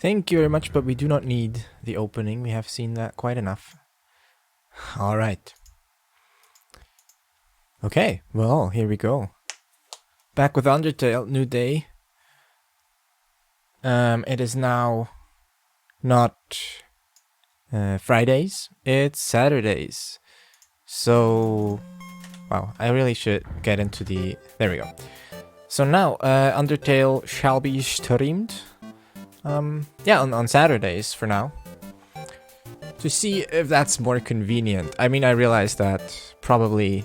Thank you very much, but we do not need the opening. We have seen that quite enough. Alright. Okay, well, here we go. Back with Undertale, new day. It is now not Fridays, it's Saturdays. So, wow, I really should get into the... There we go. So now, Undertale shall be streamed. Yeah, on Saturdays for now. To see if that's more convenient. I mean, I realize that probably...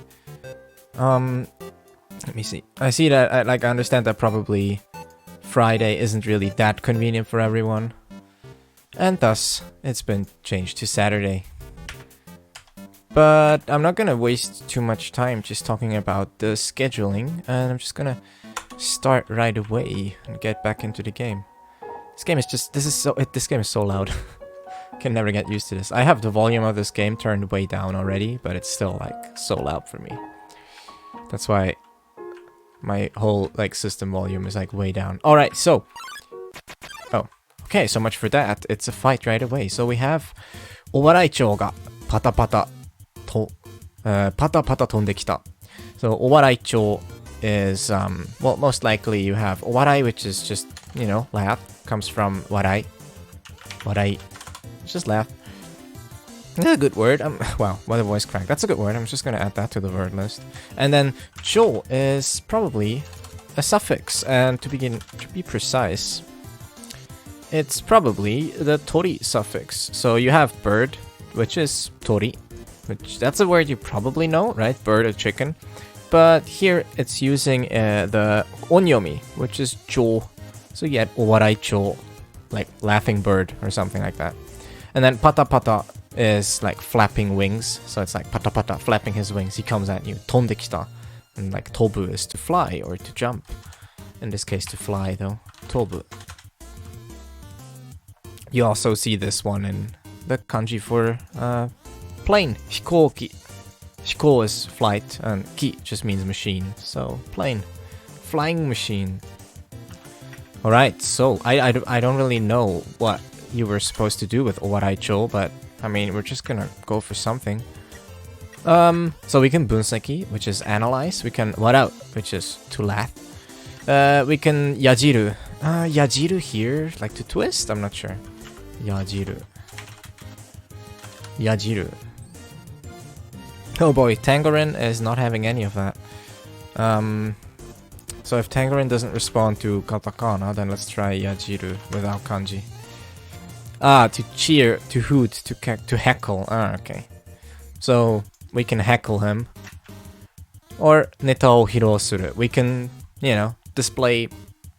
let me see. I see that, I understand that probably Friday isn't really that convenient for everyone. And thus, it's been changed to Saturday. But I'm not gonna waste too much time just talking about the scheduling, and I'm just gonna start right away and get back into the game. This game is just, this game is so loud. Can never get used to this. I have the volume of this game turned way down already, but it's still like so loud for me. That's why my whole like system volume is like way down. Alright, so... Oh, okay, so much for that. It's a fight right away. So we have... Owaraichou ga pata pata to... pata pata tonde kita. So Owaraichou is... well, most likely you have Owarai, which is just, you know, laugh. Comes from warai. Warai. It's just laugh. That's a good word. Wow, what a voice crack. That's a good word. I'm just gonna add that to the word list. And then chou is probably a suffix. And to be precise, it's probably the tori suffix. So you have bird, which is tori, which that's a word you probably know, right? Bird or chicken. But here it's using the onyomi, which is chou. So you get owaraichou, like laughing bird or something like that. And then pata pata is like flapping wings. So it's like pata pata flapping his wings. He comes at you. Tonde kita. And like tobu is to fly or to jump. In this case to fly though. Tobu. You also see this one in the kanji for plane. Hikouki. Hikou is flight and ki just means machine. So plane. Flying machine. Alright, so I don't really know what you were supposed to do with Owaraichou, but I mean, we're just gonna go for something. So we can bunseki, which is analyze. We can warau, which is to laugh. We can yajiru. Yajiru here, like to twist? I'm not sure. Yajiru. Yajiru. Oh boy, Tangerine is not having any of that. So if Tangerine doesn't respond to katakana, then let's try yajiru without kanji. To cheer, to hoot, to heckle. Okay. So we can heckle him. Or neta o hirou suru. We can, you know, display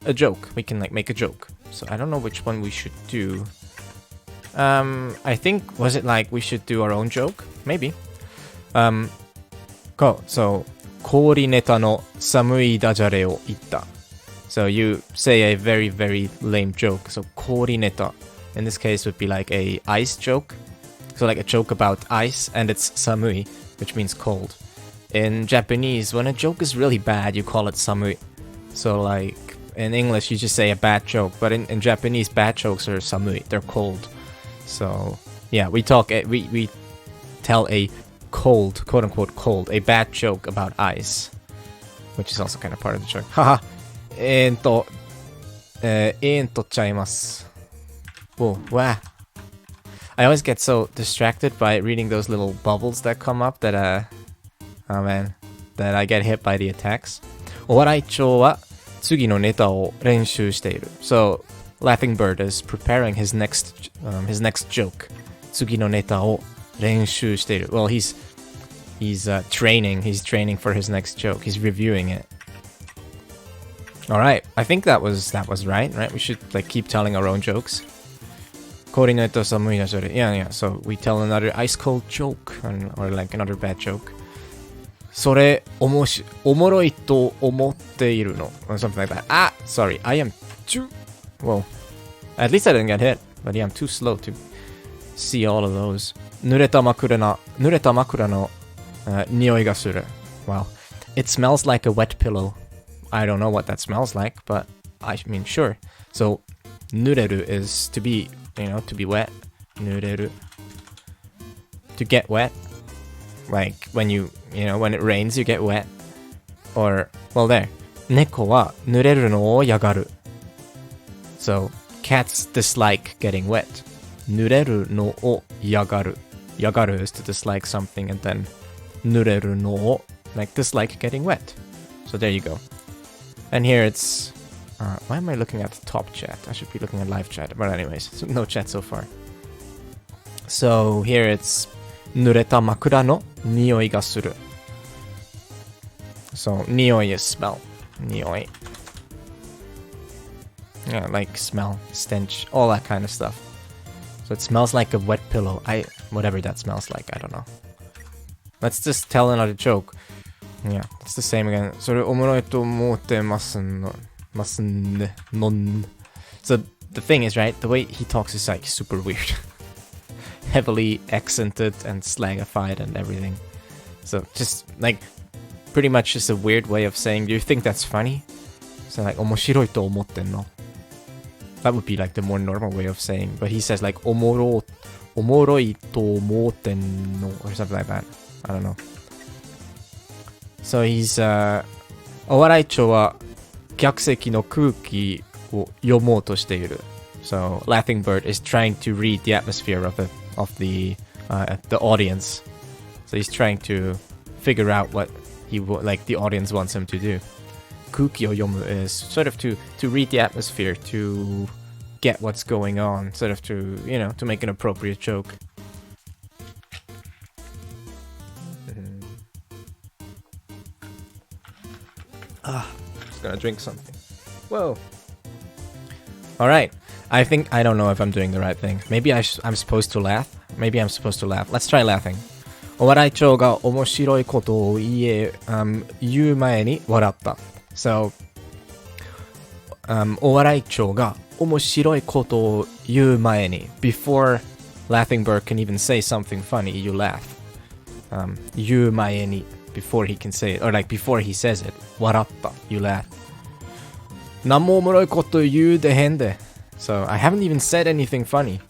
a joke. We can like make a joke. So I don't know which one we should do. I think, was it like we should do our own joke? Maybe. So Kori neta no samui dajare o itta. So you say a very, very lame joke. So kori neta in this case would be like a ice joke. So like a joke about ice, and it's samui, which means cold. In Japanese, when a joke is really bad, you call it samui. So like in English, you just say a bad joke, but in Japanese, bad jokes are samui. They're cold. So yeah, we tell a cold, quote-unquote cold, a bad joke about ice, which is also kind of part of the joke. Haha. Chaimasu. Whoa, wow. I always get so distracted by reading those little bubbles that come up that, oh man, that I get hit by the attacks. Owaraichou wa tsugi no neta o renshū shiteiru. So, Laughing Bird is preparing his next joke. Tsugi no neta o renshū shiteiru. Well, he's training. He's training for his next joke. He's reviewing it. All right, I think that was right. We should like keep telling our own jokes. Kori neta samui dajare. Yeah. So we tell another ice cold joke or like another bad joke. Sore omoroi to omotteiru no, or something like that. Ah, sorry, I am too. Whoa, at least I didn't get hit. But yeah, I'm too slow to see all of those. Nureta makura no nioi ga suru. Wow, it smells like a wet pillow. I don't know what that smells like, but I mean, sure. So, nureru is to be, to be wet. Nureru. To get wet. Like when when it rains, you get wet. Or, well, there. 猫は濡れるのを嫌がる. So, cats dislike getting wet. 濡れるのを嫌がる. 嫌がる is to dislike something, and then 濡れるのを like dislike getting wet. So there you go. And here it's why am I looking at the top chat? I should be looking at live chat. But anyways, so no chat so far. So here it's 濡れた枕の匂いがする. So 匂い is smell. 匂い. Yeah, like smell, stench, all that kind of stuff. So it smells like a wet pillow. Whatever that smells like, I don't know. Let's just tell another joke. Yeah, it's the same again. それおもろいと思ってますの。So the thing is, right, the way he talks is like super weird. Heavily accented and slangified and everything. So just like pretty much just a weird way of saying, do you think that's funny? So like 面白いと思ってんの. That would be like the more normal way of saying, but he says like おもろいと思ってんの or something like that. I don't know. So he's お笑い町は客席の空気を読もうとしている. So Laughing Bird is trying to read the atmosphere of the audience. So he's trying to figure out what like the audience wants him to do. 空気を読む is sort of to read the atmosphere, to get what's going on, sort of to to make an appropriate joke. Just gonna drink something. Whoa. All right. I don't know if I'm doing the right thing. Maybe I'm supposed to laugh. Maybe I'm supposed to laugh. Let's try laughing. お笑い町が面白いことを言う前に笑った. So, お笑い町が面白いことを言う前に before Laughing Bird can even say something funny, you laugh. 言う前に before he can say it, or like before he says it, 笑った, you laugh. 何もおもろいこと言うでへんで. So, I haven't even said anything funny.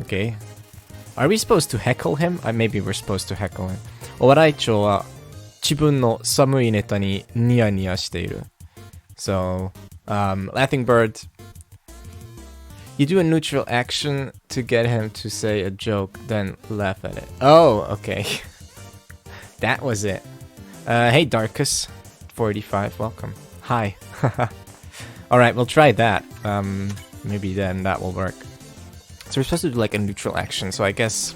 Okay. Are we supposed to heckle him? Maybe we're supposed to heckle him. お笑い町は自分の寒いネタにニヤニヤしている. So, Laughing Bird, you do a neutral action to get him to say a joke, then laugh at it. Oh, okay. That was it. Hey, Darkus, 45, welcome. Hi. Alright, we'll try that. Maybe then that will work. So we're supposed to do like a neutral action, so I guess...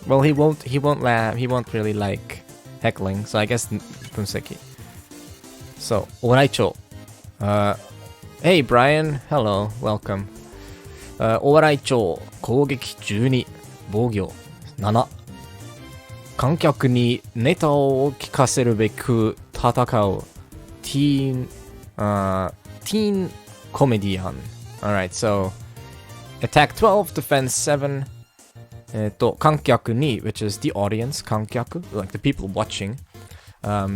Well, he won't laugh, he won't really like heckling, so I guess Bunseki. So, お笑い町. Hey, Brian. Hello, welcome. お笑い町、攻撃12、防御7。観客にネタを聞かせるべく戦う teen comedian. Alright, so attack 12, defense 7. 観客に which is the audience, 観客 like the people watching,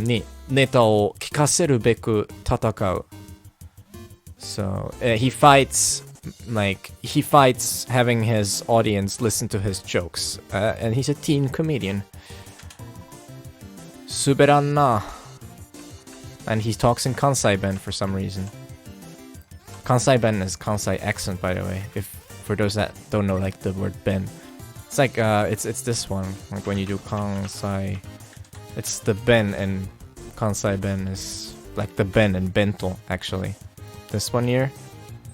にネタを聞かせるべく戦う. So he fights having his audience listen to his jokes, and he's a teen comedian. 滑らんな. And he talks in Kansai Ben for some reason. Kansai Ben is Kansai accent, by the way. If for those that don't know, like the word Ben, it's like it's this one. Like when you do Kansai, it's the Ben, and Kansai Ben is like the Ben in Bento actually. This one here,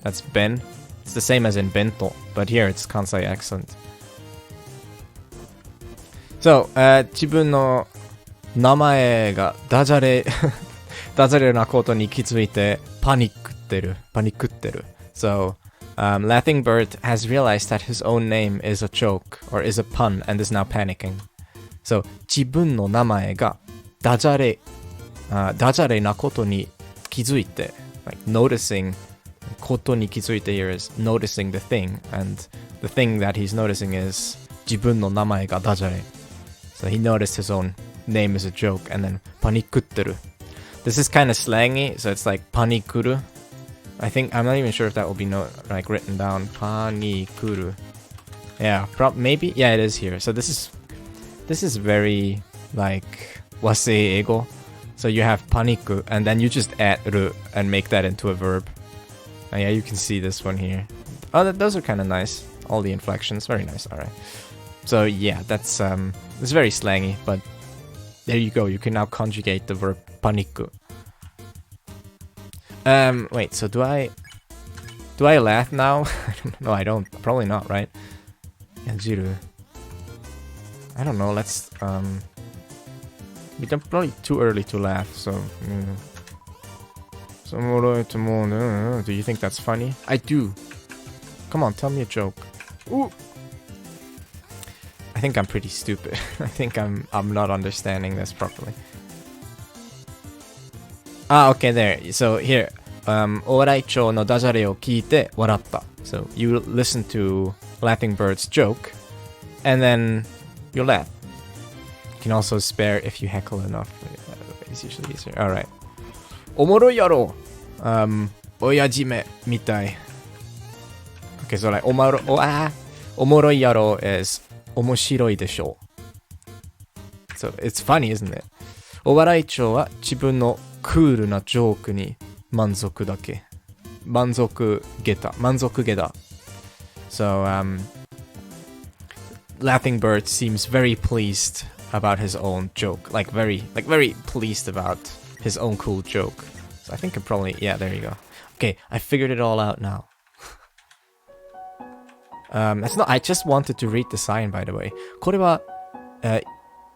that's Ben. It's the same as in Bento, but here it's Kansai accent. So, 自分の名前がダジャレなことに気づいてパニクってる. So, Laughing Bird has realized that his own name is a joke or is a pun and is now panicking. So, 自分の名前がダジャレなことに気づいて, like noticing ことに気づいて here is noticing the thing, and the thing that he's noticing is 自分の名前がダジャレ. So he noticed his own name is a joke, and then パニクってる. This is kind of slangy, so it's like panikuru, I'm not even sure if that will be written down. Panikuru. Yeah, maybe. Yeah, it is here. So this is very like wasei ego. So you have paniku, and then you just add ru and make that into a verb. Oh, yeah, you can see this one here. Oh, those are kind of nice. All the inflections, very nice. All right. So yeah, that's it's very slangy, but there you go. You can now conjugate the verb paniku. Wait. So do I laugh now? No, I don't. Probably not, right? Yajiru. I don't know. Let's It's probably too early to laugh. So. Do you think that's funny? I do. Come on, tell me a joke. Ooh. I think I'm pretty stupid. I think I'm not understanding this properly. Ah, okay, there. So here, お笑い町のダジャレを聞いて笑った. So you listen to Laughing Bird's joke, and then you laugh. You can also spare if you heckle enough. It's usually easier. All right. おもろいやろ. Oya jime mitai. Okay, so like おもろいやろ is 面白いでしょ. So it's funny, isn't it? お笑い町は自分のクールなジョークに満足だけ。満足げだ。So Laughing Bird seems very pleased about his own joke. Like very pleased about his own cool joke. So I think I'm probably, yeah, there you go. Okay, I figured it all out now. It's not, I just wanted to read the sign, by the way. これは、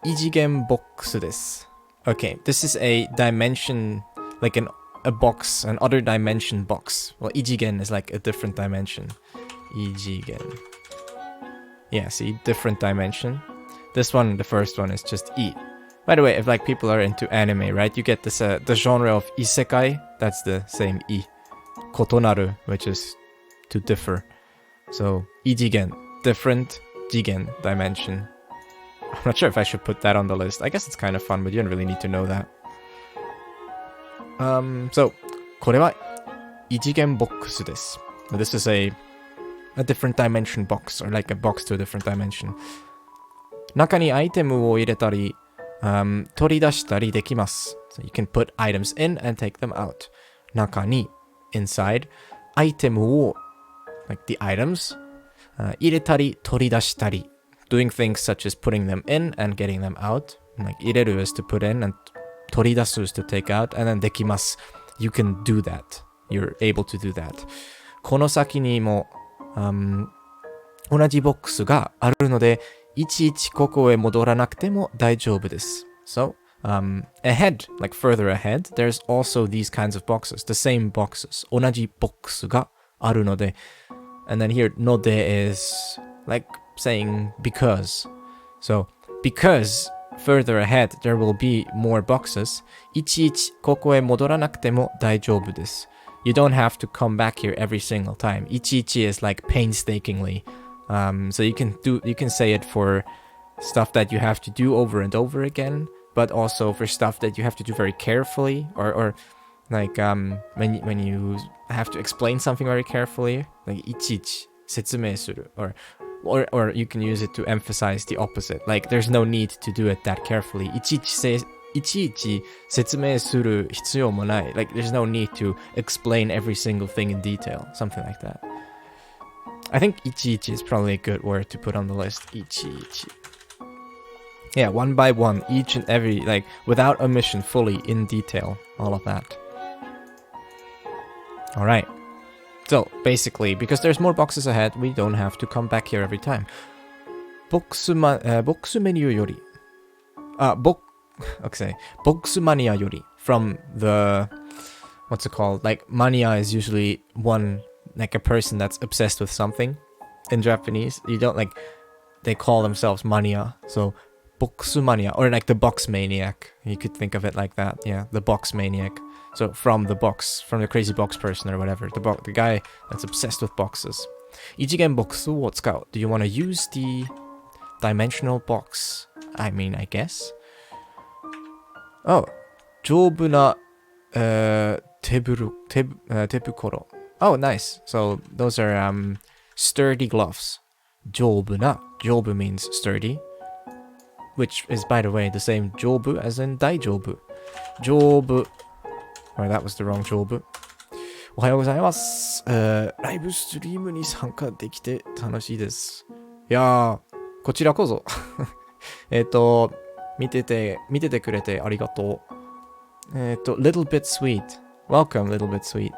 異次元ボックスです. Okay, this is a dimension, like a box, an other dimension box. Well, 異次元 is like a different dimension. 異次元. Yeah, see, different dimension. This one, the first one, is just E. By the way, if like people are into anime, right, you get this the genre of isekai. That's the same E. Kotonaru, which is to differ. So ijigen, different jigen dimension. I'm not sure if I should put that on the list. I guess it's kind of fun, but you don't really need to know that. So これは異次元ボックスです. This is a different dimension box, or like a box to a different dimension. 中にアイテムを入れたり、取り出したりできます. So you can put items in and take them out. 中に inside アイテムを like the items 入れたり取り出したり doing things such as putting them in and getting them out. Like 入れる is to put in and 取り出す is to take out, and then できます. You can do that. You're able to do that. この先にも、同じボックスがあるのでいちいちここへ戻らなくても大丈夫です. So, ahead, like further ahead, there's also these kinds of boxes, the same boxes. 同じボックスがあるので. And then here, ので is like saying because. So, because further ahead, there will be more boxes. いちいちここへ戻らなくても大丈夫です. You don't have to come back here every single time. いちいち is like painstakingly. So you can say it for stuff that you have to do over and over again, but also for stuff that you have to do very carefully, or like when you have to explain something very carefully, like いちいち説明する, or you can use it to emphasize the opposite. Like there's no need to do it that carefully. いちいち説明する必要もない. Like there's no need to explain every single thing in detail. Something like that. I think いちいち is probably a good word to put on the list. いちいち. Yeah, one by one, each and every, like, without omission, fully, in detail, all of that. Alright. So, basically, because there's more boxes ahead, we don't have to come back here every time. ボックスメニューより. Okay, ボックスマニアより. From the, what's it called? Like, mania is usually one, like a person that's obsessed with something. In Japanese, you don't like, they call themselves mania. So, box mania, or like the box maniac. You could think of it like that. Yeah, the box maniac. So from the box, from the crazy box person or whatever. The guy that's obsessed with boxes. 異次元ボックスを使う. Do you want to use the dimensional box? I mean, I guess. Oh, 丈夫な、手袋. Oh, nice. So those are sturdy gloves. 丈夫な. 丈夫 means sturdy, which is, by the way, the same 丈夫 as in 大丈夫. 丈夫. Or that was the wrong 丈夫. おはようございます。ライブストリームに参加できて楽しいです。いやー、こちらこそ。見ててくれてありがとう。little bit sweet. Welcome, little bit sweet.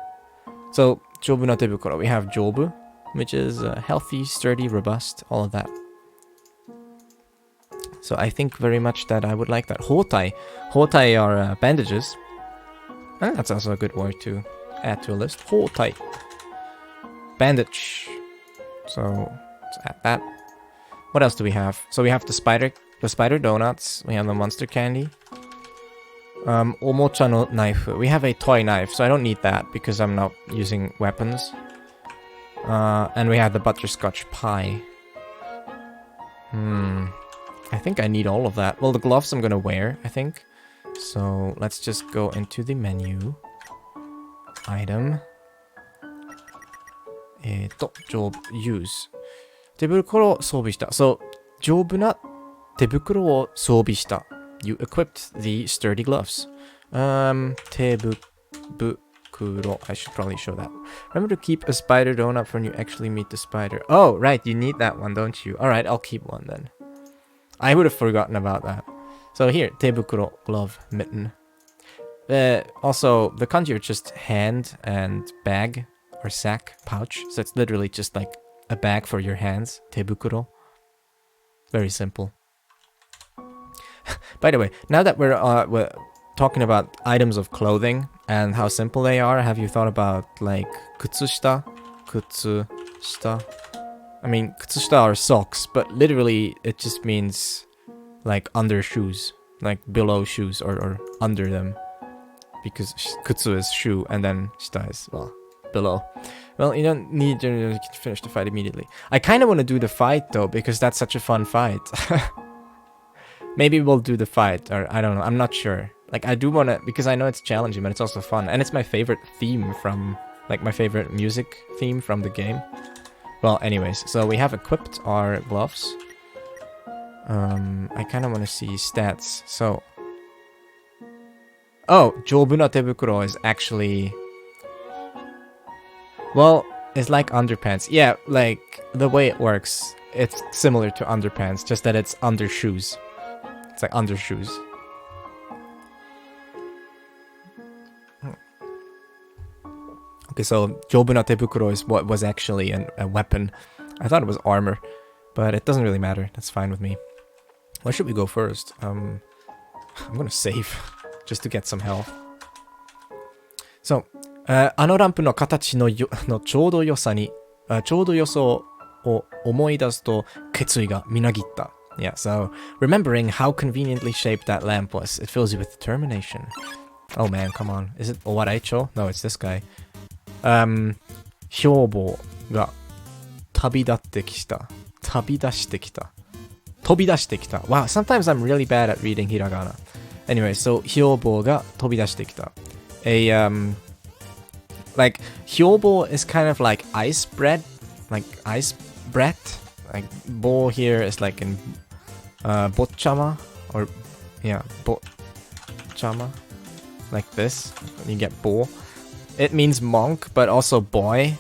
So, 丈夫な手袋. We have 丈夫, which is healthy, sturdy, robust, all of that. So I think very much that I would like that. 包帯. 包帯 are bandages. And that's also a good word to add to a list. 包帯. Bandage. So, let's add that. What else do we have? So we have the spider donuts. We have the monster candy. Omocha no knife. We have a toy knife, so I don't need that because I'm not using weapons. And we have the butterscotch pie. I think I need all of that. Well, the gloves I'm gonna wear, I think. So let's just go into the menu. Item. Use. 手袋を装備した. So, 丈夫な手袋を装備した. You equipped the sturdy gloves. 手袋. I should probably show that. Remember to keep a spider donut when you actually meet the spider. Oh, right, you need that one, don't you? Alright, I'll keep one then. I would have forgotten about that. So here, 手袋, glove, mitten. Also, the kanji are just hand and bag or sack, pouch. So it's literally just like a bag for your hands. 手袋. Very simple. By the way, now that we're talking about items of clothing and how simple they are, have you thought about like 靴下? 靴下. I mean, 靴下 are socks, but literally it just means like under shoes, like below shoes or under them. Because 靴 is shoe and then 下 is, well, below. Well, you don't need to finish the fight immediately. I kind of want to do the fight though, because that's such a fun fight. Maybe we'll do the fight, or I don't know, I'm not sure. Like, I do want to, because I know it's challenging, but it's also fun. And it's my favorite theme from, like, my favorite music theme from the game. Well, anyways, so we have equipped our gloves. I kind of want to see stats. So, oh, 丈夫な手袋 is actually, well, it's like underpants. Yeah, like, the way it works, it's similar to underpants, just that it's under shoes. It's like under shoes. Okay, so 丈夫な手袋 is what was actually a weapon. I thought it was armor, but it doesn't really matter. That's fine with me. Where should we go first? I'm gonna save just to get some health. So, あのランプの形のちょうど良さに、ちょうど良さを思い出すと決意がみなぎった。Yeah, so remembering how conveniently shaped that lamp was, it fills you with determination. Oh man, come on. Is it Owaraicho? No, it's this guy. 兵法が旅立ってきた。飛び出してきた。Wow, sometimes I'm really bad at reading hiragana. Anyway, so 兵法が飛び出してきた。Like, 兵法 is kind of like ice bread. Like ice bread. Like, bo here is like in bochama, or yeah, bochama, like this. You get bo. It means monk, but also boy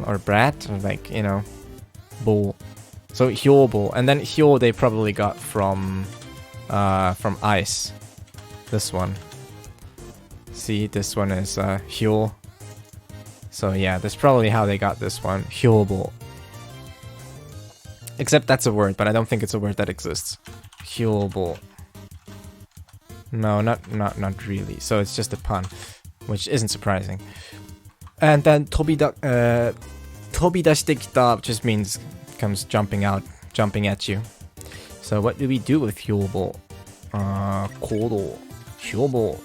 or brat, or like, you know, bo. So hyobo, and then hyo they probably got from ice. This one. See, this one is hyo. So yeah, that's probably how they got this one. Hyobo. Except that's a word, but I don't think it's a word that exists. Hyobo. No, not really. So it's just a pun, which isn't surprising. And then tobidashite kita just means comes jumping out, jumping at you. So what do we do with hyobo? Kodo. Hyobo.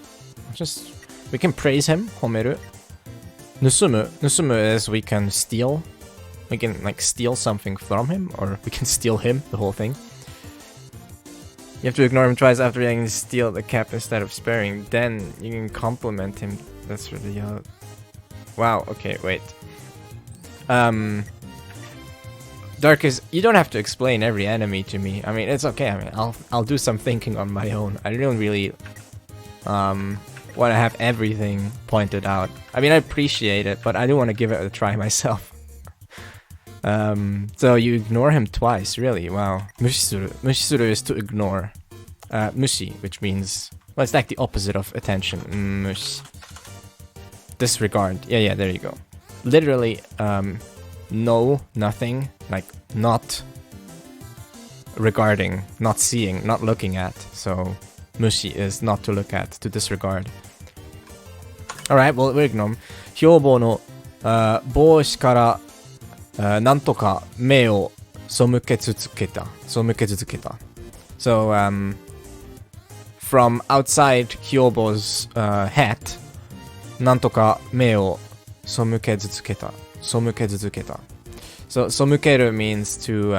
Just, we can praise him, homeru. Nusumu. Nusumu is we can steal. We can, like, steal something from him, or we can steal him, the whole thing. You have to ignore him twice after getting to steal the cap instead of sparing. Then you can compliment him. That's really Wow, okay, wait. Darkest, you don't have to explain every enemy to me. I mean, it's okay. I mean, I'll do some thinking on my own. I don't really want to have everything pointed out. I mean, I appreciate it, but I do want to give it a try myself. So you ignore him twice, really? Wow. Mushisuru. Mushisuru is to ignore. Mushi, which means, well, it's like the opposite of attention. Mush. Disregard. Yeah, there you go. Literally, no, nothing, like not regarding, not seeing, not looking at. So mushi is not to look at, to disregard. Alright, well, we'll ignore him. Hyobo no帽子からなんとか目を背け続けた。So, from outside Hyobo's hat, なんとか目を背け続けた。So, 背ける means to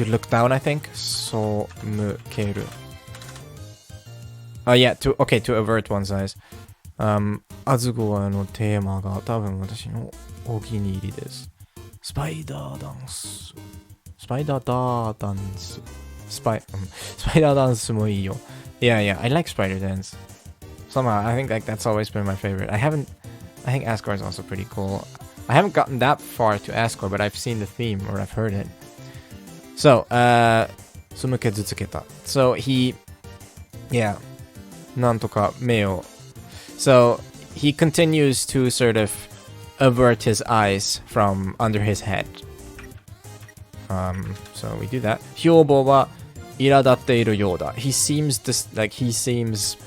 look down, I think. 背ける. Yeah, to avert one's eyes. アズゴアのテーマが多分私のお気に入りです。スパイダーダンスもいいよ。Yeah, I like spider dance. Somehow, I think like that's always been my favorite. I think Asgore is also pretty cool. I haven't gotten that far to Asgore, but I've seen the theme, or I've heard it. So, 背け続けた. So, yeah, なんとか目を. So, he continues to sort of avert his eyes from under his head. So we do that. Hyobo wa iradatteiru yoda. He seems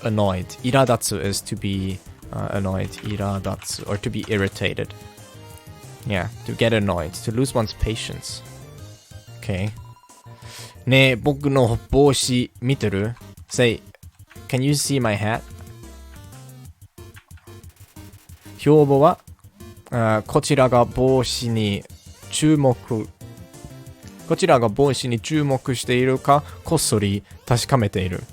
annoyed. Iradatsu is to be annoyed. Iradatsu, or to be irritated. Yeah, to get annoyed, to lose one's patience. Okay. ねえ、僕の帽子見てる? Say, can you see my hat? 兵庫は、こちらが帽子に注目しているかこっそり確かめている。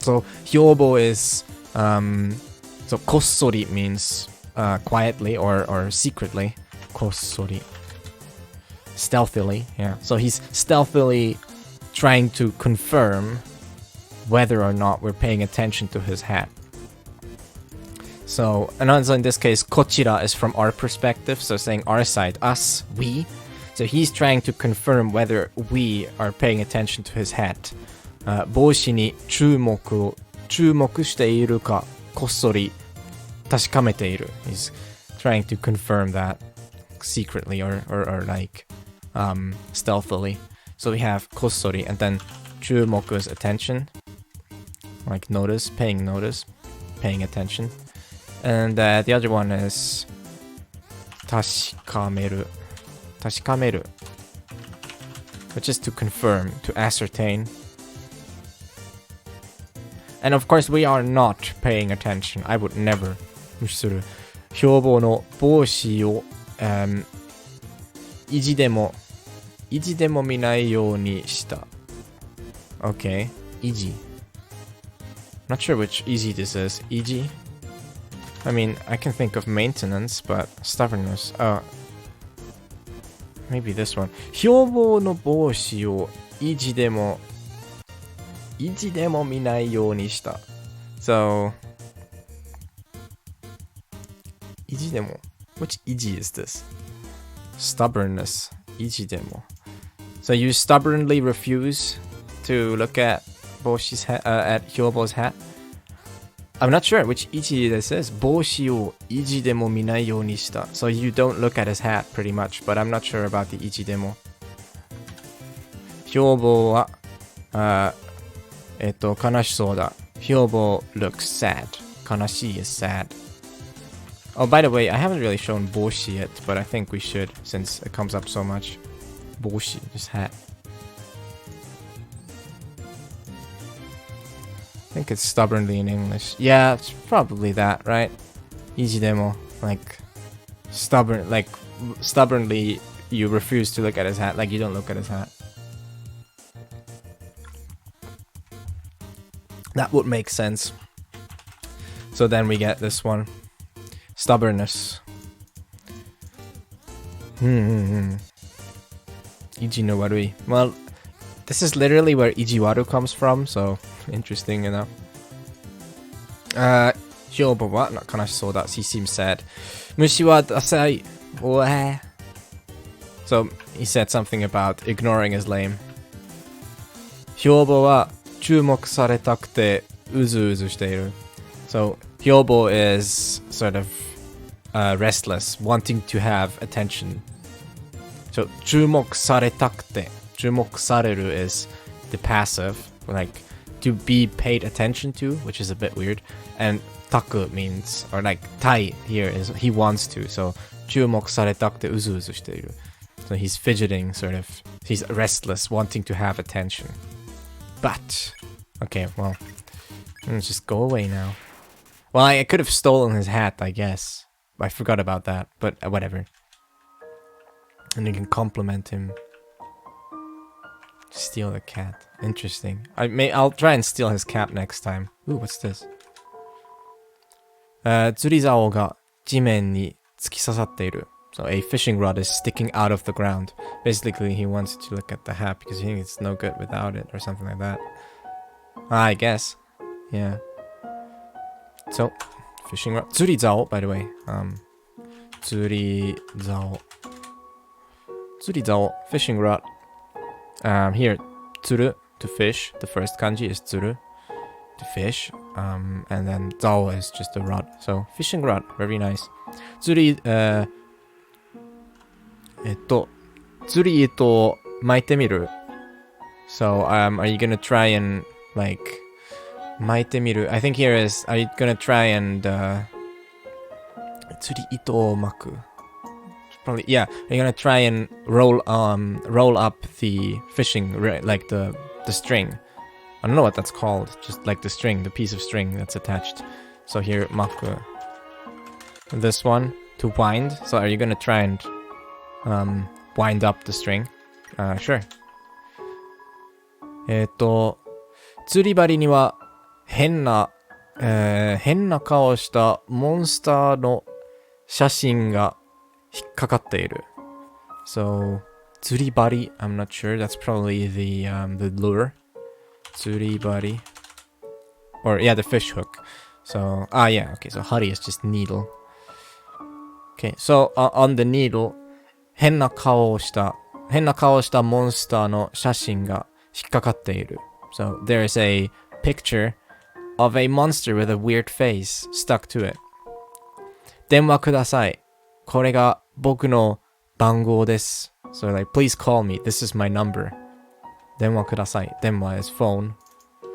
So, 兵庫 is, so こっそり means quietly or secretly. こっそり. Stealthily, yeah. So he's stealthily trying to confirm whether or not we're paying attention to his hat. So, and also in this case, kochira is from our perspective, so saying our side, us, we. So he's trying to confirm whether we are paying attention to his hat. 帽子に注目しているかこっそり確かめている. He's trying to confirm that secretly or like stealthily. So we have こっそり and then 注目 is attention, like notice, paying attention. And the other one is 確かめる, which is to confirm, to ascertain. And of course we are not paying attention. I would never 無視する。標榜の帽子を、意地でも見ないようにした。Okay, 意地. Not sure which easy this is. 意地? I mean, I can think of maintenance, but stubbornness. Maybe this one. 標榜の帽子を意地でも見ないようにした。So, 意地でも. Which 意地 is this? Stubbornness. 意地でも. So you stubbornly refuse to look at at Hyobo's hat? I'm not sure which 意地 this is. 帽子を意地でも見ないようにした. So you don't look at his hat pretty much, but I'm not sure about the 意地でも. Hyoboは悲しそうだ. Hyobo looks sad. 悲しい is sad. Oh, by the way, I haven't really shown boshi yet, but I think we should since it comes up so much. Boshi, just hat. I think it's stubbornly in English. Yeah, it's probably that, right? Easy demo, like stubbornly you refuse to look at his hat, like you don't look at his hat. That would make sense. So then we get this one. Stubbornness. Iji no warui. Well, this is literally where Ijiwaru comes from, so interesting enough. Hyobo wa kanashisou da. He seems sad. Mushi wa dasai. So he said something about ignoring is lame. Hyobo wa chumoku saretakute uzu uzu shiteiru. So Hyobo is sort of restless, wanting to have attention. So chumoku saretakute. Chumoku sareru is the passive, like to be paid attention to, which is a bit weird. And taku means, or like tai here is he wants to. So chumoku saretakute uzu uzu shiteiru. So he's fidgeting, sort of. He's restless, wanting to have attention. But okay, well, let's just go away now. Well, I could have stolen his hat, I guess. I forgot about that, but whatever. And you can compliment him. Steal the cat. Interesting. I'll try and steal his cap next time. Ooh, what's this? Tsurizao ga jimen ni tsukisasatteiru. So a fishing rod is sticking out of the ground. Basically, he wants to look at the hat because he thinks it's no good without it or something like that. I guess. Yeah. So, fishing rod. Tsurizao, by the way. Tsurizao. Tsurizao, fishing rod. Here, tsuru, to fish. The first kanji is tsuru, to fish. And then zao is just a rod. So, fishing rod, very nice. Tsuri, tsuri ito maite miru. So, are you gonna try and, like, maite miru? I think here is, are you gonna try and, tsuri ito maku? Probably, yeah. Are you gonna try and roll up the fishing, like the string? I don't know what that's called. Just like the string, the piece of string that's attached. So here, maku. This one to wind. So are you gonna try and wind up the string? Sure. 釣り針には変な顔をしたモンスターの写真が引っかかっている. So, 釣り針, I'm not sure. That's probably the lure. 釣り針. Or, yeah, the fish hook. So, yeah, okay. So, hari is just needle. Okay, so on the needle, 変な顔をしたモンスターの写真が引っかかっている. So, there's a picture of a monster with a weird face stuck to it. 電話ください. これが僕の番号です. So, like, please call me. This is my number. 電話ください. 電話 is phone.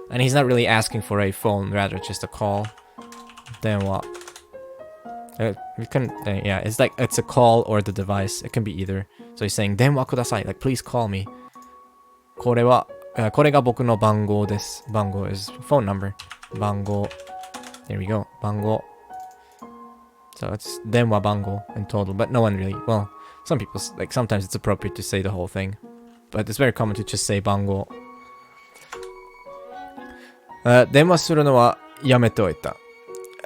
And he's not really asking for a phone, rather just a call. 電話. We can, yeah, it's like, it's a call or the device. It can be either. So he's saying, 電話ください. Like, please call me. これが僕の番号です. 番号 is phone number. 番号. There we go. 番号. So it's 電話番号 in total, but no one really, well, some people, like, sometimes it's appropriate to say the whole thing. But it's very common to just say 番号. 電話するのはやめておいた.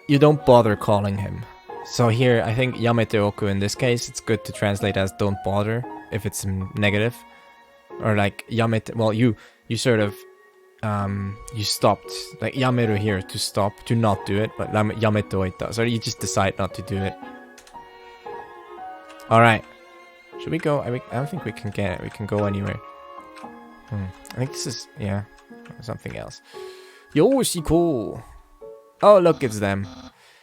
You don't bother calling him. So here, I think やめておく in this case, it's good to translate as don't bother if it's negative. Or like やめて, well, you sort of, you stopped, like やめる here, to stop, to not do it, but やめておいた. So you just decide not to do it. Alright. Should we go? I don't think we can get it. We can go anywhere. I think this is, yeah, something else. よーし行こう. Oh, look, it's them.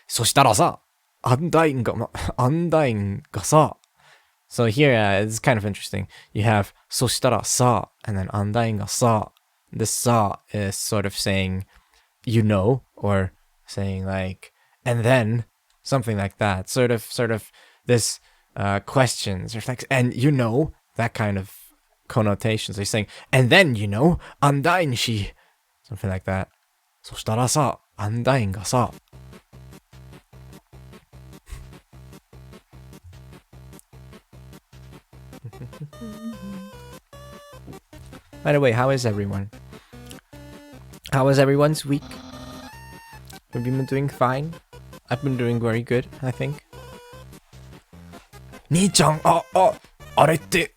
そしたらさ、案内がさ. So here, it's kind of interesting. You have そしたらさ, and then 案内がさ. This さ is sort of saying, you know, or saying like, and then, something like that. Sort of this questions, like, and you know, that kind of connotation. So he's saying, and then, you know, 案内にし. Something like that. そしたらさ、案内がさ. By the way, how is everyone? How was everyone's week? Have you been doing fine? I've been doing very good, I think. 兄ちゃん、あれって。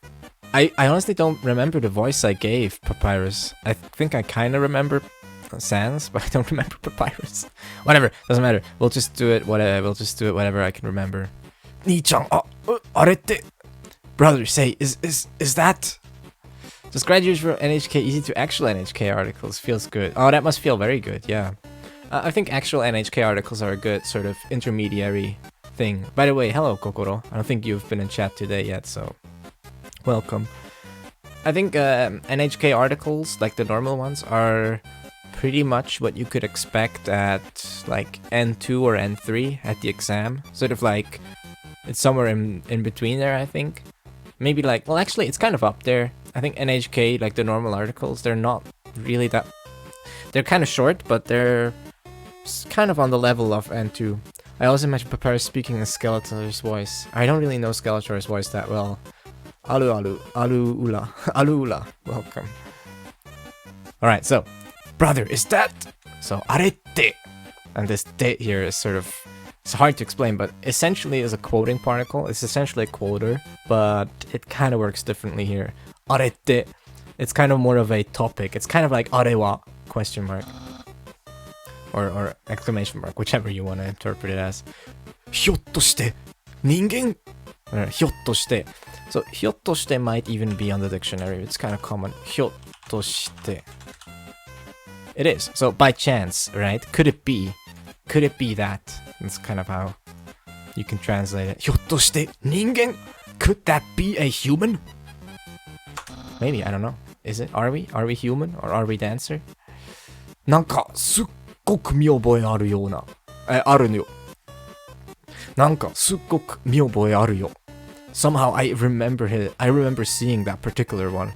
I honestly don't remember the voice I gave Papyrus. I think I kind of remember Sans, but I don't remember Papyrus. Whatever, doesn't matter. We'll just do it whatever I can remember. 兄ちゃん、あれって。Brother, say, is that? Just graduates from NHK easy to actual NHK articles feels good. Oh, that must feel very good, yeah. I think actual NHK articles are a good sort of intermediary thing. By the way, hello Kokoro. I don't think you've been in chat today yet, so welcome. I think NHK articles, like the normal ones, are pretty much what you could expect at like N2 or N3 at the exam. Sort of like, it's somewhere in between there, I think. Maybe like, well actually it's kind of up there. I think NHK, like the normal articles, they're not really that... They're kind of short, but they're kind of on the level of N2. I also imagine Papyrus speaking in Skeletor's voice. I don't really know Skeletor's voice that well. Alu ula. Welcome. Alright, so, brother, is that? So, arete. And this te here is sort of... It's hard to explain, but essentially is a quoting particle. It's essentially a quoter, but it kind of works differently here. Arete. It's kind of more of a topic. It's kind of like arewa, question mark. Or exclamation mark, whichever you want to interpret it as. Hyottoshite, ningen? Hyottoshite. So, hyottoshite might even be on the dictionary. It's kind of common. Hyottoshite. It is. So, by chance, right? Could it be? Could it be that? That's kind of how you can translate it. Hyottoshite, ningen? Could that be a human? Maybe, I don't know. Is it? Are we? Are we human? Or are we dancer? なんかすっごく見覚えあるような。あるよ。なんかすっごく見覚えあるよ。Somehow I remember seeing that particular one.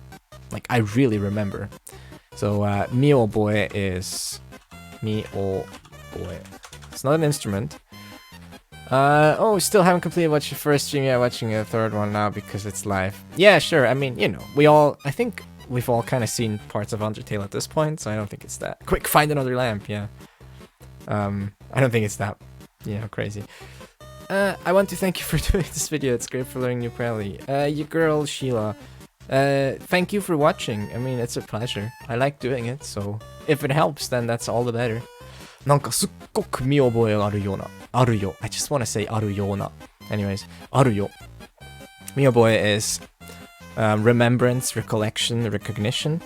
Like, I really remember. So, 見覚え is... 見覚え. It's not an instrument. Oh, still haven't completed watching the first stream yet, watching the third one now because it's live. Yeah, sure, I mean, you know, I think we've all kind of seen parts of Undertale at this point, so I don't think it's that. Quick, find another lamp, yeah. I don't think it's that, crazy. I want to thank you for doing this video, it's great for learning new Prally. Your girl, Sheila. Thank you for watching, I mean, it's a pleasure. I like doing it, so if it helps, then that's all the better. なんかすっごく見覚えがあるような。あるよ。I just want to say あるような。Anyways, あるよ。見覚え is remembrance, recollection, recognition.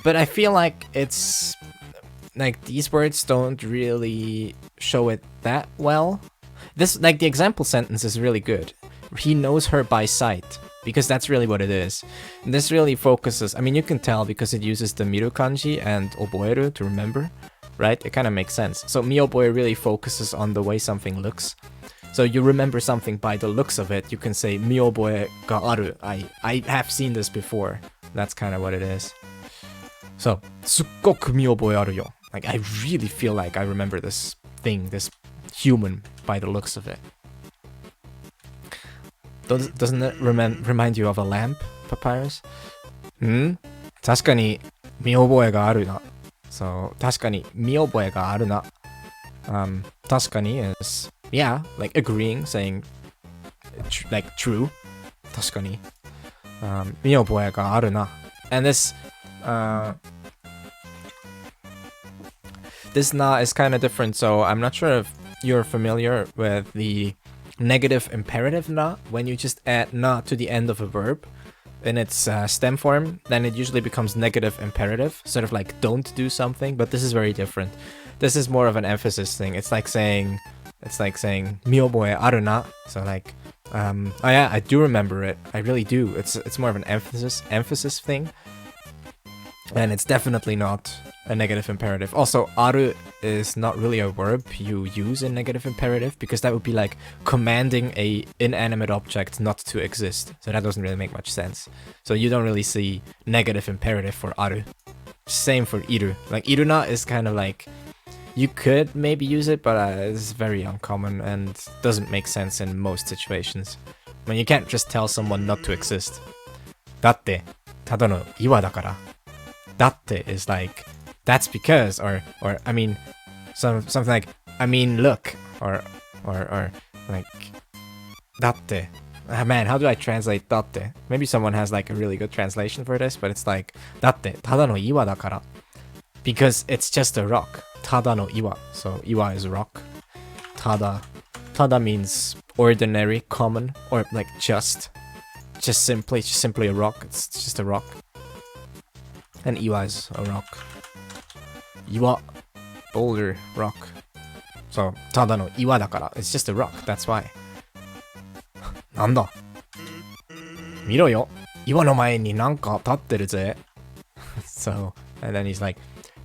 But I feel like it's... Like, these words don't really show it that well. This, like, the example sentence is really good. He knows her by sight. Because that's really what it is. And this really focuses... I mean, you can tell because it uses the miru kanji and oboeru to remember. Right? It kind of makes sense. So Miyoboe really focuses on the way something looks. So you remember something by the looks of it. You can say Miyoboe ga aru. I have seen this before. That's kind of what it is. So, すっごく見覚えあるよ. Like, I really feel like I remember this thing, this human, by the looks of it. Doesn't it remind you of a lamp, Papyrus? 確かに見覚えがあるな. So, 確かに見覚えがあるな. 確かに is, yeah, like agreeing, saying, like true. 確かに. 見覚えがあるな. And this na is kind of different, so I'm not sure if you're familiar with the negative imperative na. When you just add na to the end of a verb in its stem form, then it usually becomes negative imperative, sort of like don't do something, but this is very different. This is more of an emphasis thing. It's like saying miyoboe aru na. So like, oh yeah, I do remember it. I really do. It's more of an emphasis thing. And it's definitely not a negative imperative. Also, aru is not really a verb you use in negative imperative, because that would be like commanding a inanimate object not to exist. So that doesn't really make much sense. So you don't really see negative imperative for aru. Same for iru. Like iruna is kind of like, you could maybe use it, but it's very uncommon and doesn't make sense in most situations. I mean, you can't just tell someone not to exist. だって、ただの岩だから。Datte is like, that's because, or I mean, something like, I mean, look, or or like, datte. Man, how do I translate datte? Maybe someone has like a really good translation for this, but it's like, datte, tada no iwa dakara. Because it's just a rock. Tada no iwa. So iwa is rock. Tada. Tada means ordinary, common, or like just simply a rock. It's just a rock. And iwa is a rock. Iwa, boulder, rock. So, tada no iwa dakara. It's just a rock, that's why. Nanda? Miro yo. Iwa no mae ni nanka tatteru ze. So, and then he's like,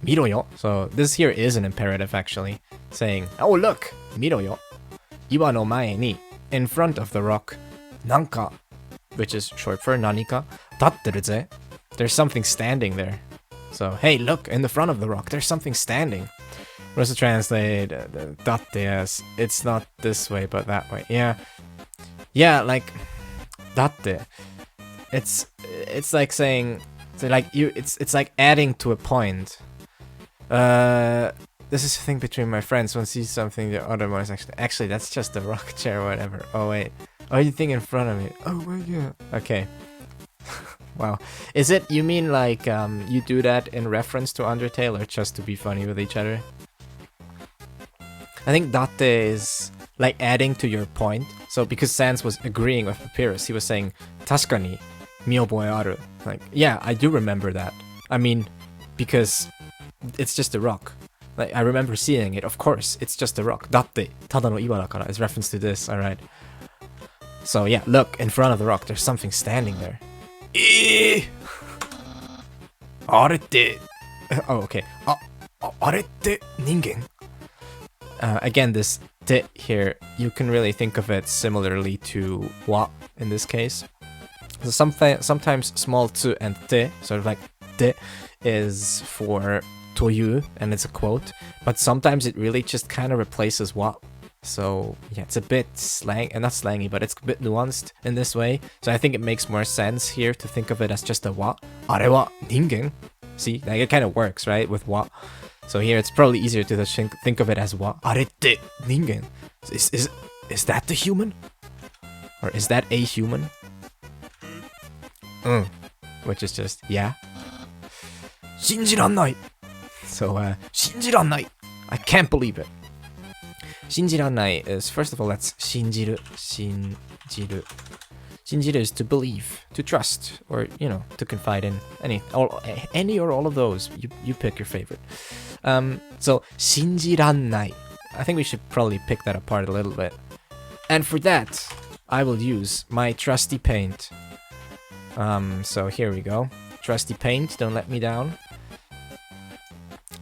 Miro yo. So, this here is an imperative actually. Saying, oh look, miro yo. Iwa no mae ni, in front of the rock. Nanka, which is short for nanika. Tatteru ze. There's something standing there. So, hey, look, in the front of the rock, there's something standing. What does it translate? Datte as, it's not this way, but that way. Yeah. Yeah, like, datte. It's like saying, so like it's like adding to a point. This is a thing between my friends. One sees something, the other one is actually that's just a rock chair or whatever. Oh wait, oh you think in front of me? Oh my god. Okay. Wow. Is it, you mean like you do that in reference to Undertale or just to be funny with each other? I think datte is like adding to your point. So because Sans was agreeing with Papyrus, he was saying, Tashukani, miyoboe aru. Like, yeah, I do remember that. I mean, because it's just a rock. Like, I remember seeing it, of course, it's just a rock. Datte, tada no iwa dakara is reference to this, alright. So yeah, look, in front of the rock, there's something standing there. Arete. Oh, okay. Arete ningen. Again, this te here, you can really think of it similarly to wa in this case. So sometimes small tsu and te, sort of like te, is for toyu, and it's a quote, but sometimes it really just kind of replaces wa. So yeah, it's a bit not slangy, but it's a bit nuanced in this way. So I think it makes more sense here to think of it as just a wa. Are wa ningen. See, like it kind of works, right, with wa. So here it's probably easier to think of it as wa. Arete ningen. Is that the human? Or is that a human? Which is just, yeah. Shinjirannai. So, shinjirannai. I can't believe it. Shinjirannai is, first of all, that's shinjiru. Shinjiru. Shinjiru is to believe, to trust, or, you know, to confide in. Any or all of those. You pick your favorite. So, shinjirannai. I think we should probably pick that apart a little bit. And for that, I will use my trusty paint. So here we go. Trusty paint, don't let me down.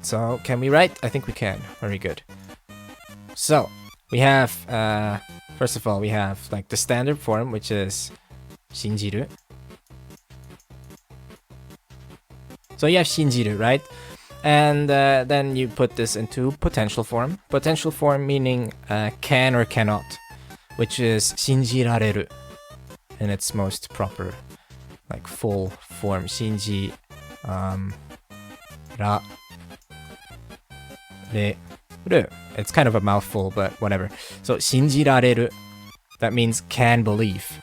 So, can we write? I think we can. Very good. So, we have, first of all, we have like the standard form, which is shinjiru. So you have shinjiru, right? And then you put this into potential form. Potential form meaning can or cannot, which is shinjirareru in its most proper, like full form. Shinji ra re ru. It's kind of a mouthful, but whatever. So shinjirareru, that means can believe.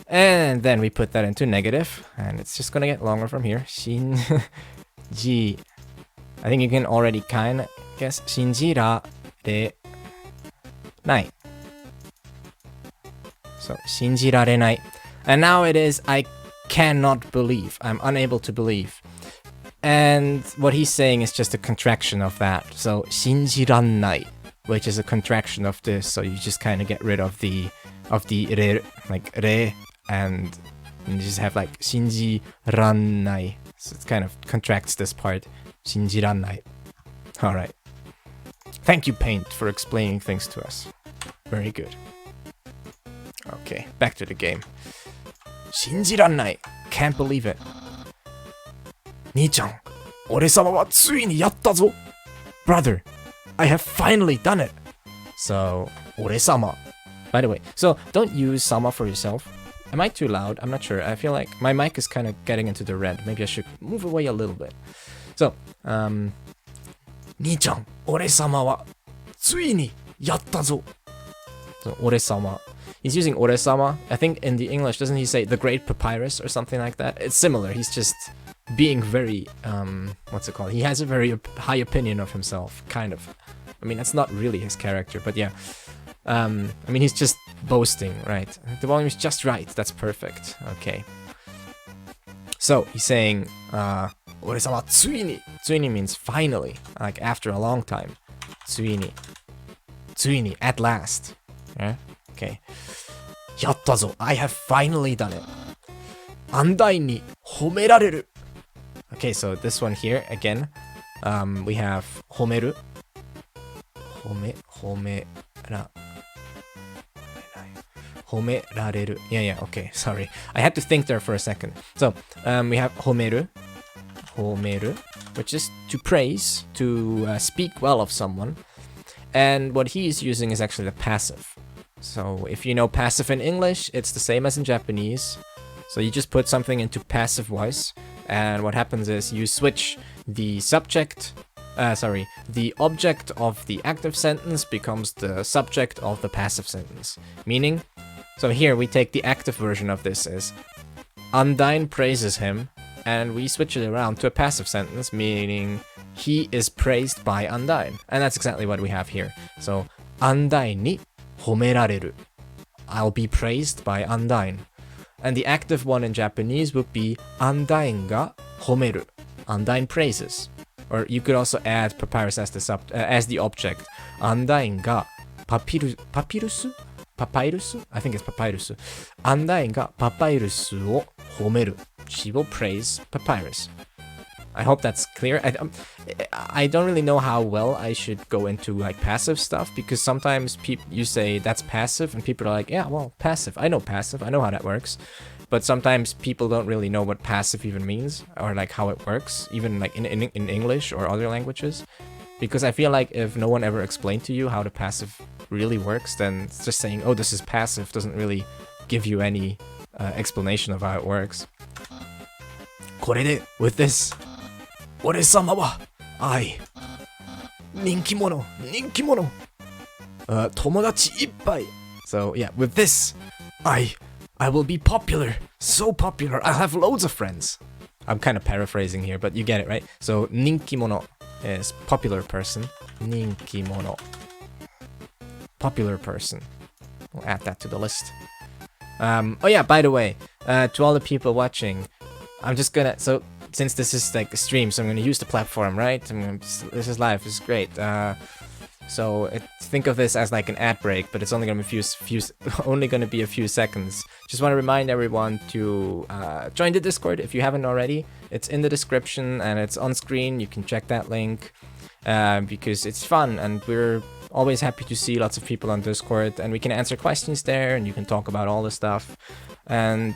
And then we put that into negative, and it's just gonna get longer from here. Shinji. I think you can already kind of guess. Shinjirarenai. So, shinjirarenai. And now it is, I cannot believe. I'm unable to believe. And what he's saying is just a contraction of that. So, shinjirannai, which is a contraction of this. So you just kind of get rid of the re, like re, and you just have like shinjirannai. So it kind of contracts this part. Shinjirannai. Alright. Thank you, Paint, for explaining things to us. Very good. Okay, back to the game. Shinjirannai. Can't believe it. Nii-chan, ore-sama wa tsui ni yatta zo. Brother, I have finally done it. So, ore-sama. By the way, so don't use sama for yourself. Am I too loud? I'm not sure. I feel like my mic is kind of getting into the red. Maybe I should move away a little bit. So, Nii-chan, ore-sama wa tsui ni yatta zo. So, ore-sama. He's using ore-sama. I think in the English, doesn't he say the great papyrus or something like that? It's similar. He's just being very, what's it called? He has a very high opinion of himself, kind of. I mean, that's not really his character, but yeah. I mean, he's just boasting, right? The volume is just right. That's perfect. Okay. So, he's saying, ore-sama tsuini. Tsuini means finally, like after a long time. Tsuini. Tsuini, at last. Yeah? Okay. Yatta zo, I have finally done it. Andai ni homerareru. Okay, so this one here, again, we have homeru. Homerareru. Yeah, okay, sorry. I had to think there for a second. So, we have homeru, which is to praise, to speak well of someone. And what he is using is actually the passive. So, if you know passive in English, it's the same as in Japanese. So, you just put something into passive voice. And what happens is you switch the subject, the object of the active sentence becomes the subject of the passive sentence. Meaning, so here we take the active version of this as Undyne praises him, and we switch it around to a passive sentence, meaning he is praised by Undyne. And that's exactly what we have here. So, Undyne ni homerareru. I'll be praised by Undyne. And the active one in Japanese would be Undyne ga homeru. Undyne praises. Or you could also add Papyrus as the object. Undyne ga papyrus? I think it's Papyrus. Undyne ga Papyrus wo homeru. She will praise Papyrus. I hope that's clear. I don't really know how well I should go into like passive stuff, because sometimes you say that's passive and people are like, yeah, well, passive. I know how that works. But sometimes people don't really know what passive even means, or like how it works, even like in English or other languages. Because I feel like if no one ever explained to you how the passive really works, then just saying, oh, this is passive doesn't really give you any explanation of how it works. これで with this 俺様は愛人気者友達いっぱい So yeah, with this I will be popular, so popular, I'll have loads of friends. I'm kind of paraphrasing here, but you get it, right? So 人気者 is popular person. 人気者 popular person. We'll add that to the list. Oh yeah, by the way, to all the people watching, I'm just gonna, so since this is like a stream, so I'm gonna use the platform, right? This is live, this is great. So think of this as like an ad break, but it's only gonna be a few seconds. Just want to remind everyone to join the Discord if you haven't already. It's in the description and it's on screen. You can check that link because it's fun, and we're always happy to see lots of people on Discord, and we can answer questions there, and you can talk about all the stuff. And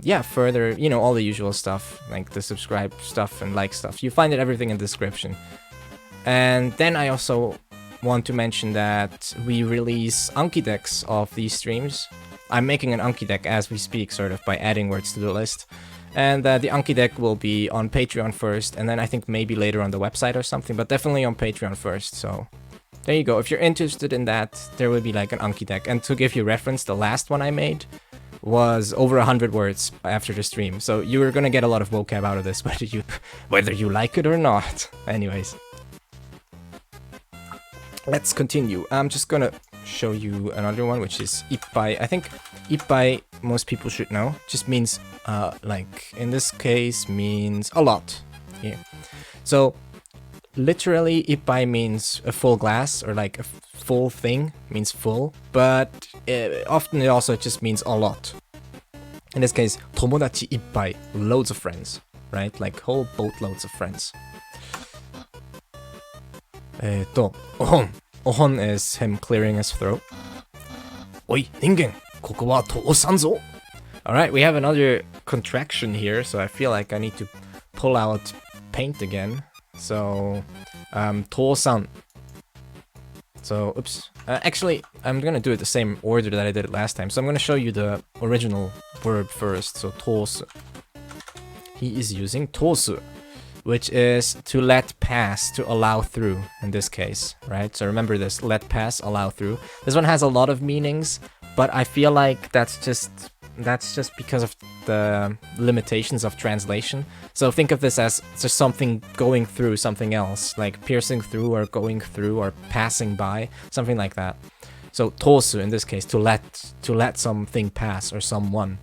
yeah, further, you know, all the usual stuff, like the subscribe stuff and like stuff. You find everything in the description. And then I also want to mention that we release Anki decks of these streams. I'm making an Anki deck as we speak, sort of, by adding words to the list. And the Anki deck will be on Patreon first, and then I think maybe later on the website or something, but definitely on Patreon first, so there you go. If you're interested in that, there will be like an Anki deck. And to give you reference, the last one I made was over 100 words after the stream, so you're gonna get a lot of vocab out of this, whether you like it or not. Anyways, let's continue. I'm just gonna show you another one, which is ippai. I think ippai, most people should know, just means like in this case means a lot. Yeah. So literally ippai means a full glass, or like a full thing means full, but often it also just means a lot. In this case, tomodachi ippai, loads of friends, right? Like whole boatloads of friends. Ohon. Ohon is him clearing his throat. Oi, ningen, koko wa tousan zo. Alright, we have another contraction here, so I feel like I need to pull out paint again. So, tousan. So, oops. Actually, I'm gonna do it the same order that I did it last time. So I'm gonna show you the original verb first. So, tosu. He is using tosu. which is to let pass, to allow through in this case, right? So remember this, let pass, allow through. This one has a lot of meanings, but I feel like that's just because of the limitations of translation. So think of this as just something going through something else, like piercing through or going through or passing by, something like that. So tosu in this case, to let something pass or someone.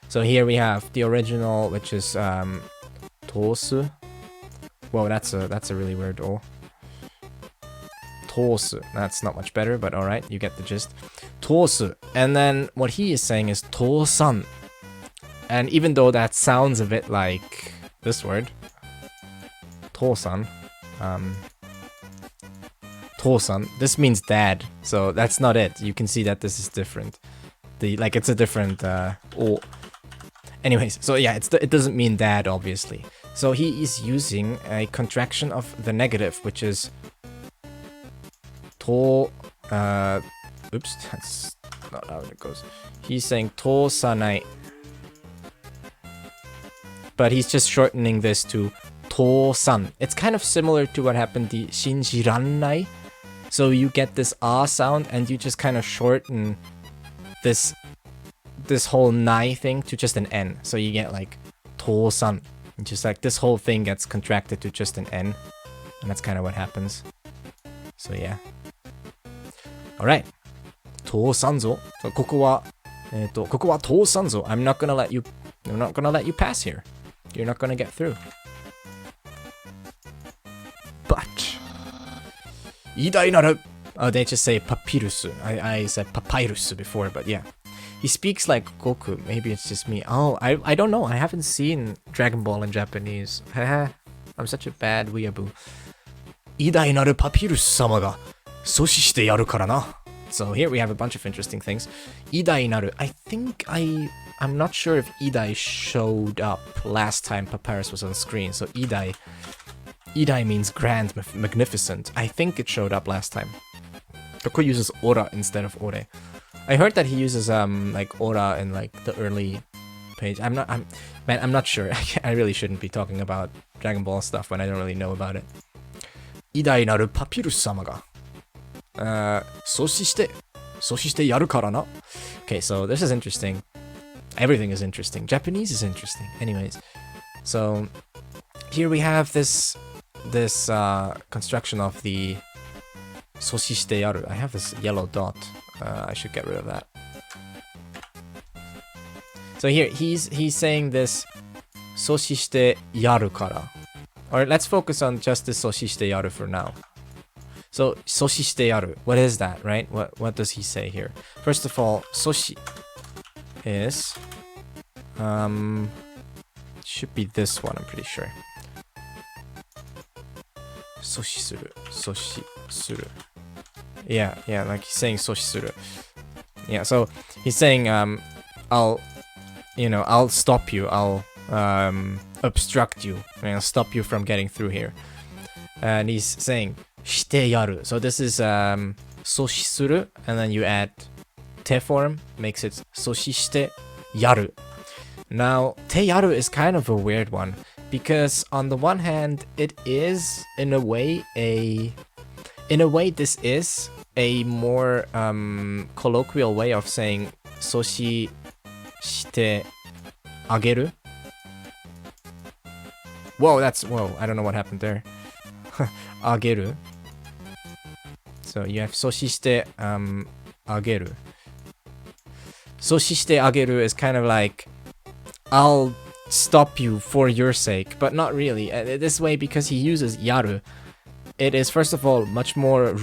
So here we have the original, which is tosu. Whoa, that's a really weird o. Tosu. That's not much better, but alright, you get the gist. Tosu. And then what he is saying is tosan. And even though that sounds a bit like this word, tosan, tosan, this means dad. So that's not it. You can see that this is different. It's a different o. Anyways, so yeah, it doesn't mean dad, obviously. So he is using a contraction of the negative, which is to. Oops, that's not how it goes. He's saying tosanai, but he's just shortening this to tosan. It's kind of similar to what happened in shinjirannai. So you get this ah sound, and you just kind of shorten this whole nai thing to just an n. So you get like tosan. Just like this whole thing gets contracted to just an n, and that's kind of what happens. So yeah. Alright. Tosanzo. So ここはtosanzo. I'm not gonna let you pass here. You're not gonna get through. But 偉大なる. Oh, they just say papyrus. I said papyrus before, but yeah. He speaks like Goku. Maybe it's just me. Oh, I don't know. I haven't seen Dragon Ball in Japanese. Haha. I'm such a bad weeaboo. 偉大なるパピルス様が阻止してやるからな. So here we have a bunch of interesting things. 偉大なる. I think I'm not sure if Idai showed up last time Papyrus was on screen. So Idai means grand, magnificent. I think it showed up last time. Goku uses aura instead of ore. I heard that he uses like aura in like the early page. I'm not sure. I really shouldn't be talking about Dragon Ball stuff when I don't really know about it. 偉大なるパピルス様が阻止してやるからな. Okay, so this is interesting. Everything is interesting. Japanese is interesting. Anyways, so here we have this construction of the 阻止してやる. I have this yellow dot. I should get rid of that. So here he's saying this 阻止してやるから. Or let's focus on just this 阻止してやる for now. So 阻止してやる. What is that, right? What does he say here? First of all, 阻止 is should be this one, I'm pretty sure. 阻止する. 阻止する. Yeah, like he's saying 阻止する. Yeah, so he's saying I'll stop you. I'll obstruct you. I'll stop you from getting through here. And he's saying してやる. So this is 阻止する, and then you add te form, makes it 阻止してやる. Now, てやる is kind of a weird one, because on the one hand, it is in a way this is a more colloquial way of saying 阻止してあげる. Whoa, I don't know what happened there. あげる. So you have 阻止してあげる. 阻止してあげる is kind of like I'll stop you for your sake, but not really. This way, because he uses yaru, it is first of all much more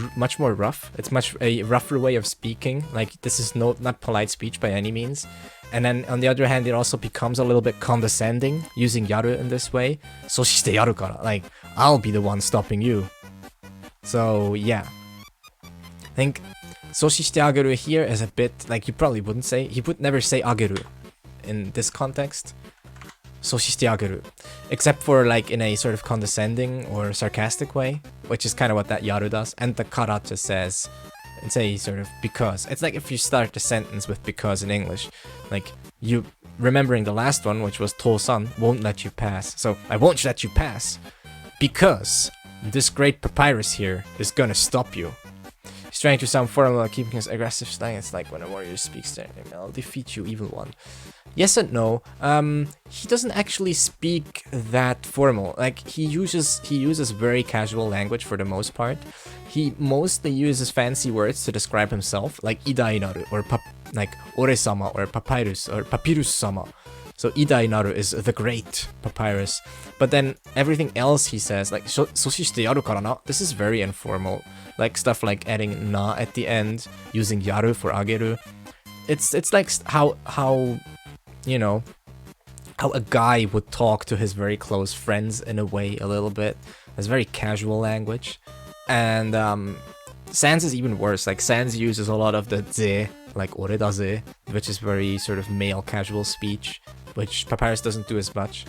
rough. It's a rougher way of speaking. Like this is not polite speech by any means. And then on the other hand, it also becomes a little bit condescending using yaru in this way. 阻止してやるから. Like I'll be the one stopping you. So yeah, I think 阻止してあげる here is a bit like you probably wouldn't say. He would never say あげる in this context. 阻止してあげる, except for like in a sort of condescending or sarcastic way, which is kind of what that yaru does. And the kara just says, it's a sort of because. It's like if you start a sentence with because in English, like remembering the last one, which was To-san, won't let you pass. So I won't let you pass because this great Papyrus here is gonna stop you. He's trying to sound formal while keeping his aggressive style. It's like when a warrior speaks to him, I'll defeat you, evil one. Yes and no. He doesn't actually speak that formal. Like he uses very casual language for the most part. He mostly uses fancy words to describe himself, like Idai naru or like Ore-sama or Papyrus or Papyrus-sama. So Idai naru is the great Papyrus. But then everything else he says, like soshishite yaru kara na, this is very informal. Like stuff like adding na at the end, using yaru for ageru. It's like how you know, how a guy would talk to his very close friends in a way, a little bit. It's very casual language. And Sans is even worse. Like Sans uses a lot of the ze, like ore da ze, which is very sort of male casual speech, which Papyrus doesn't do as much.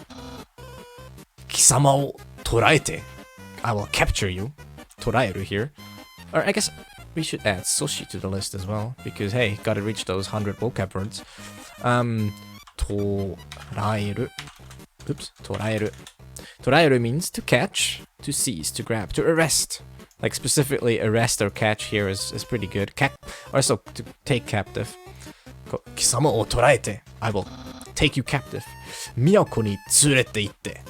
Kisama o toraete, I will capture you. Toraeru here. Or I guess we should add Soshi to the list as well, because hey, gotta reach those 100 vocab words. Toraeru. Oops, toraeru. Toraeru means to catch, to seize, to grab, to arrest. Like specifically arrest or catch here is pretty good. Also to take captive. Kisama o toraete, I will take you captive. Miyako ni tsurete itte.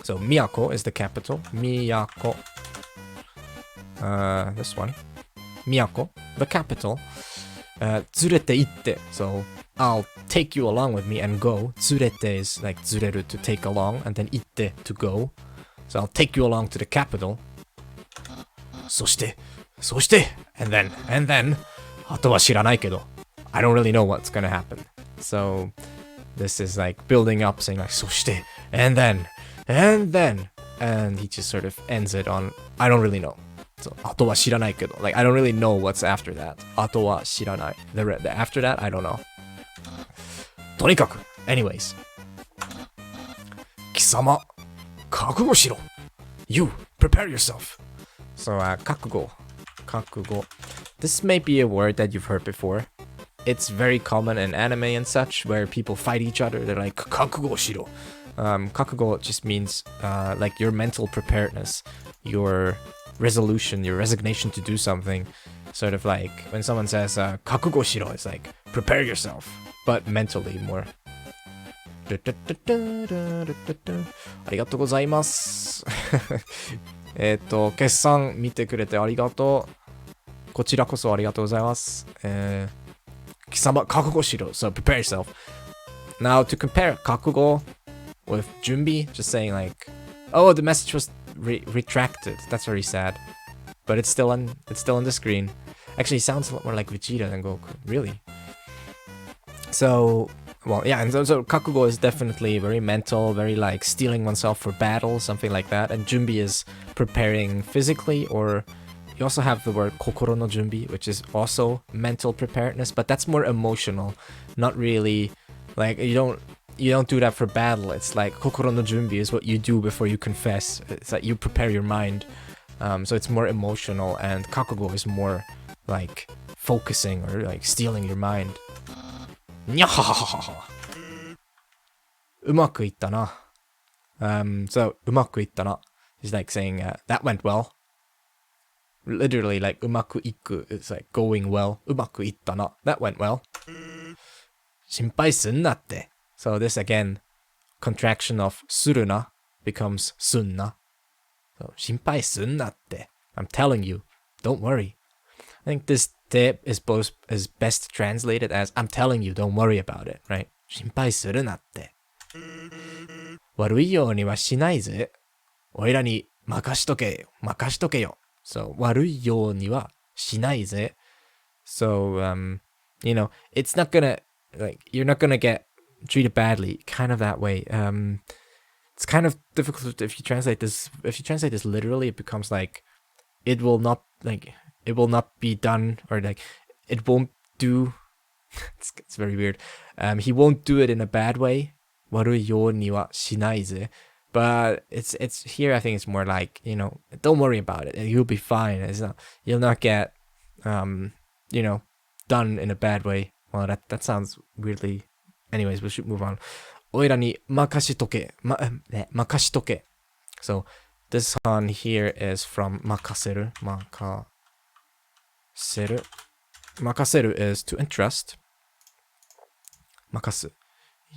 So Miyako is the capital. Miyako. This one. Miyako, the capital. Tsurete itte. So I'll take you along with me and go. Tsurete is like tsureru, to take along, and then itte, to go. So I'll take you along to the capital. Soshite, and then, ato wa shiranai kedo. I don't really know what's gonna happen. So this is like building up, saying like soshite, and then, and he just sort of ends it on I don't really know. So ato wa shiranai kedo. Like I don't really know what's after that. Ato wa shiranai. The after that I don't know. Tonikaku. Anyways. Kisama, kakugo shiro. You prepare yourself. So, kakugo. Kakugo. This may be a word that you've heard before. It's very common in anime and such, where people fight each other. They're like, kakugo shiro. Kakugo just means, like, your mental preparedness, your resolution, your resignation to do something. Sort of like, when someone says, kakugo shiro, it's like, prepare yourself. But mentally more. ありがとうございます。決算見てくれてありがとう。こちらこそありがとうございます。貴様、覚悟しろ。So prepare yourself. Now to compare 覚悟 with 準備, just saying like, oh, the message was retracted. That's very sad. But it's still on the screen. Actually, it sounds a lot more like Vegeta than Goku. Really? So, well, yeah, and so kakugo is definitely very mental, very like steeling oneself for battle, something like that. And junbi is preparing physically, or you also have the word kokoro no junbi, which is also mental preparedness, but that's more emotional, not really like you don't do that for battle. It's like kokoro no junbi is what you do before you confess. It's like you prepare your mind. So it's more emotional, and kakugo is more like focusing or like stealing your mind. にゃはははは。うまくいったな。So うまくいったな is like saying that went well. Literally like うまくいく is like going well. うまくいったな that went well. 心配すんなって So this again contraction of するな becomes すんな So 心配すんなって I'm telling you, don't worry. I think this tip is best translated as I'm telling you, don't worry about it, right? 心配するなって。悪いようにはしないぜ。おいらに任しとけよ。任しとけよ。So 悪いようにはしないぜ。So you know, it's not gonna like you're not gonna get treated badly, kind of that way. It's kind of difficult if you translate this. If you translate this literally, it becomes like it will not be done, or like it won't do. It's very weird. He won't do it in a bad way. 悪いようにはしないぜ. But it's here. I think it's more like, you know, don't worry about it. You'll be fine. You'll not get you know, done in a bad way. Well, that sounds weirdly Anyways, we should move on. おいらに任しとけ。任しとけ. So, this one here is from 任せる. 任せる. 任せる is to entrust. 任す.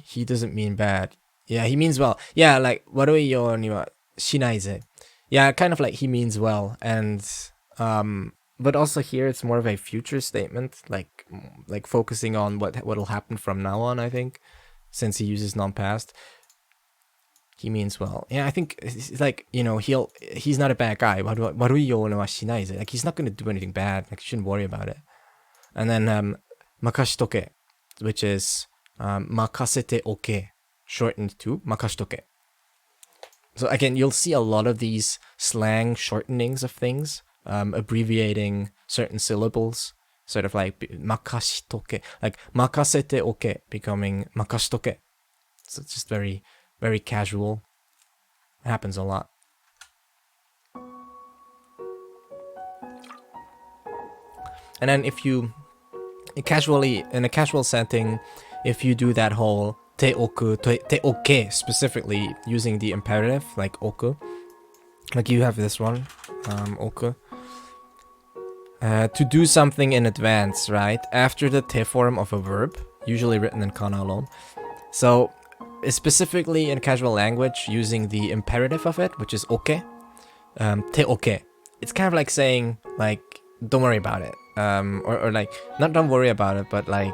He doesn't mean bad. Yeah, he means well. Yeah, like, 悪いようにはしないぜ. Yeah, kind of like he means well. And, but also here it's more of a future statement, like focusing on what'll happen from now on, I think, since he uses non-past. He means well. Yeah, I think it's like, you know, he's not a bad guy. 悪いようにはしないぜ. Like, he's not going to do anything bad. Like, you shouldn't worry about it. And then, 任しとけ, which is, 任せておけ, shortened to 任しとけ. So again, you'll see a lot of these slang shortenings of things, abbreviating certain syllables, sort of like 任しとけ, like 任せておけ becoming 任しとけ. So it's just very, very casual. It happens a lot. And then if you casually, in a casual setting, if you do that whole ておく, ておけ specifically using the imperative, like おく, like you have this one, おく, to do something in advance, right? After the te form of a verb, usually written in kana alone. So, specifically in casual language, using the imperative of it, which is oke, te oke. It's kind of like saying, like, don't worry about it. Or like, not don't worry about it, but like,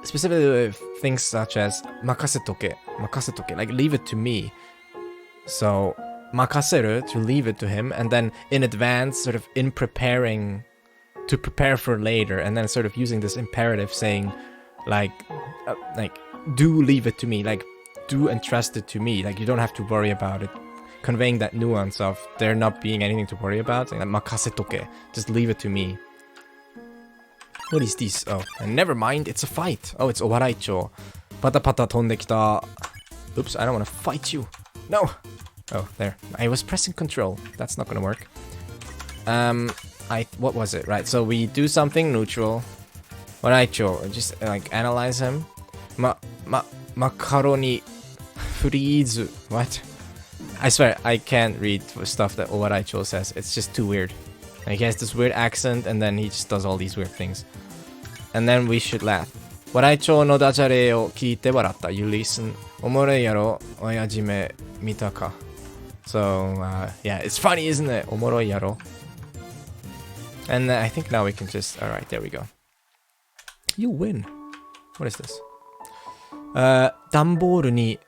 specifically with things such as makasetoke, like leave it to me. So, makaseru, to leave it to him, and then in advance, sort of in preparing, to prepare for later, and then sort of using this imperative saying, like, do leave it to me, like, do entrust it to me, like, you don't have to worry about it, conveying that nuance of there not being anything to worry about, saying, like, makasetoke, just leave it to me. What is this? Oh, and never mind, it's a fight. Oh, it's owaraicho. Pata pata tonde kita. Oops, I don't want to fight you. No! Oh, there. I was pressing control. That's not gonna work. What was it? Right, so we do something neutral. Owaraicho, just, like, analyze him. Macaroni freeze. What? I swear, I can't read stuff that owaraicho says. It's just too weird. Like, he has this weird accent, and then he just does all these weird things. And then we should laugh. Waraicho no dajare o kiite waratta. You listen. Omorei yaro, oyajime mitaka. So, yeah, it's funny, isn't it? Omoroi yaro. And I think now we can just... Alright, there we go. You win. What is this? 段ボールに、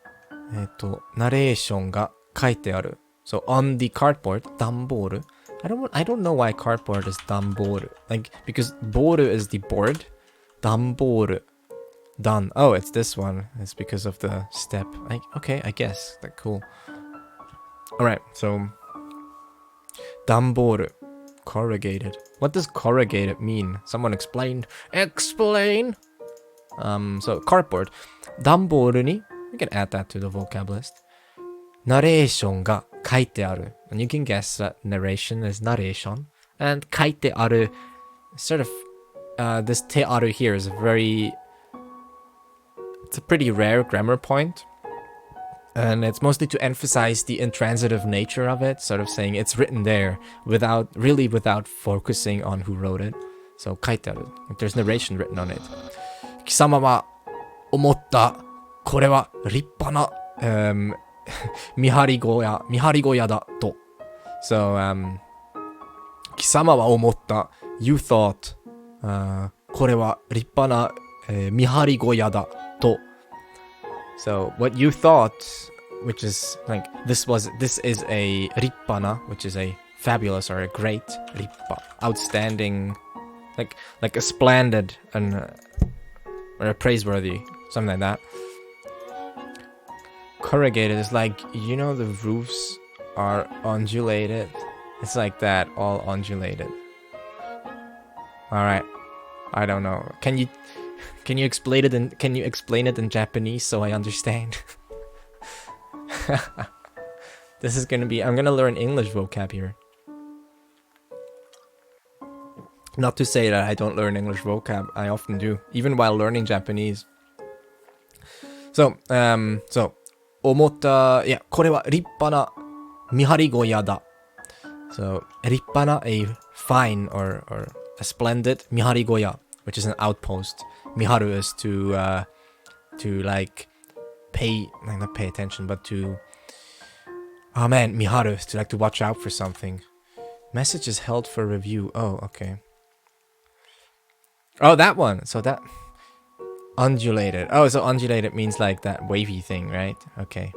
ナレーションが書いてある. So, on the cardboard, 段ボール. I don't know why cardboard is 段ボール. Like, because ボール is the board. 段ボール. Done. Oh, it's this one. It's because of the step. Okay, I guess. Like, cool. Alright, so... 段ボール. Corrugated. What does corrugated mean? Someone explain. Explain! So, cardboard. 段ボールに, we can add that to the vocab list. ナレーションが書いてある. And you can guess that narration is narration. And 書いてある, sort of, this te aru here is it's a pretty rare grammar point. And it's mostly to emphasize the intransitive nature of it, sort of saying it's written there without focusing on who wrote it. So, 書いてある. There's narration written on it. 貴様は思った。これは立派な、見張り小屋だと。So, 貴様は思った。You thought. これは立派な、見張り小屋だと。So, what you thought, which is like, this is a 立派な, which is a fabulous or a great 立派, outstanding, like a splendid and or a praiseworthy, something like that. Corrugated is like, you know, the roofs are undulated. It's like that, all undulated. Alright. I don't know. Can you explain it in Japanese so I understand? This is gonna be... I'm gonna learn English vocab here. Not to say that I don't learn English vocab. I often do. Even while learning Japanese. そう、思った、いや、これは立派な見張り小屋だ。So, 立派な a fine or a splendid 見張り小屋, which is an outpost. 見張る is to like not pay attention, but to, oh man, 見張る is to like to watch out for something. Message is held for review. Oh, okay. Oh, that one. So that undulated. Oh, so undulated means like that wavy thing, right? Okay.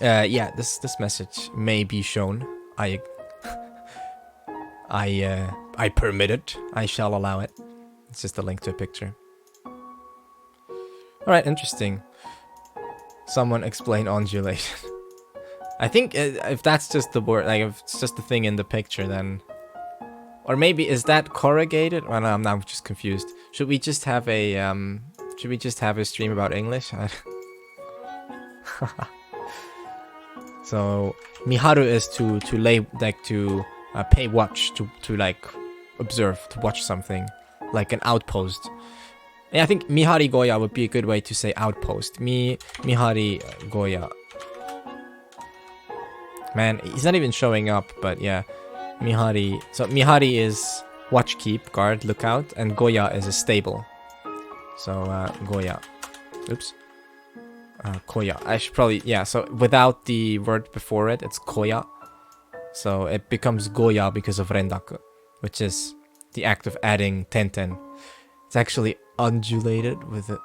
Yeah, this message may be shown. I permit it. I shall allow it. It's just a link to a picture. Alright, interesting. Someone explain undulated. I think if that's just the word, like if it's just the thing in the picture, then... Or maybe, is that corrugated? Well, no, I'm now just confused. Should we just have a stream about English? So, miharu is to lay, like to pay watch, to like observe, to watch something, like an outpost. And I think mihari goya would be a good way to say outpost. Mihari goya. Man, he's not even showing up, but yeah. Mihari. So mihari is watch, keep, guard, lookout, and goya is a stable. So goya. Oops. Koya. I should probably, yeah, so without the word before it, it's koya. So it becomes goya because of rendaku, which is the act of adding tenten. It's actually undulated with it.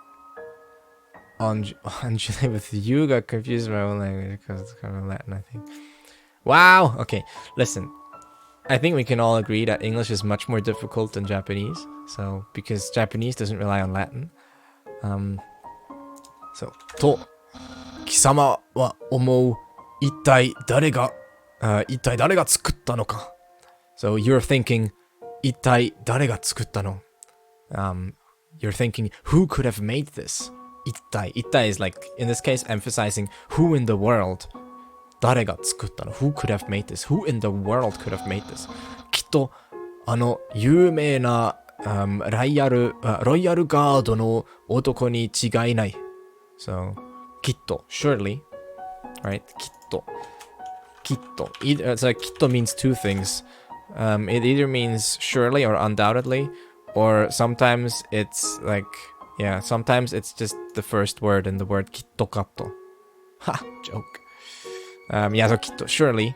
Undulated with you. Got confused my own language because it's kind of Latin, I think. Wow! Okay, listen. I think we can all agree that English is much more difficult than Japanese. So, because Japanese doesn't rely on Latin. So, と、貴様は思う、一体誰が作ったのか。So, you're thinking, 一体誰が作ったの? You're thinking, who could have made this? 一体 is like, in this case, emphasizing who in the world. 誰が作ったの? Who could have made this? Who in the world could have made this? きっと、有名な、ロイヤルガードの男に違いない。So, きっと, surely, right? きっと. So, きっと means two things. It either means surely or undoubtedly, or sometimes it's like, yeah, sometimes it's just the first word in the word きっとかと. Ha! Joke. Yeah, so きっと, surely,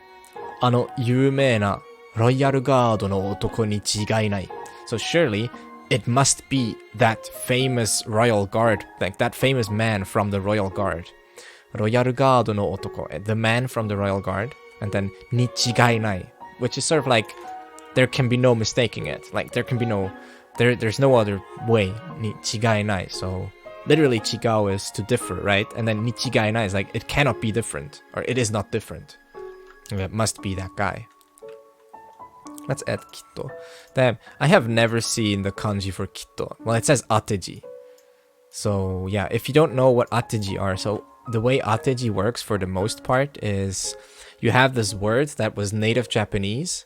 有名なロイヤルガードの男に違いない. So, surely, it must be that famous royal guard, like that famous man from the royal guard. Royal guard no otoko, the man from the royal guard, and then ni chigai nai, which is sort of like there can be no mistaking it. Like there can be no, there's no other way. Ni chigai nai. So literally chigao is to differ, right? And then ni chigai nai is like it cannot be different, or it is not different. It must be that guy. Let's add kitto. Damn, I have never seen the kanji for kitto. Well, it says ateji. So yeah, if you don't know what ateji are, so the way ateji works for the most part is you have this word that was native Japanese,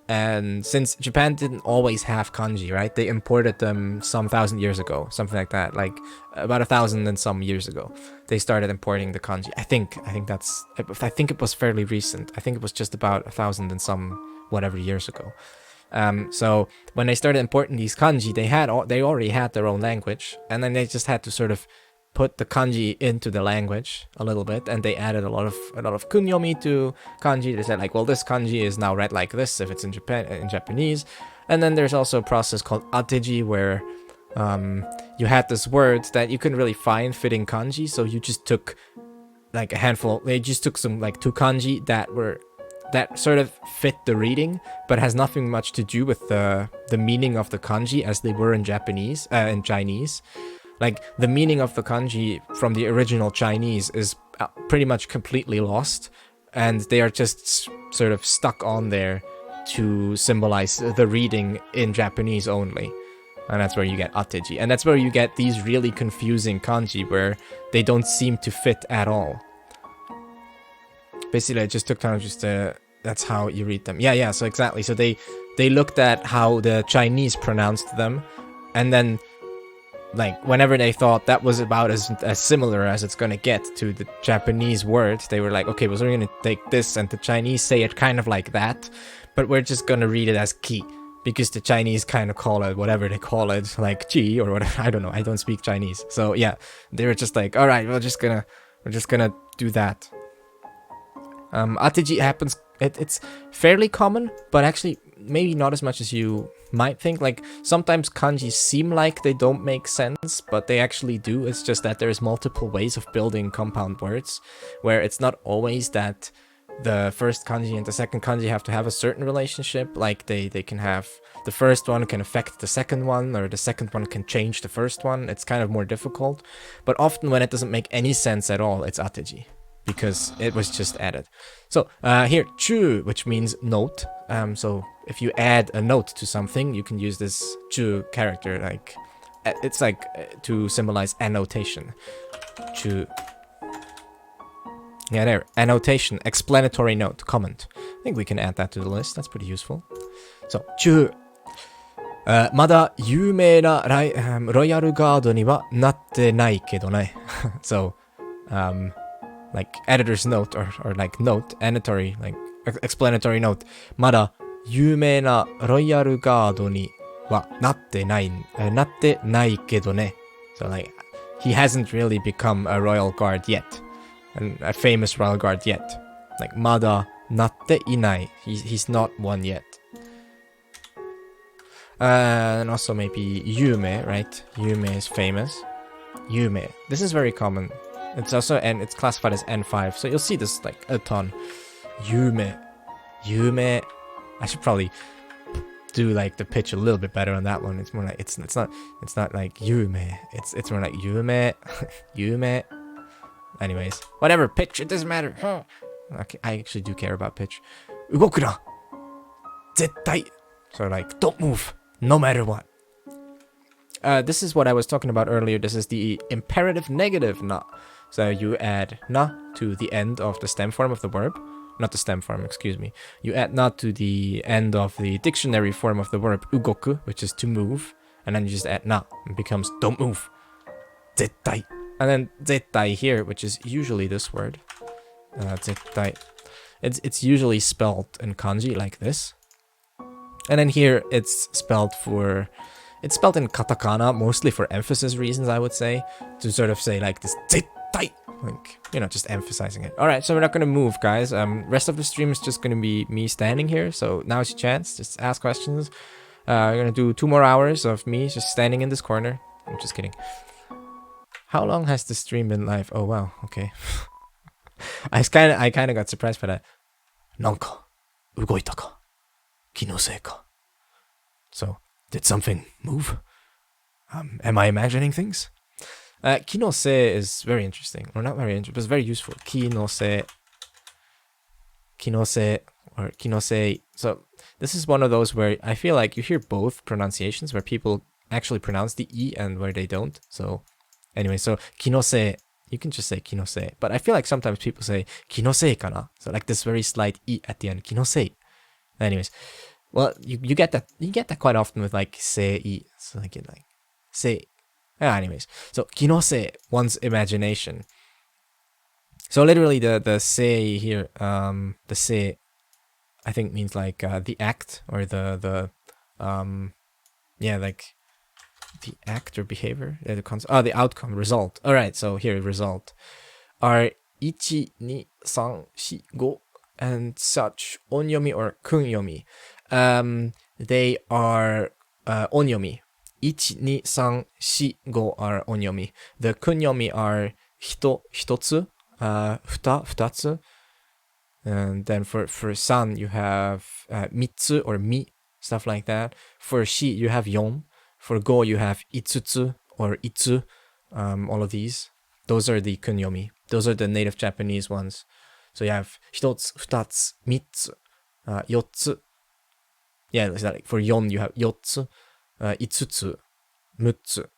and since Japan didn't always have kanji, right? They imported them some 1,000 years ago, something like that, like about 1,000 and some years ago. They started importing the kanji. I think it was fairly recent. I think it was just about 1,000 and some whatever years ago. So when they started importing these kanji, they already had their own language, and then they just had to sort of put the kanji into the language a little bit, and they added a lot of kunyomi to kanji. They said like, well, this kanji is now read like this if it's in Japanese. And then there's also a process called ateji where you had this word that you couldn't really find fitting kanji, so you just took like a handful. They just took some like two kanji that sort of fit the reading, but has nothing much to do with the meaning of the kanji as they were in Japanese, in Chinese. Like, the meaning of the kanji from the original Chinese is pretty much completely lost, and they are just sort of stuck on there to symbolize the reading in Japanese only. And that's where you get ateji. And that's where you get these really confusing kanji where they don't seem to fit at all. Basically, I just took time just to... That's how you read them. Yeah, so exactly. So they looked at how the Chinese pronounced them, and then like whenever they thought that was about as similar as it's gonna get to the Japanese word, they were like, okay, well, so we're gonna take this, and the Chinese say it kind of like that, but we're just gonna read it as ki, because the Chinese kind of call it whatever they call it, like chi or whatever. I don't know. I don't speak Chinese, so yeah, they were just like, all right, we're just gonna do that. Ateji happens. It's fairly common, but actually maybe not as much as you might think. Like sometimes kanji seem like they don't make sense, but they actually do. It's just that there's multiple ways of building compound words, where it's not always that the first kanji and the second kanji have to have a certain relationship. Like they can have, the first one can affect the second one, or the second one can change the first one. It's kind of more difficult, but often when it doesn't make any sense at all, it's ateji, because it was just added. So here, chu, which means note. So if you add a note to something, you can use this chu character. Like it's like to symbolize annotation. Chu. Yeah, there. Annotation, explanatory note, comment. I think we can add that to the list. That's pretty useful. So, chu. まだ有名なロイヤルガードにはなってないけどね。So, like editor's note or like note, annotory, like explanatory note. まだ有名なロイヤルガードにはなってないけどね. So like, he hasn't really become a royal guard yet. And a famous royal guard yet. Like, まだなっていない. He's not one yet. And also maybe Yume, right? Yume is famous. Yume. This is very common. It's also, and it's classified as N5, so you'll see this like a ton. Yume. Yume. I should probably do like the pitch a little bit better on that one. It's more like, it's not like Yume. It's more like Yume. Yume. Anyways, whatever, pitch, it doesn't matter. Okay, I actually do care about pitch. 動くな! 絶対! So like, don't move, no matter what. This is what I was talking about earlier. This is the imperative negative na. So you add na to the end of the stem form of the verb. Not the stem form, excuse me. You add na to the end of the dictionary form of the verb 動く, which is to move. And then you just add na. It becomes don't move. 絶対. And then 絶対 here, which is usually this word. 絶対. It's usually spelled in kanji like this. And then here it's spelled in katakana, mostly for emphasis reasons, I would say. To sort of say like this 絶対. Like, you know, just emphasizing it. Alright, so we're not gonna move, guys. Rest of the stream is just gonna be me standing here. So now's your chance. Just ask questions. We're gonna do 2 more hours of me just standing in this corner. I'm just kidding. How long has the stream been live? Oh wow, okay. I kind of got surprised by that. なんか動いたか? 気のせいか? So, did something move? Am I imagining things? 気のせい is very interesting. Or not very interesting, but it's very useful. 気のせい or 気のせい. So, this is one of those where I feel like you hear both pronunciations, where people actually pronounce the E and where they don't. So, anyway, so 気のせい. You can just say 気のせい. But I feel like sometimes people say 気のせいかな? So like this very slight E at the end. 気のせい. Anyways. Well, you get that quite often with like せい. So like it like せい. Anyways. So 気のせい, one's imagination. So literally the せい here, the せい, I think means like the act or the yeah, like the act or behavior, the outcome, result. All right, so here result are 1, 2, 3, 4, 5 and such onyomi or kunyomi. They are onyomi. 1, 2, 3, 4, 5 are onyomi. The kunyomi are 1つ, 2つ. And then for san you have 3つ or mi, stuff like that. For shi you have 4. For go, you have 5つ or 5, all of these. Those are the kunyomi. Those are the native Japanese ones. So you have 1つ, 2つ, 3つ, 4つ. Yeah, it's like for 4 you have 4つ, 5つ, 6つ,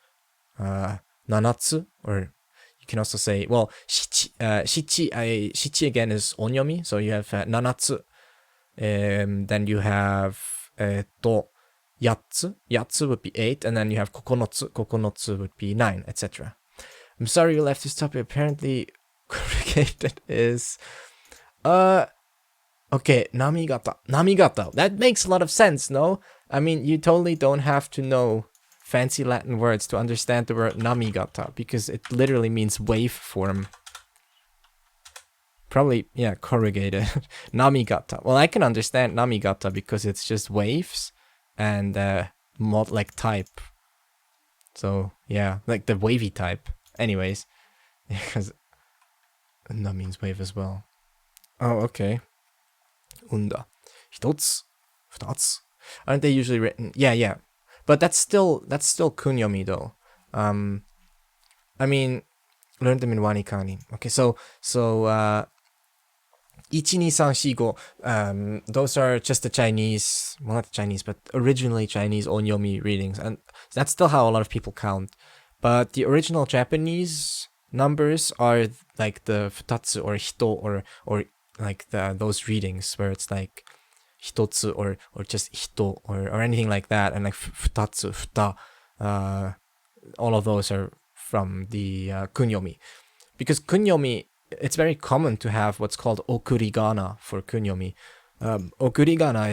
7つ, or you can also say, well, 7 again is onyomi, so you have 7つ. Then you have Yatsu would be 8, and then you have kokonotsu would be 9, etc. I'm sorry you'll have to stop. Apparently, corrugated is... Okay, Namigata. That makes a lot of sense, no? I mean, you totally don't have to know fancy Latin words to understand the word Namigata, because it literally means wave form. Probably, yeah, corrugated. Namigata. Well, I can understand Namigata because it's just waves and mod like type. So, yeah, like the wavy type. Anyways, because that means wave as well. Oh, okay. Unda. Hitotsu. Futatsu. Aren't they usually written? Yeah. But that's still kunyomi though. I mean, learned them in wanikani. Okay, so 1, 2, 3, 4, 5. Those are just the Chinese, well, not the Chinese, but originally Chinese onyomi readings, and that's still how a lot of people count. But the original Japanese numbers are like the futatsu or hito or like those readings where it's like hitotsu or just hito or anything like that, and like futatsu, futa. All of those are from the kunyomi, because kunyomi, it's very common to have what's called okurigana for kunyomi. Okurigana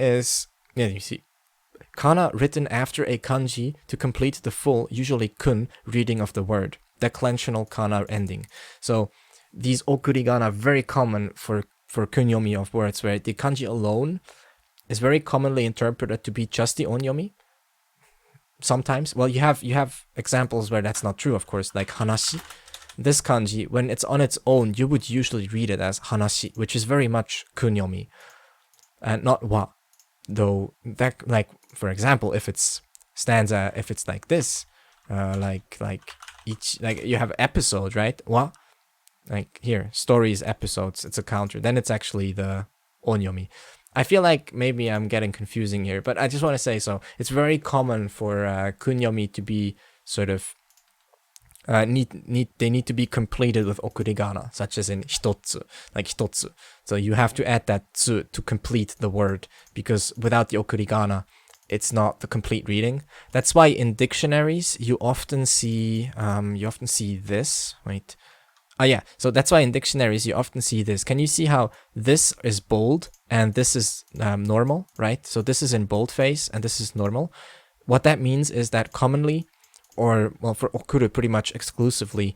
is yeah, you see, kana written after a kanji to complete the full, usually kun, reading of the word, declensional kana ending. So these okurigana are very common for kunyomi of words, where the kanji alone is very commonly interpreted to be just the onyomi. Sometimes, well, you have examples where that's not true, of course, like hanashi. This kanji, when it's on its own, you would usually read it as hanashi, which is very much kunyomi, and not wa. Though that, like, for example, if it's stanza, if it's like this, like you have episode, right? Wa, like here, stories, episodes, it's a counter. Then it's actually the onyomi. I feel like maybe I'm getting confusing here, but I just want to say, so it's very common for kunyomi to be sort of they need to be completed with okurigana, such as in hitotsu, like hitotsu. So you have to add that tsu to complete the word, because without the okurigana, it's not the complete reading. That's why in dictionaries you often see this. Wait. Yeah, so that's why in dictionaries you often see this. Can you see how this is bold and this is normal, right? So this is in boldface and this is normal. What that means is that commonly, or well, for okuru pretty much exclusively,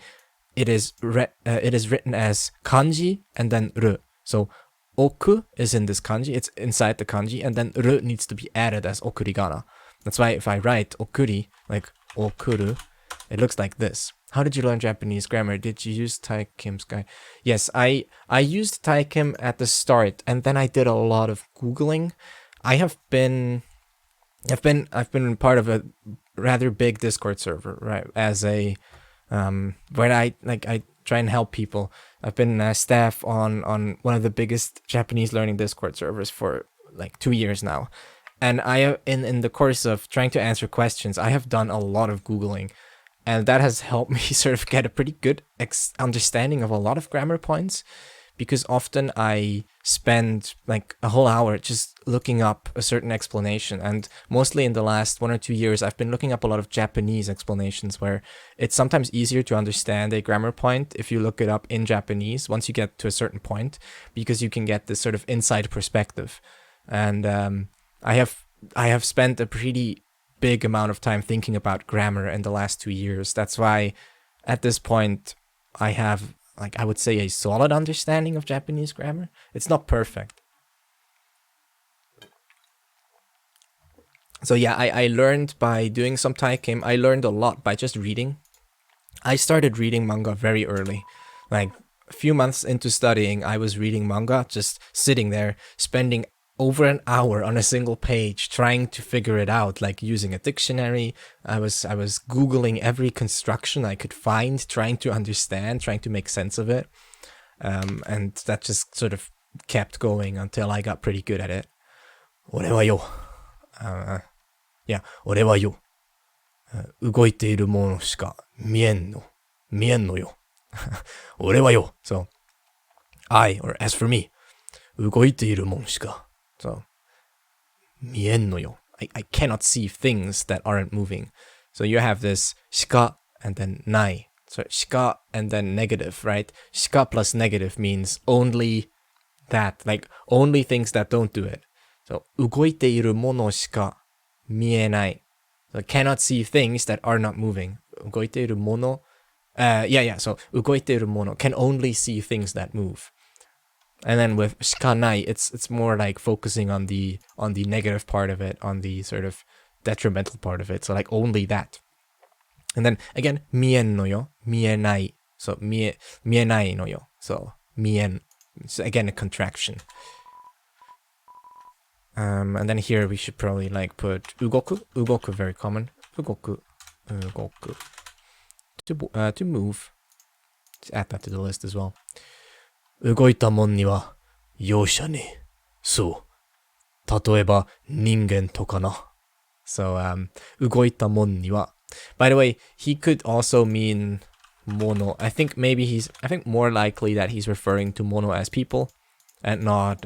it is written as kanji and then ru. So oku is in this kanji, it's inside the kanji, and then ru needs to be added as okurigana. That's why if I write okuri, like okuru, it looks like this. How did you learn Japanese grammar? Did you use Taikim's guide? Yes, I used Taikim at the start, and then I did a lot of Googling. I've been part of a rather big Discord server, right? As a where I try and help people. I've been staff on one of the biggest Japanese learning Discord servers for like 2 years now, and I in the course of trying to answer questions, I have done a lot of Googling. And that has helped me sort of get a pretty good understanding of a lot of grammar points, because often I spend like a whole hour just looking up a certain explanation. And mostly in the last 1 or 2 years, I've been looking up a lot of Japanese explanations, where it's sometimes easier to understand a grammar point if you look it up in Japanese once you get to a certain point, because you can get this sort of inside perspective. And I have spent a pretty big amount of time thinking about grammar in the last 2 years. That's why at this point I have, like, I would say a solid understanding of Japanese grammar. It's not perfect. So yeah, I learned by doing some Taikim. I learned a lot by just reading. I started reading manga very early. Like a few months into studying, I was reading manga, just sitting there, spending over an hour on a single page trying to figure it out, like using a dictionary. I was Googling every construction I could find, trying to understand, trying to make sense of it. And that just sort of kept going until I got pretty good at it. 俺はよ。俺はよ。動いているものしか見えんのよ。俺はよ。So, I, or as for me, 動いているものしか。So, mien no yo. I cannot see things that aren't moving. So you have this shika and then nai. So shika and then negative, right? Shika plus negative means only that, like only things that don't do it. So 動いているものしか見えない. So cannot see things that are not moving. 動いているもの so 動いているもの can only see things that move. And then with しかない, it's more like focusing on the negative part of it, on the sort of detrimental part of it. So like only that. And then again, 見えんのよ, 見えない. So 見えないのよ. So 見えん. So again, a contraction. And then here we should probably like put 動く, very common. 動く. To move. Let's add that to the list as well. 動いたもんには容赦ね。そう。例えば人間とかな。So, 動いたもんには. By the way, he could also mean mono. I think more likely that he's referring to mono as people and not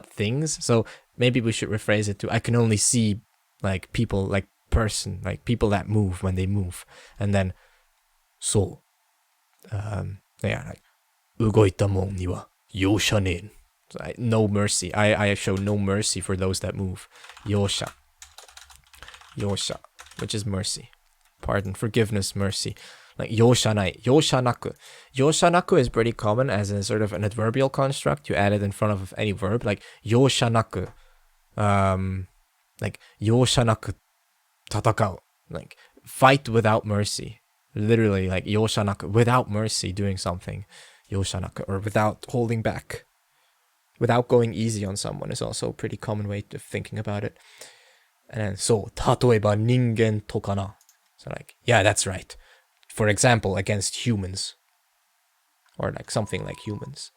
things. So maybe we should rephrase it to I can only see like people, like person, like people that move when they move. And then so like 動いたもんには容赦ねえ. So no mercy. I show no mercy for those that move. 容赦. Yosha, which is mercy. Pardon, forgiveness, mercy. Like 容赦ない, 容赦なく. 容赦なく is pretty common as a sort of an adverbial construct. You add it in front of any verb, like 容赦なく. Like 容赦なく戦う. Like fight without mercy. Literally, like 容赦なく, without mercy doing something. 容赦なく, or without holding back. Without going easy on someone is also a pretty common way of thinking about it. And then, そう、例えば人間とかな. So like, yeah, that's right. For example, against humans. Or like something like humans.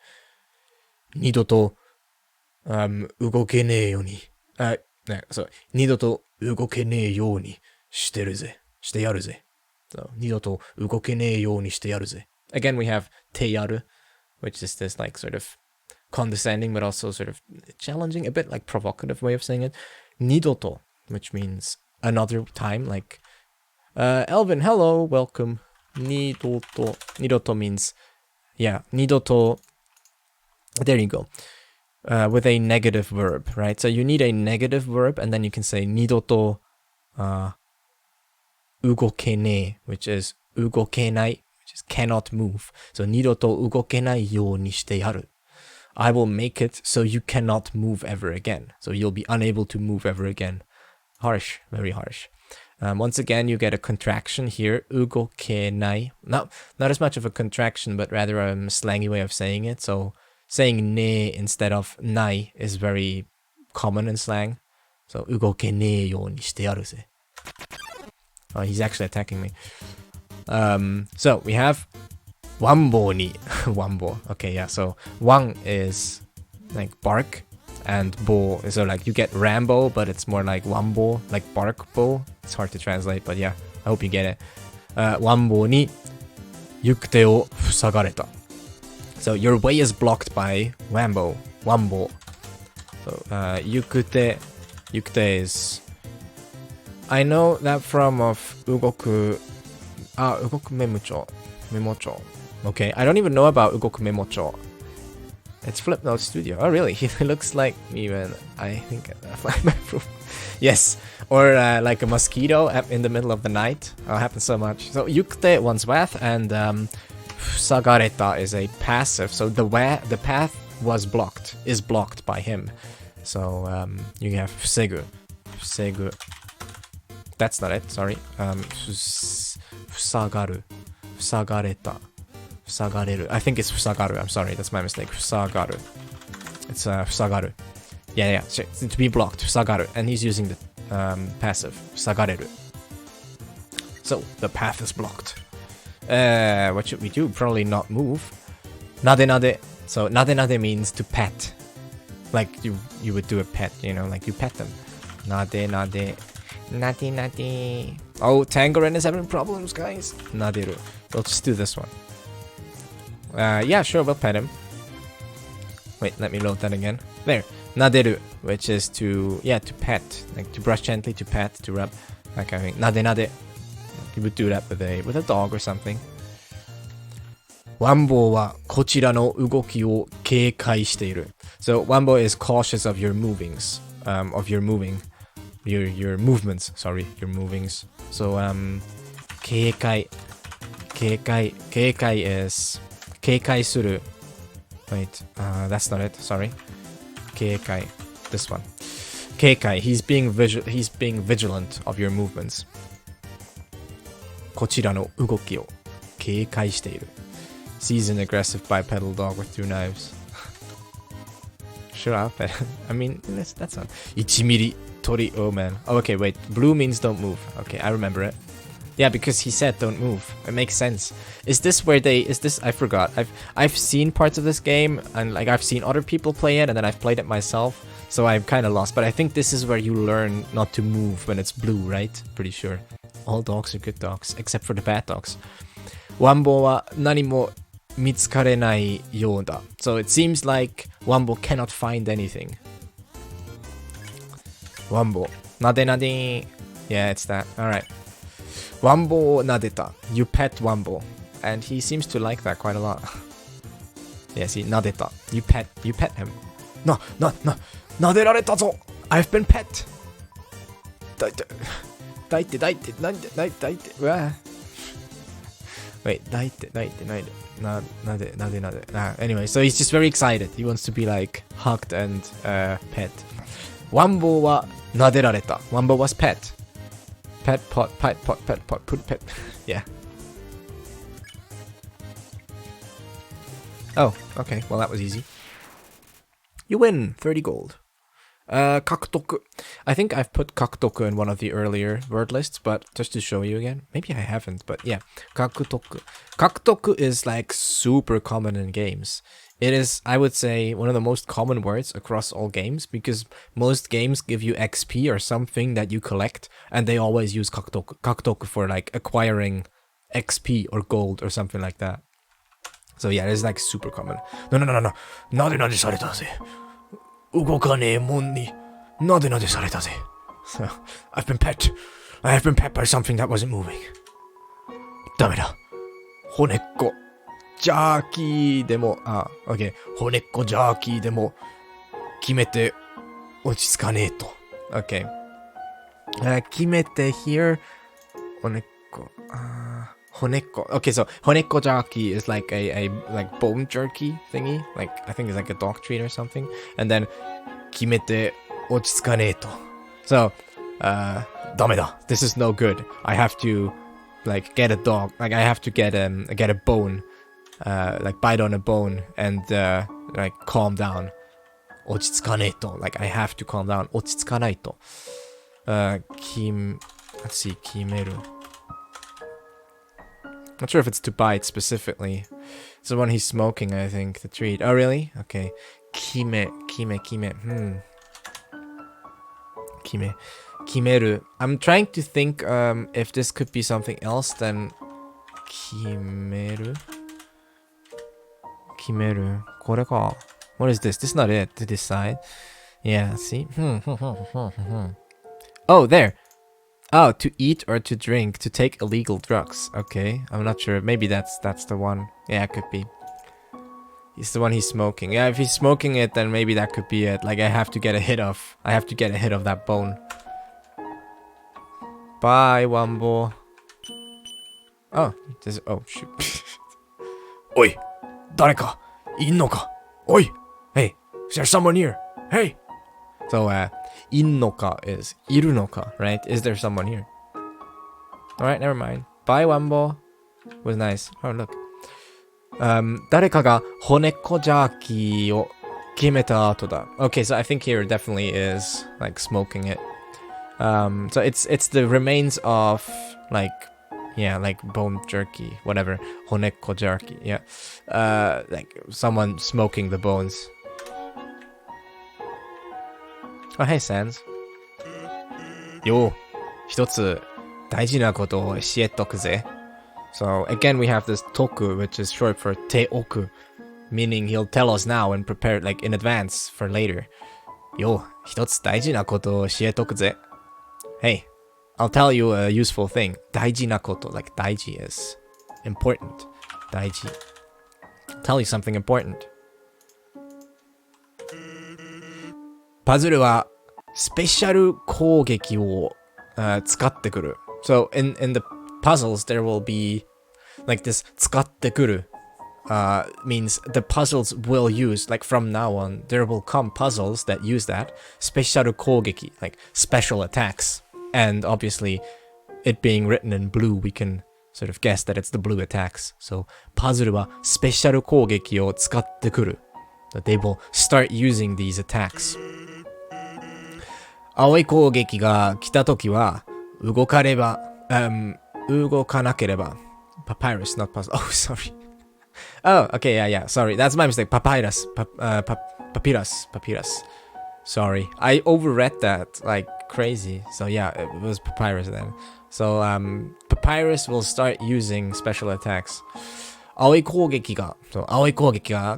二度と、動けねえように。そう、二度と動けねえようにしてるぜ。してやるぜ。So, 二度と動けねえようにしてやるぜ. Again, we have てやる, which is this like sort of condescending but also sort of challenging, a bit like provocative way of saying it. 二度と, which means another time, like Elvin, hello, welcome. 二度と, 二度と means, yeah, 二度と, there you go. With a negative verb, right? So you need a negative verb and then you can say 二度と 動けねえ, which is 動けない, which is cannot move. So 二度と動けないようにしてやる. I will make it so you cannot move ever again. So you'll be unable to move ever again. Harsh, very harsh. Once again, you get a contraction here. 動けない. Not as much of a contraction, but rather a slangy way of saying it. So saying ne instead of nai is very common in slang. So 動けねえようにしてやるぜ. Oh, he's actually attacking me. So we have wambo ni. Wambo. Okay, yeah. So wang is like bark, and bo is so like you get Rambo, but it's more like wambo, like bark bo. It's hard to translate, but yeah, I hope you get it. Wambo ni yukute o fusagareta. So your way is blocked by wambo. Wambo. So yukute is. I know that from of 動く memocho. Okay, I don't even know about 動く memocho. It's Flipnote Studio. Oh, really? He looks like me when I think I fly my proof. Yes, or like a mosquito in the middle of the night. Oh, happens so much. So yukute one's path, and sagareta is a passive. So the path is blocked by him. So you have fusegu. That's not it, sorry. Fusagaru. Fusagareta. Fusagareru. I think it's fusagaru. I'm sorry, that's my mistake. Fusagaru. It's fusagaru. Yeah. To be blocked. Fusagaru. And he's using the passive. Fusagareru. So, the path is blocked. What should we do? Probably not move. Nade. So, nade means to pet. Like you would do a pet, you know, like you pet them. Nade. Nati. Oh, Tangerine is having problems, guys. Naderu. We'll just do this one. Yeah, sure, we'll pet him. Wait, let me load that again. There. Naderu. which is to pet, like to brush gently, to pet, to rub, that kind of thing. Nade nade. You would do that with a dog or something. ワンボはこちらの動きを警戒している. So ワンボ is cautious of your movings, your movements. Sorry, your movings. So 警戒 is 警戒する. Wait, that's not it. Sorry. 警戒. This one. 警戒. He's being vigilant of your movements. こちらの動きを警戒している. Sees an aggressive bipedal dog with 2 knives. Sure, I'll pet. I mean, that's not. 1ミリ鳥. Oh man. Oh, okay, wait. Blue means don't move. Okay, I remember it. Yeah, because he said don't move. It makes sense. Is this? I forgot. I've seen parts of this game, and like I've seen other people play it, and then I've played it myself. So I'm kind of lost. But I think this is where you learn not to move when it's blue, right? Pretty sure. All dogs are good dogs, except for the bad dogs. ワンボは何も見つかれないようだ. So it seems like ワンボ cannot find anything. ワンボ、なでなでー. Yeah, it's that. Alright. ワンボをなでた. You pet ワンボ. And he seems to like that quite a lot. Yeah, see, なでた. You pet him. なでられたぞ. I've been pet. 抱いて。うわ。Wait, 抱いて。Anyway, so he's just very excited. He wants to be like hugged and pet. ワンボは撫でられた. Wambo was pet. Pet pot, put pet. Yeah. Oh, okay. Well, that was easy. You win 30 gold. 獲得. I think I've put 獲得 in one of the earlier word lists, but just to show you again. Maybe I haven't, but yeah. 獲得. 獲得 is like super common in games. It is, I would say, one of the most common words across all games, because most games give you XP or something that you collect, and they always use 獲得. 獲得 for like acquiring XP or gold or something like that. So yeah, it's like super common. No. なでなでされたぜ. 動かねえもんになでなでされたぜ. So, I have been pet by something that wasn't moving. ダメだ. 骨っこジャーキーでも、okay. 骨っこジャーキーでも決めて落ち着かねえと. Okay. 決めて here 骨っこ骨っこ. Okay, so 骨っこ jerky is like a like bone jerky thingy. Like I think it's like a dog treat or something. And then 決めて落ち着かねえと. So ダメだ. This is no good. I have to like get a dog. Like I have to get a bone. Like bite on a bone and like calm down. 落ち着かねえと. Like I have to calm down. 落ち着かないと. Let's see, 決める. Not sure if it's to bite specifically. It's the one he's smoking, I think, the treat. Oh, really? Okay. Kime. Kimeru. I'm trying to think if this could be something else than kimeru. Kimeru. これか. What is this? This is not it. To decide. Yeah, see? Oh, there. Oh, to eat or to drink, to take illegal drugs. Okay, I'm not sure. Maybe that's the one. Yeah, it could be. He's the one he's smoking. Yeah, if he's smoking it, then maybe that could be it. Like I have to get a hit of that bone. Bye, Wambo. Oh, shoot. Oi, 誰かいんのか? Oi, hey, is there someone here? Hey. So, いんのか is いるのか, right? Is there someone here? Alright, never mind. Bye, Wambo. Was nice. Oh, look. 誰かが骨っこジャーキーを決めた後だ. Okay, so I think here definitely is like smoking it. So it's the remains of like bone jerky, whatever. 骨っこ jerky, yeah. Like someone smoking the bones. Oh, hey, Sans. Yo, 一つ大事なことを教えとくぜ. So, again, we have this toku, which is short for teoku, meaning he'll tell us now and prepare, like, in advance for later. よ、一つ大事なことを教えとくぜ。Hey, I'll tell you a useful thing. 大事なこと like 大事 is important. 大事. Tell you something important. パズルはスペシャル攻撃を、使ってくる。So in the puzzles there will be like this 使ってくるmeans the puzzles will use, like from now on, there will come puzzles that use that スペシャル攻撃 like special attacks. And obviously, it being written in blue, we can sort of guess that it's the blue attacks. So, パズルはスペシャル攻撃を使ってくる. That they will start using these attacks. 青い攻撃が来たときは、動かなければ. Papyrus, not puzzle. Oh, sorry. Oh, okay, yeah. Sorry, that's my mistake. Papyrus. Papyrus. Sorry, I overread that like crazy. So yeah, it was Papyrus then. So Papyrus will start using special attacks. 青い攻撃が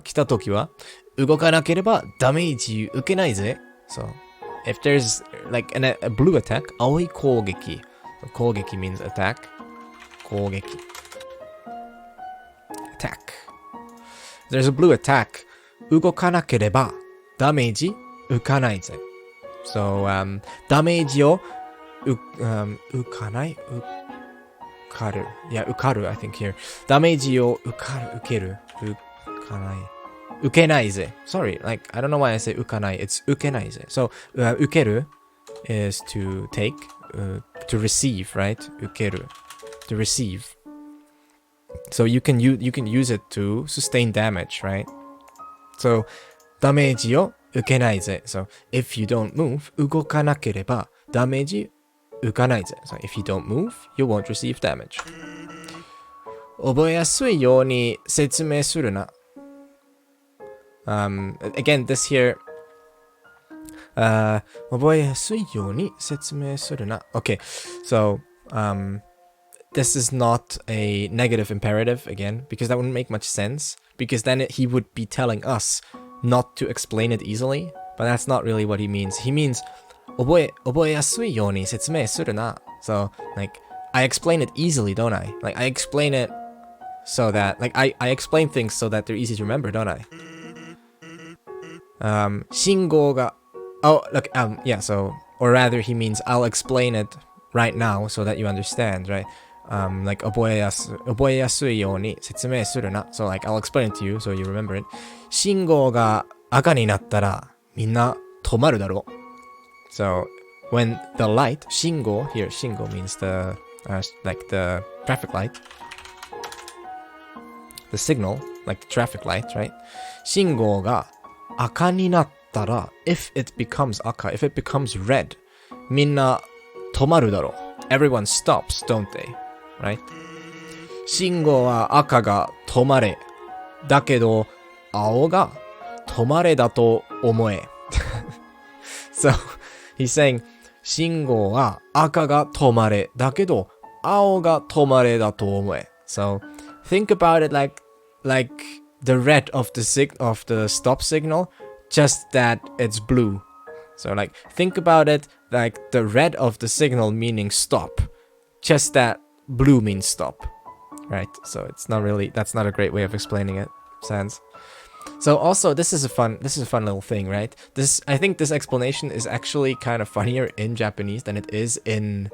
来たときは動かなければダメージ受けないぜ. So if there's like a blue attack, 青い攻撃. So 攻撃 means attack. 攻撃. Attack. There's a blue attack. 動かなければダメージ受かないぜ. So, ダメージを受かない受かる. Yeah, 受かる, I think here. ダメージを受ける受かない受けないぜ. Sorry, like, I don't know why I say 受かない. It's 受けないぜ. So, 受ける is to take, to receive, right? 受ける to receive. So, you can use it to sustain damage, right? So, ダメージを受けないぜ. So, if you don't move, 動かなければダメージ受かないぜ. So, if you don't move, you won't receive damage. 覚えやすいように説明するな. Again, this here, 覚えやすいように説明するな. Okay, so, this is not a negative imperative again, because that wouldn't make much sense, because then he would be telling us not to explain it easily, but that's not really what he means. He means 覚えやすいように説明するな. So, like, I explain it easily, don't I? Like, I explain it so that, like, I explain things so that they're easy to remember, don't I? 信号が Oh, look, yeah, so, or rather he means I'll explain it right now so that you understand, right? Like 覚えやすいように説明するな. So like I'll explain it to you so you remember it. 信号が赤になったらみんな止まるだろう. So when the light 信号 here 信号 means the like the traffic light. The signal like the traffic light, right? 信号が赤になったら if it becomes 赤 if it becomes red みんな止まるだろう. Everyone stops, don't they?Right? 信号は赤が止まれ。だけど、青が止まれだと思え。So, he's saying, 信号は赤が止まれ。だけど、青が止まれだと思え。So, think about it like the red of the stop signal, just that it's blue. So, like, think about it like the red of the signal meaning stop. Just that blue means stop, right? So it's not really, that's not a great way of explaining it, Sans. So also, this is a fun little thing, right? I think this explanation is actually kind of funnier in Japanese than it is in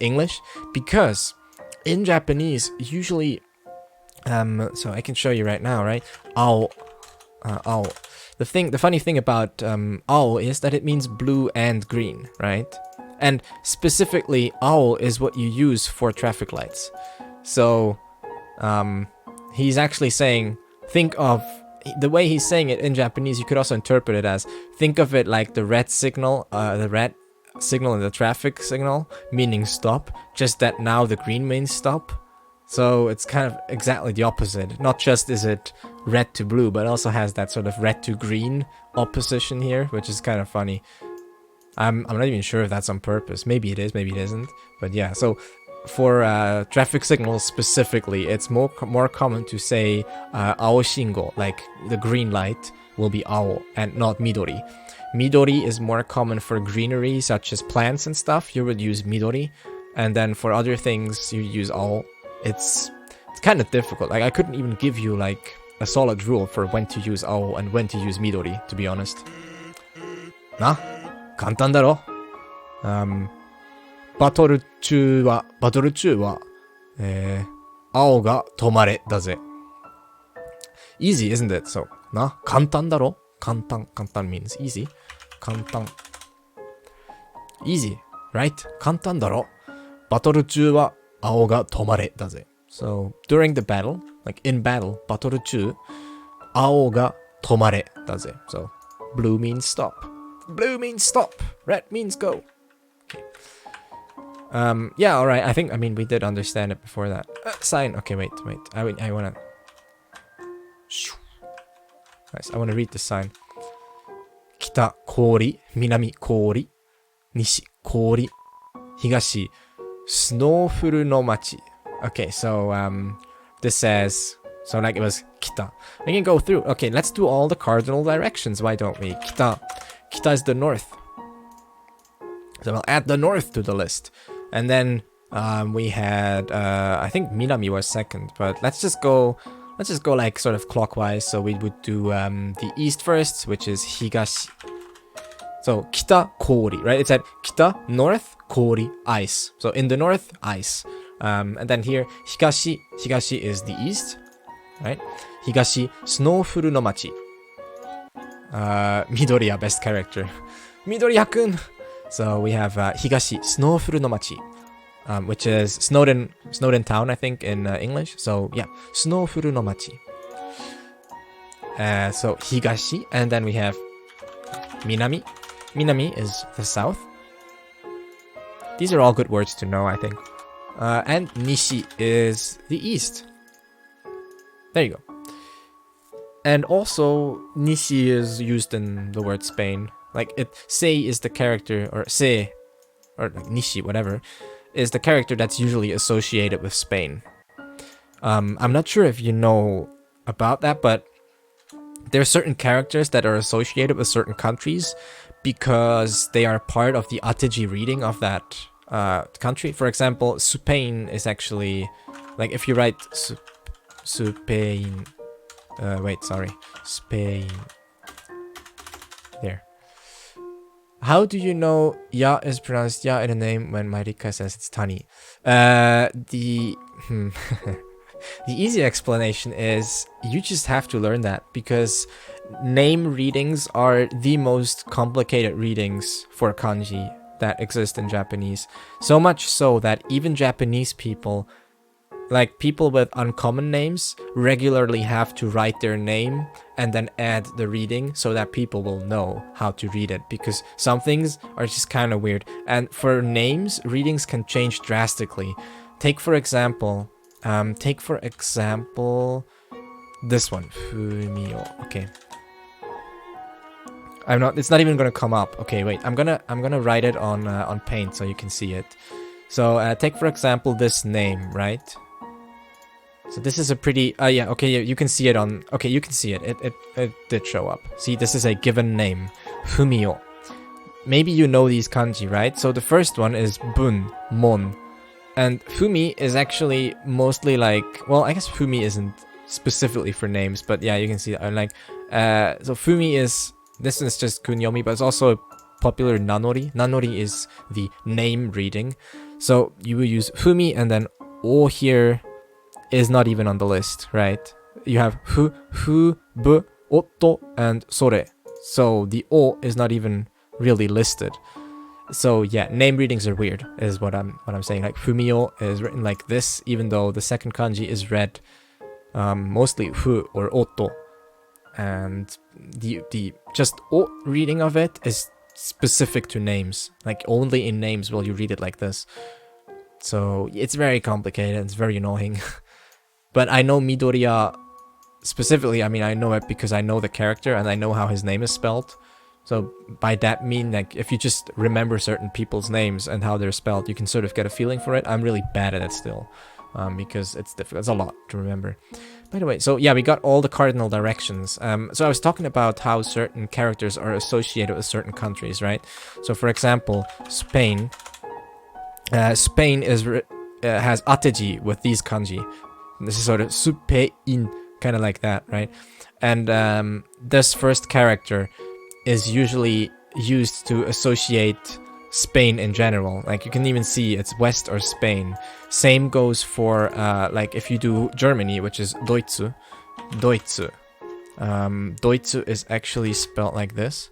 English, because in Japanese, usually, so I can show you right now, right? Ao. The funny thing about ao is that it means blue and green, right? And specifically, owl is what you use for traffic lights. So, he's actually saying, think of, the way he's saying it in Japanese, you could also interpret it as, think of it like the red signal and the traffic signal, meaning stop, just that now the green means stop. So it's kind of exactly the opposite. Not just is it red to blue, but also has that sort of red to green opposition here, which is kind of funny. I'm not even sure if that's on purpose. Maybe it is, maybe it isn't. But yeah, so for traffic signals specifically, it's more common to say ao shingo, like the green light will be ao and not midori. Midori is more common for greenery, such as plants and stuff. You would use Midori. And then for other things, you use all. It's kind of difficult. Like, I couldn't even give you, like, a solid rule for when to use all and when to use Midori, to be honest. な、簡単だろ。バトル中は、青が止まれだぜ。Easy, isn't it? So, な、簡単だろ。簡単 means easy. 簡単。Easy, right? 簡単だろ。バトル中は青が止まれだぜ。So, during the battle, like in battle, バトル中、青が止まれだぜ。So, blue means stop. Blue means stop. Red means go. Okay. Yeah, alright. I mean, we did understand it before that. Sign. Okay, wait. I wanna... Nice. I wanna read the sign. 北、氷、南、氷、西、氷、東、スノーフルの町. Okay, so, this says... So, like, it was 北. We can go through. Okay, let's do all the cardinal directions. Why don't we? 北. Kita is the north. So we'll add the north to the list. And then we had I think Minami was second, but let's just go like sort of clockwise. So we would do the east first, which is Higashi. So Kita Kori, right? It said Kita, north, Kori, ice. So in the north, ice. And then here Higashi is the east, right? Higashi, snowfuru no machi. Midoriya, best character. Midoriya-kun! So we have Higashi, Snowfuru no Machi, which is Snowden Town, I think, in English. So yeah, Snowfuru no Machi. So Higashi, and then we have Minami. Minami is the south. These are all good words to know, I think. And Nishi is the east. There you go. And also, Nishi is used in the word Spain. Like, Sei is the character, or Sei, or like Nishi, whatever, is the character that's usually associated with Spain. I'm not sure if you know about that, but there are certain characters that are associated with certain countries because they are part of the Ateji reading of that country. For example, Spain is actually, like, if you write Spain... Spain. There. How do you know Ya is pronounced Ya in a name when Marika says it's Tani? The easy explanation is you just have to learn that because name readings are the most complicated readings for kanji that exist in Japanese. So much so that even Japanese people, like people with uncommon names, regularly have to write their name and then add the reading so that people will know how to read it, because some things are just kind of weird. And for names, readings can change drastically. Take for example this one, Fumio. Okay. It's not even gonna come up. Okay, wait. I'm gonna write it on Paint so you can see it. So take for example this name, right? So this is a pretty, yeah, okay, you can see it on, okay, you can see it. It did show up. See, this is a given name, Fumio. Maybe you know these kanji, right? So the first one is Bun, Mon. And Fumi is actually mostly like, well, I guess Fumi isn't specifically for names, but yeah, you can see that. Like, so Fumi is, this is just kunyomi, but it's also a popular nanori. Nanori is the name reading. So you will use Fumi, and then O here is not even on the list, right? You have fu, bu, otto, and sore. So the O is not even really listed. So yeah, name readings are weird, is what I'm saying. Like Fumio is written like this, even though the second kanji is read mostly fu or otto, and the just O reading of it is specific to names. Like only in names will you read it like this. So it's very complicated. It's very annoying. But I know Midoriya specifically. I mean, I know it because I know the character and I know how his name is spelled. So by that mean, like, if you just remember certain people's names and how they're spelled, you can sort of get a feeling for it. I'm really bad at it still. because it's difficult. It's a lot to remember. By the way, so yeah, we got all the cardinal directions. So I was talking about how certain characters are associated with certain countries, right? So for example, Spain. Spain has ateji with these kanji. This is sort of Supein, kind of like that, right? And this first character is usually used to associate Spain in general. Like you can even see it's West or Spain. Same goes for like if you do Germany, which is Deutsche. Deutsche. Deutsche is actually spelled like this.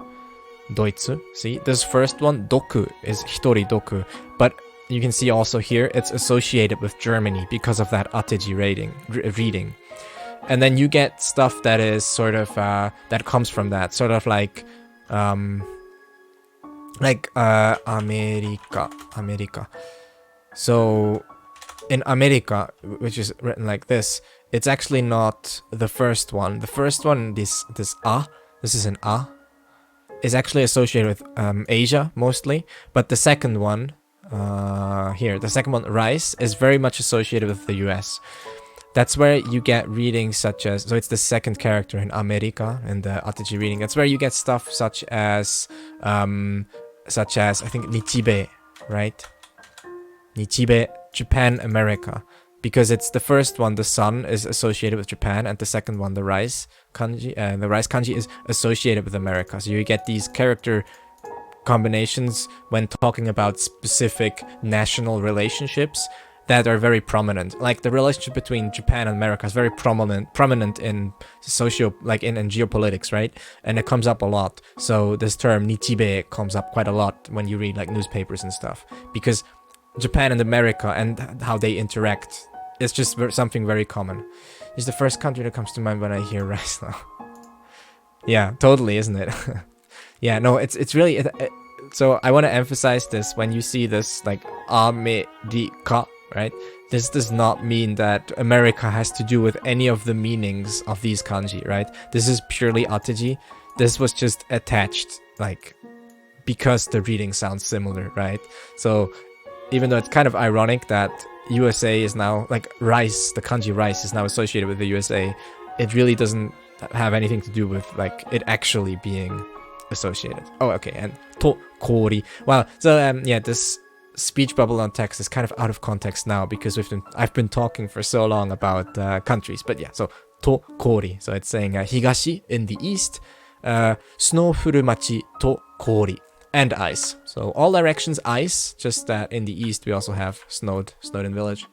Deutsche. See, this first one, Doku, is Hitori Doku. But you can see also here it's associated with Germany because of that ateji reading. And then you get stuff that is sort of that comes from that, sort of like America. So in America, which is written like this, it's actually not the first one. The first one, this is an a, is actually associated with Asia mostly, but the second one the second one, rice, is very much associated with the US. That's where you get readings such as, so it's the second character in America in the ateji reading. That's where you get stuff such as I think Nichibe, right? Nichibe, Japan, America. Because it's the first one, the sun, is associated with Japan, and the second one, the rice kanji, is associated with America. So you get these character combinations when talking about specific national relationships that are very prominent. Like the relationship between Japan and America is very prominent in in geopolitics, right? And it comes up a lot. So this term Nichibe comes up quite a lot when you read like newspapers and stuff, because Japan and America and how they interact is just something very common. It's the first country that comes to mind when I hear rice now. Yeah, totally, isn't it? Yeah, no, it's really so I want to emphasize this when you see this like America, right? This does not mean that America has to do with any of the meanings of these kanji, right? This is purely ateji. This was just attached like because the reading sounds similar, right? So even though it's kind of ironic that USA is now like rice, the kanji rice is now associated with the USA, it really doesn't have anything to do with like it actually being associated. Oh, okay, and to kori. Wow. So yeah, this speech bubble on text is kind of out of context now because I've been talking for so long about countries. But yeah, so to kori. So it's saying higashi in the east, snow furu machi to kori, and ice. So all directions ice. Just that in the east we also have snowed in village.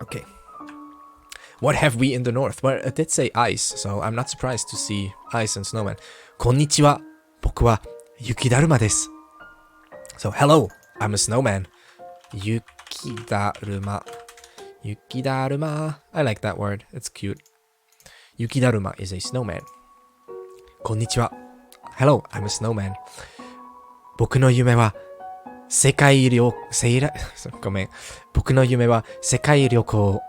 Okay. What have we in the north? Well, it did say ice, so I'm not surprised to see ice and snowman. Konnichiwa, boku wa yukidaruma desu. So, hello, I'm a snowman. Yukidaruma. Yukidaruma. I like that word, it's cute. Yukidaruma is a snowman. Konnichiwa. Hello, I'm a snowman. Boku no yume wa sekai ryoko... ごめん。僕の夢は世界旅行。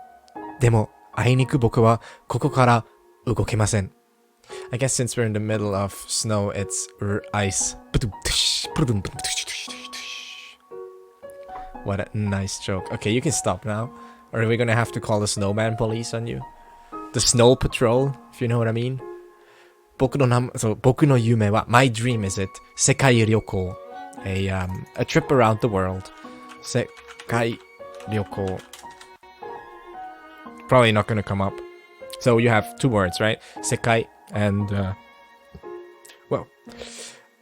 でも、あいにく僕はここから動けません。I guess since we're in the middle of snow, it's ice. What a nice joke. Okay, you can stop now. Or are we gonna have to call the snowman police on you? The snow patrol, if you know what I mean. 僕の夢は my dream is it 世界旅行 a trip around the world 世界旅行 probably not gonna come up. So you have two words, right? Sekai and well,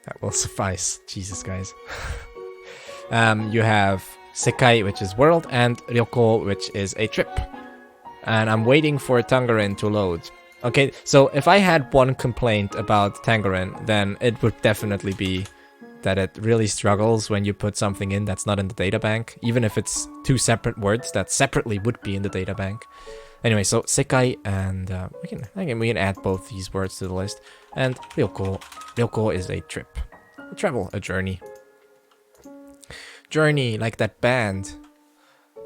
that will suffice. Jesus, guys. You have Sekai, which is world, and Ryoko, which is a trip. And I'm waiting for Tangerine to load. Okay, so if I had one complaint about Tangerine, then it would definitely be that it really struggles when you put something in that's not in the databank, even if it's two separate words that separately would be in the databank. Anyway, so Sekai and we can add both these words to the list. And Ryoko. Ryoko is a trip, a travel, a journey. Journey, like that band.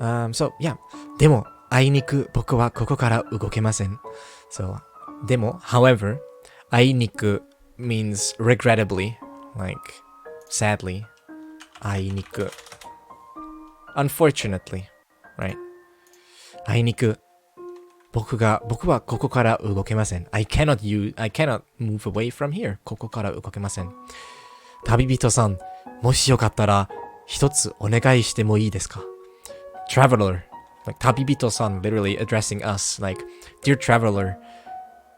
So yeah. でも、あいにく僕はここから動けません. So, でも, however, あいにく means regrettably, like sadly. あいにく Unfortunately, right? あいにく僕はここから動けません。I cannot move away from here. ここから動けません。旅人さん、もしよかったら一つお願いしてもいいですか？ Traveler, like 旅人さん literally addressing us, like, dear traveler,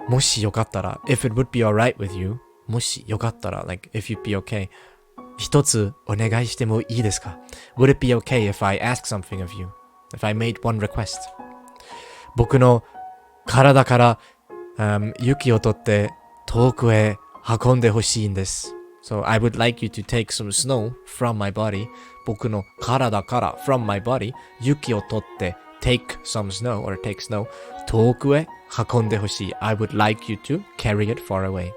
もしよかったら if it would be alright with you, もしよかったら like, if you'd be okay, 一つお願いしてもいいですか？ Would it be okay if I ask something of you? If I made one request? 僕の体から、雪を取って遠くへ運んでほしいんです。So I would like you to take some snow from my body. 僕の体から from my body 雪を取って take some snow or take snow 遠くへ運んでほしい。I would like you to carry it far away.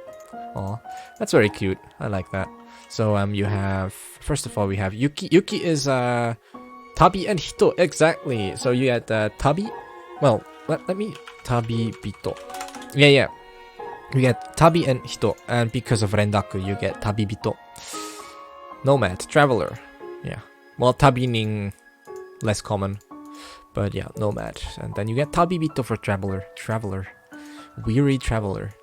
Aw, that's very cute. I like that. So you have, first of all, we have Yuki. Yuki is Tabi and Hito. Exactly. So you had Tabi. Well, let me Tabi Bito. Yeah. You get Tabi and Hito, and because of Rendaku, you get Tabi Bito. Nomad, traveler. Yeah. Well, Tabining less common, but yeah, nomad. And then you get Tabi Bito for traveler. Weary traveler.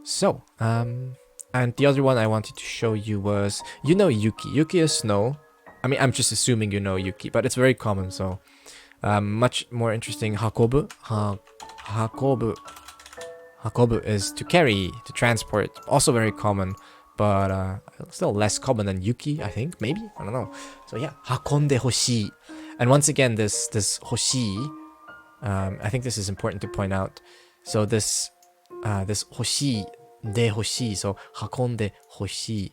So, and the other one I wanted to show you was, you know Yuki. Yuki is snow. I mean, I'm just assuming you know Yuki, but it's very common, so much more interesting. Hakobu. Hakobu is to carry, to transport. Also very common, but still less common than Yuki, I think. Maybe? I don't know. So yeah, hakonde hoshii. And once again, this hoshii, I think this is important to point out. So this hoshii, de hoshii, so hakonde hoshii.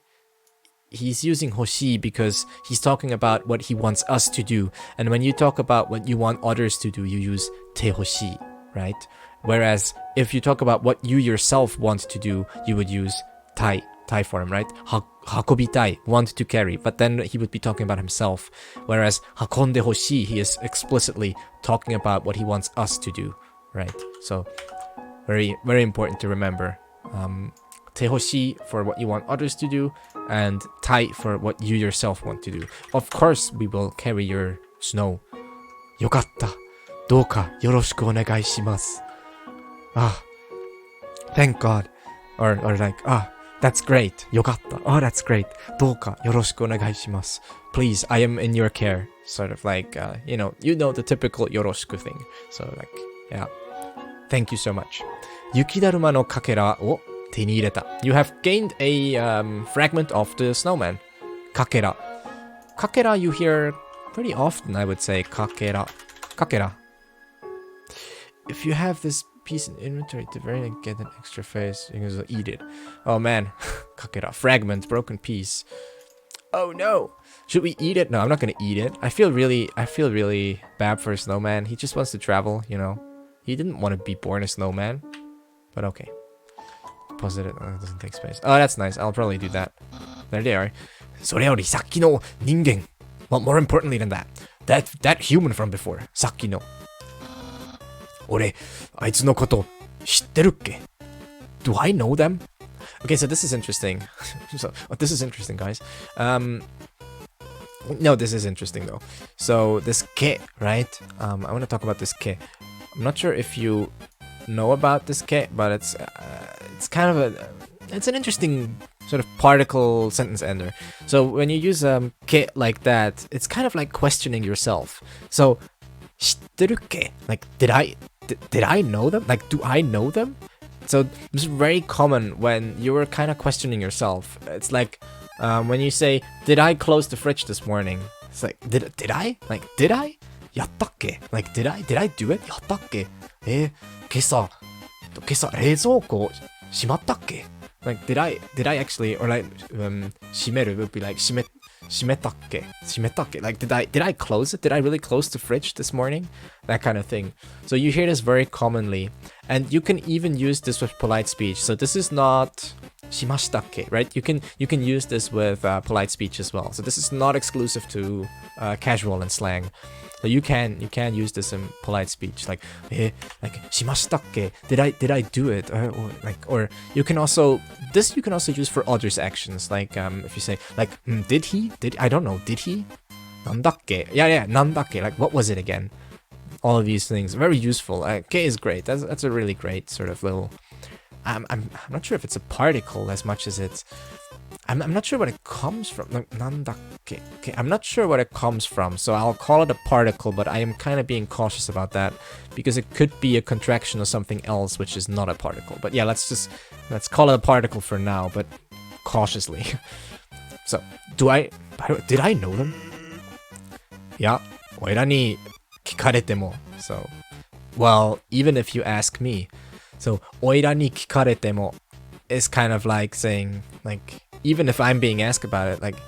He's using hoshii because he's talking about what he wants us to do. And when you talk about what you want others to do, you use te hoshii, right? Whereas if you talk about what you yourself want to do, you would use tai form, right? Hakobitai, want to carry. But then he would be talking about himself. Whereas hakonde hoshii, he is explicitly talking about what he wants us to do, right? So very, very important to remember. Te hoshii for what you want others to do, and tai for what you yourself want to do. Of course, we will carry your snow. Yokatta. Douka yoroshiku onegai shimasu. Ah, thank God. Or like, that's great. Yokatta. Oh, that's great. Douka yoroshiku onegai shimasu. Please, I am in your care. Sort of like, you know the typical yoroshiku thing. So like, yeah. Thank you so much. Yukidaruma no kakera o te ni ireta. You have gained a fragment of the snowman. Kakera. Kakera you hear pretty often, I would say. Kakera. If you have this piece in inventory, at the very end, get an extra face. You can just eat it. Oh man. Kakera. Fragment. Broken piece. Oh no. Should we eat it? No, I'm not gonna eat it. I feel really bad for a snowman. He just wants to travel, you know. He didn't want to be born a snowman. But okay. Deposit it. Oh, it doesn't take space. Oh, that's nice. I'll probably do that. There they are. それよりさっきの人間. Well, more importantly than that. That human from before. さっきの. 俺、あいつのこと知ってるっけ? Do I know them? Okay, so this is interesting. This is interesting, guys. No, this is interesting though. So this ke, right? I want to talk about this ke. I'm not sure if you know about this ke, but it's kind of it's an interesting sort of particle sentence ender. So when you use ke like that, it's kind of like questioning yourself. So 知ってるっけ? Like did I know them? Like do I know them? So it's very common when you were kind of questioning yourself. It's like when you say, did I close the fridge this morning? It's like, did I? Like, did I? やったっけ? Like, did I do it? やったっけ? 今朝冷蔵庫閉まったっけ? Like, did I actually, or like, 閉める would be like, 閉めたっけ? Like, did I close it? Did I really close the fridge this morning? That kind of thing. So you hear this very commonly. And you can even use this with polite speech. So this is not shimashitakke, right? You can use this with polite speech as well. So this is not exclusive to casual and slang. So you can use this in polite speech, like shimashitakke? Did I do it? Or you can also use for others' actions. Like if you say like did he? I don't know. Did he? Nandakke? Yeah. Nandakke. Like what was it again? All of these things very useful. K is great. That's a really great sort of little. I'm not sure if it's a particle as much as it's. I'm not sure what it comes from. Nandakke. Okay, I'm not sure what it comes from, so I'll call it a particle, but I am kind of being cautious about that because it could be a contraction of something else, which is not a particle. But yeah, let's call it a particle for now, but cautiously. So, did I know them? Yeah, おいらに聞かれても. So, well, even if you ask me. So, おいらに聞かれても is kind of like saying, like, even if I'm being asked about it, like,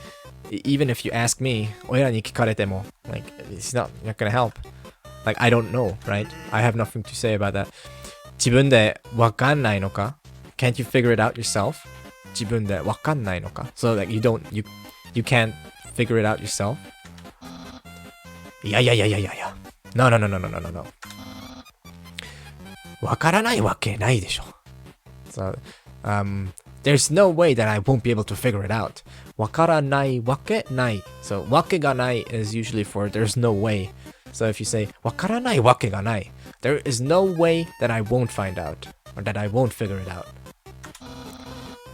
even if you ask me, おいらに聞かれても, like, it's not gonna help. Like, I don't know, right? I have nothing to say about that. 自分でわかんないのか? Can't you figure it out yourself? 自分でわかんないのか? So, like, you can't figure it out yourself? Yeah. No. わからないわけないでしょ. So, there's no way that I won't be able to figure it out. わからないわけない. So, わけがない is usually for there's no way. So, if you say わからないわけがない, there is no way that I won't find out or that I won't figure it out.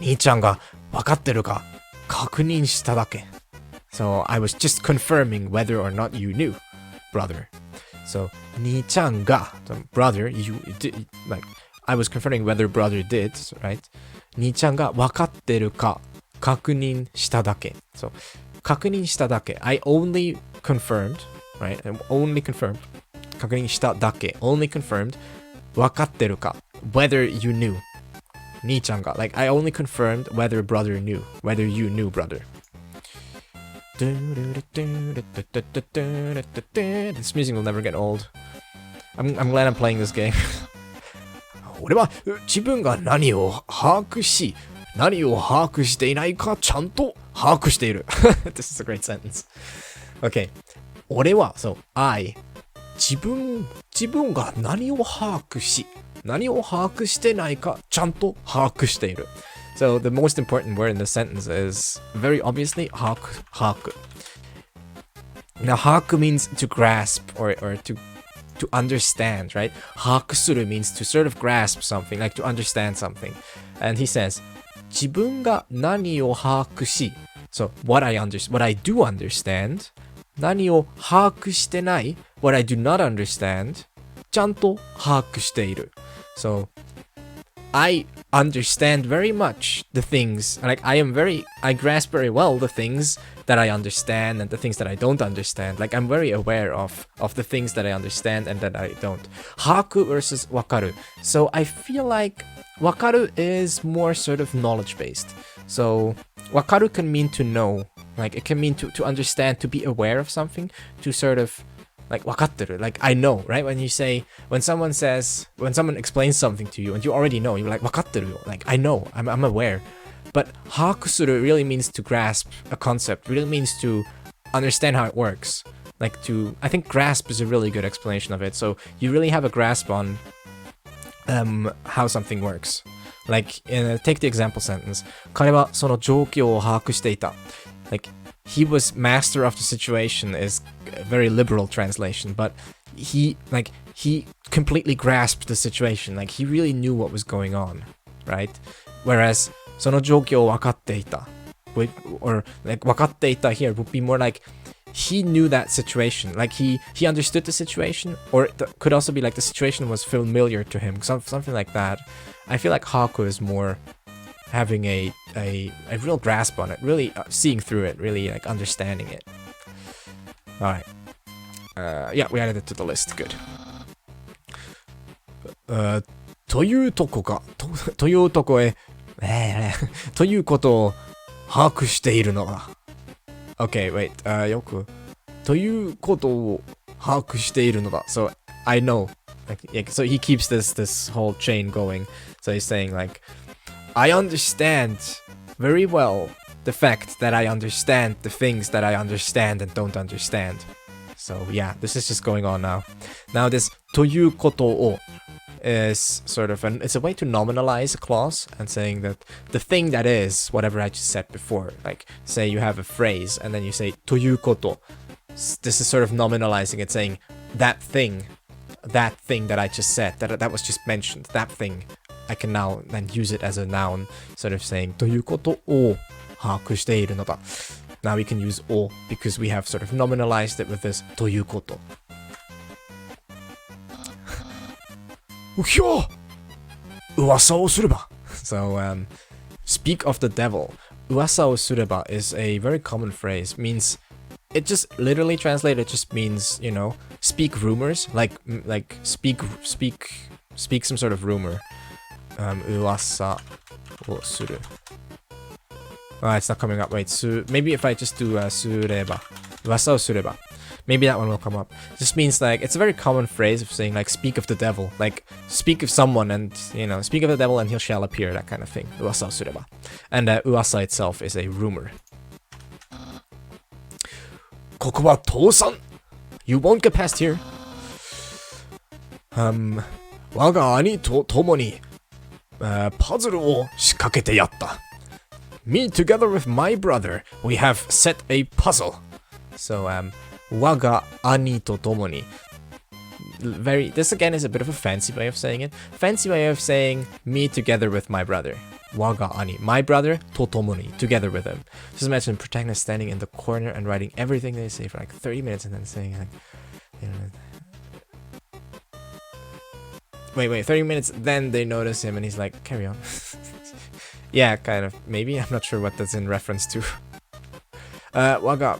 兄ちゃんがわかってるか確認しただけ. So, I was just confirming whether or not you knew, brother. So, 兄ちゃんが, so brother, you did, like, I was confirming whether brother did, right? 兄ちゃんがわかってるか確認しただけ. So, 確認しただけ. I only confirmed, right? I only confirmed. 確認しただけ. Only confirmed. わかってるか whether you knew. 兄ちゃんが. Like, I only confirmed whether brother knew. Whether you knew, brother. This music will never get old. I'm glad I'm playing this game. 俺は自分が何を把握し、何を把握していないかちゃんと把握している. This is a great sentence. Okay. 俺は、so, I 自分が何を把握し、何を把握してないかちゃんと把握している. So the most important word in the sentence is very obviously 把握. Now 把握 means to grasp or to understand, right? 把握する means to sort of grasp something, like to understand something. And he says 自分が何を把握し, so what I do understand, 何を把握してない, what I do not understand, ちゃんと把握している. So I understand very much the things, like I grasp very well the things that I understand and the things that I don't understand. Like I'm very aware of the things that I understand and that I don't. 把握 versus わかる. So I feel like わかる is more sort of knowledge based. So わかる can mean to know. Like it can mean to understand, to be aware of something, to sort of like わかってる, like I know, right? When someone explains something to you and you already know, you're like わかってるよ, like I know, I'm aware. But 把握する really means to grasp a concept, really means to understand how it works. Like I think grasp is a really good explanation of it. So you really have a grasp on how something works. Like take the example sentence. 彼はその状況を把握していた. Like he was master of the situation is a very liberal translation, but he completely grasped the situation. Like he really knew what was going on, right? Whereas その状況を分かっていた or like 分かっていた here would be more like he knew that situation, like he understood the situation, or it could also be like the situation was familiar to him, something like that. I feel like Haku is more having a real grasp on it, really seeing through it, really like understanding it. Alright. Yeah, we added it to the list. Good. というとこか。というとこへ、ということを把握しているのが。Okay, wait. よく。ということを把握しているのだ。So, I know. So he keeps this whole chain going. So he's saying like, I understand very well the fact that I understand the things that I understand and don't understand. So yeah, this is just going on now. Now this ということを is sort of it's a way to nominalize a clause and saying that the thing that is whatever I just said before. Like say you have a phrase and then you say ということ. This is sort of nominalizing it, saying that thing that I just said, that was just mentioned, that thing. I can now then use it as a noun, sort of saying ということを把握しているのだ. Now we can use を because we have sort of nominalized it with this ということ. うひょ噂をすれば. So, speak of the devil. 噂をすれば is a very common phrase. Means, it just literally translated just means, you know, speak rumors, like speak some sort of rumor. 噂をする. It's not coming up. Wait, maybe if I just do すれば. 噂をすれば. Maybe that one will come up. Just means like, it's a very common phrase of saying like, speak of the devil. Like, speak of someone and, you know, speak of the devil and he shall appear, that kind of thing. 噂をすれば. And 噂 itself is a rumor. ここは倒産. You won't get past here. 我が兄と共に、パズルを仕掛けてやった. Me together with my brother, we have set a puzzle. So, 我が兄と共に. This again is a bit of a fancy way of saying it. Fancy way of saying me together with my brother. 我が兄, my brother, と共に, together with him. Just imagine protagonist standing in the corner and writing everything they say for like 30 minutes and then saying like, you know, wait, 30 minutes, then they notice him and he's like, carry on. Yeah, kind of, maybe, I'm not sure what that's in reference to. 我が,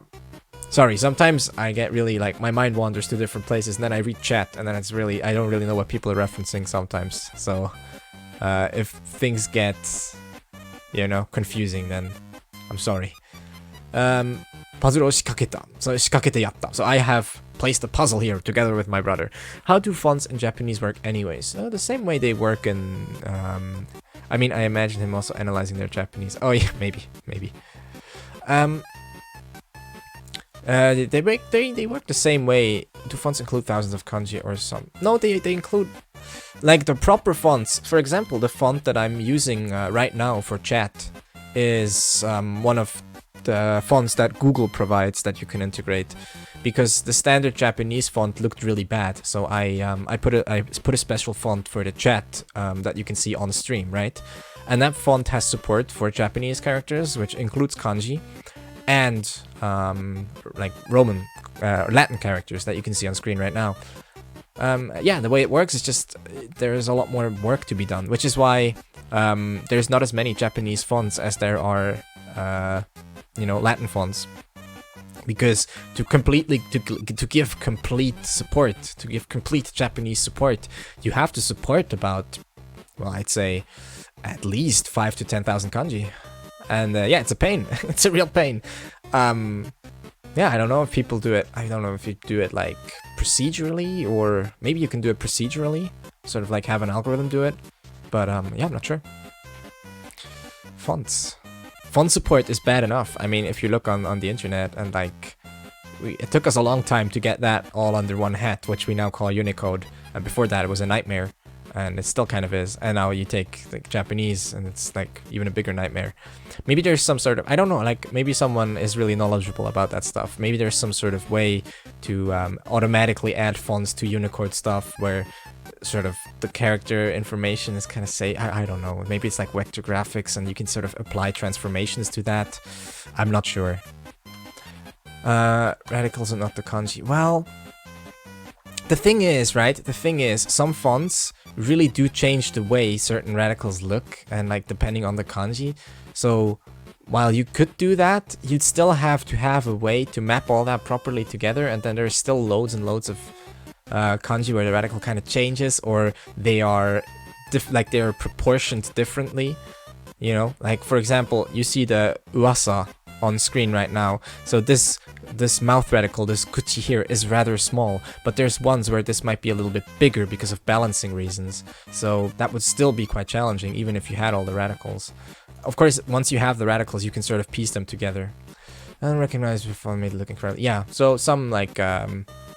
sorry, sometimes I get really, like, my mind wanders to different places and then I read chat and then it's really, I don't really know what people are referencing sometimes. So, if things get, you know, confusing, then I'm sorry. パズルを仕掛けた. So, 仕掛けてやった. So, I have placed a puzzle here together with my brother. How do fonts in Japanese work anyways? The same way they work in, I mean, I imagine him also analyzing their Japanese. Oh yeah, maybe. They work the same way. Do fonts include thousands of kanji or some? No, they include like the proper fonts. For example, the font that I'm using right now for chat is one of the fonts that Google provides that you can integrate, because the standard Japanese font looked really bad. So I put a special font for the chat that you can see on stream, right? And that font has support for Japanese characters, which includes kanji, and like Roman, Latin characters that you can see on screen right now. Yeah, the way it works is just there's a lot more work to be done, which is why there's not as many Japanese fonts as there are, you know, Latin fonts. Because to give complete support, to give complete Japanese support, you have to support about, well, I'd say at least 5 to 10,000 kanji. And yeah, it's a pain. It's a real pain. Yeah, I don't know if people do it. I don't know if you do it like procedurally, or maybe you can do it procedurally, sort of like have an algorithm do it. But yeah, I'm not sure. Fonts. Font support is bad enough. I mean, if you look on the internet and like, it took us a long time to get that all under one hat, which we now call Unicode. And before that, it was a nightmare, and it still kind of is. And now you take like Japanese, and it's like even a bigger nightmare. Maybe there's some sort of, I don't know, like maybe someone is really knowledgeable about that stuff. Maybe there's some sort of way to automatically add fonts to Unicode stuff where sort of the character information is kind of say, I don't know, maybe it's like vector graphics and you can sort of apply transformations to that. I'm not sure. Radicals are not the kanji. Well, the thing is, right? The thing is, some fonts really do change the way certain radicals look, and like depending on the kanji. So while you could do that, you'd still have to have a way to map all that properly together, and then there's still loads and loads of kanji where the radical kind of changes, or they are they are proportioned differently. You know, like for example, you see the uasa on screen right now. So this mouth reticle, this kuchi here, is rather small, but there's ones where this might be a little bit bigger because of balancing reasons. So that would still be quite challenging, even if you had all the radicals. Of course, once you have the radicals, you can sort of piece them together. Unrecognized before made looking for... Yeah, so some like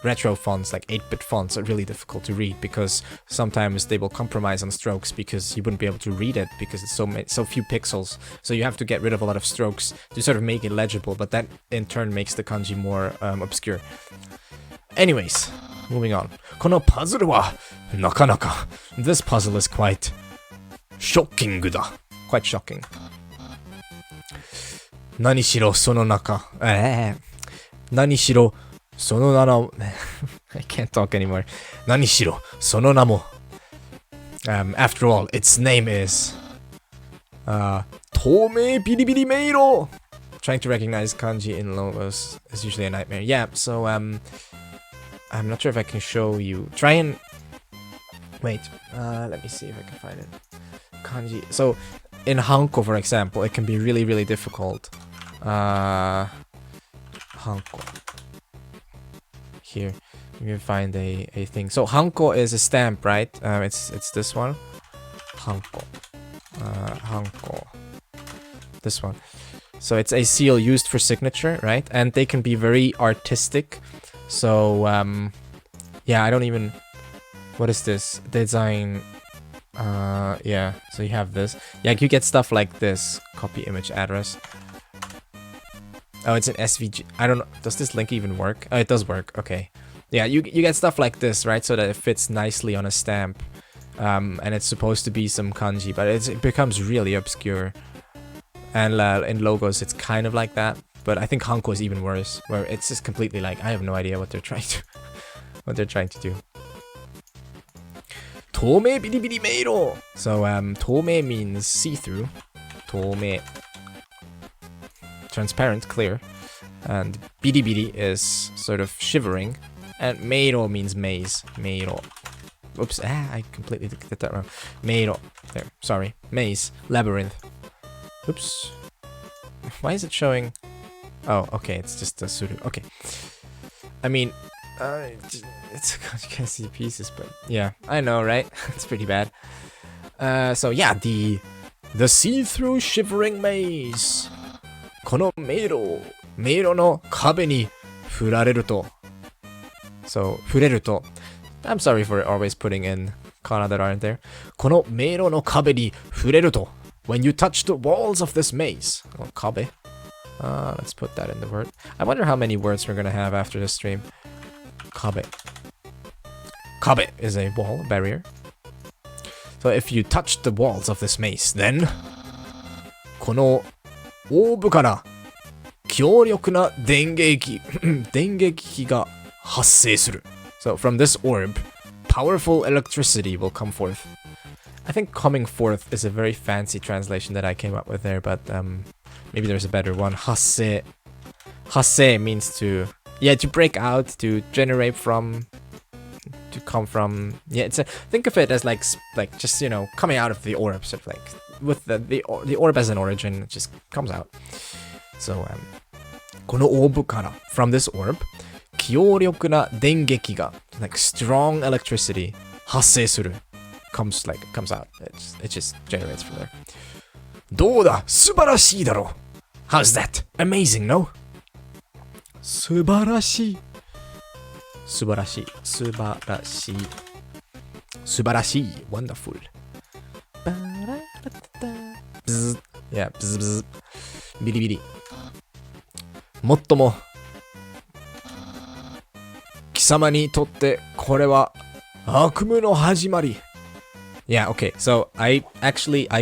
retro fonts, like 8-bit fonts, are really difficult to read because sometimes they will compromise on strokes because you wouldn't be able to read it because it's so few pixels. So you have to get rid of a lot of strokes to sort of make it legible, but that in turn makes the kanji more obscure. Anyways, moving on. このパズルはなかなか. This puzzle is quite shocking だ. Quite shocking. 何しろその中。何しろその名も。I can't talk anymore. 何しろその名も。After all, its name is 透明ビリビリ迷路. Trying to recognize kanji in logos is usually a nightmare. Yeah, so I'm not sure if I can show you. Try and wait. Let me see if I can find it. Kanji. So in Hanko, for example, it can be really, really difficult. Hanko. Here, you can find a thing. So Hanko is a stamp, right? It's this one. Hanko. Hanko. This one. So it's a seal used for signature, right? And they can be very artistic. So yeah, I don't even... What is this? Design... yeah, so you have this. Yeah, you get stuff like this. Copy image address. Oh, it's an SVG. I don't know. Does this link even work? Oh, it does work. Okay. Yeah, you get stuff like this, right? So that it fits nicely on a stamp. And it's supposed to be some kanji, but it becomes really obscure. And in logos, it's kind of like that. But I think Hanko is even worse, where it's just completely like, I have no idea what they're trying to do. 透明ビリビリ迷路. So 透明 means see-through. 透明. Transparent, clear. And biribiri is sort of shivering. And meiro means maze. Meiro. Oops, I completely did that wrong. Meiro. There, sorry. Maze. Labyrinth. Oops. Why is it showing... Oh, okay, it's just a suru. Okay. I mean, it's you can't see pieces, but yeah, I know, right? It's pretty bad. So yeah, the see-through shivering maze. この迷路の壁に触られると. So 触れると. I'm sorry for always putting in kana that aren't there. この迷路の壁に触れると. When you touch the walls of this maze. Oh, kabe. Let's put that in the word. I wonder how many words we're gonna have after this stream. Kabe. Kabe is a wall, a barrier. So if you touch the walls of this maze, then このオーブから強力な電撃が発生する. So from this orb, powerful electricity will come forth. I think coming forth is a very fancy translation that I came up with there, but maybe there's a better one. 発生. 発生 means to break out, to generate from, to come from. Yeah, think of it as like just, you know, coming out of the orb, sort of like with the orb as an origin, it just comes out. So このオーブから from this orb 強力な電撃が like strong electricity 発生する comes out. It just generates from there. どうだ素晴らしいだろ How's that? Amazing, no? 素晴らしい素晴らしい素晴らしい素晴らしい wonderful. Bzz. Yeah, bzz bzz. ビリビリ。もっとも貴様にとってこれは悪夢の始まり。Yeah, okay. So I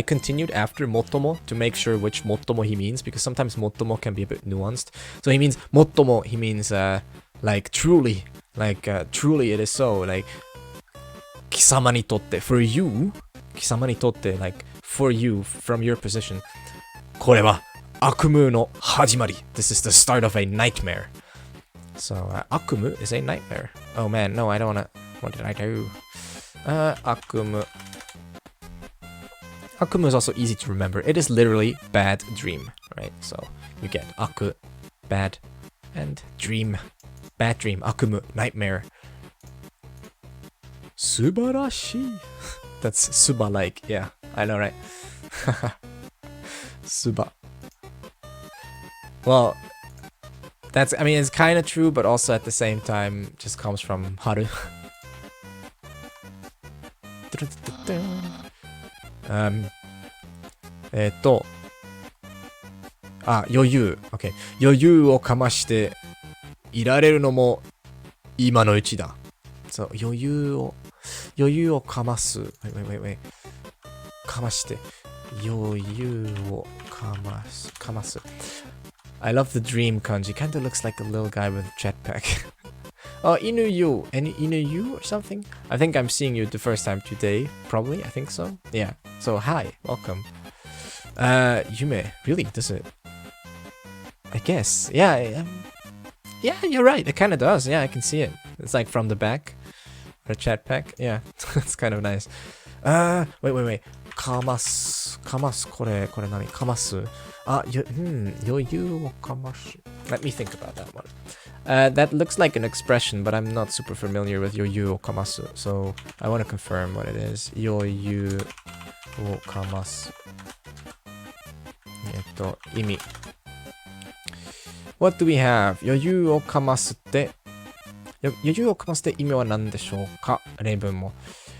continued after motomo to make sure which motomo he means, because sometimes motomo can be a bit nuanced. So he means motomo, he means like truly, truly it is so, like 貴様にとって for you, 貴様にとって like for you from your position. これは悪夢の始まり. This is the start of a nightmare. So 悪夢 is a nightmare. Oh man, no, I don't wanna. What did I do? 悪夢. Akumu is also easy to remember. It is literally bad dream, right? So you get aku, bad, and dream, bad dream, akumu, nightmare. Subarashi. That's suba-like, yeah, I know, right? Suba. Well, that's, I mean, it's kind of true, but also at the same time, just comes from haru. Yoyu. Okay. 余裕をかましていられるのも今のうちだ。そう、余裕をかます。wait. かまして。余裕をかます。I love the dream kanji. Kinda looks like a little guy with a jetpack. Oh, Inuyu. Any Inuyu or something? I think I'm seeing you the first time today. Probably, I think so. Yeah. So, hi. Welcome. Yume. Really? Does it? I guess. Yeah. Yeah, you're right. It kind of does. Yeah, I can see it. It's like from the back. A jetpack. Yeah. It's kind of nice. Wait. かます。これ何？かます。余裕をかます。Let me think about that one. That looks like an expression, but I'm not super familiar with 余裕をかます. So I want to confirm what it is. 余裕をかます。意味。What do we have? 余裕をかますって、余裕をかますって意味は何でしょうか？例文も。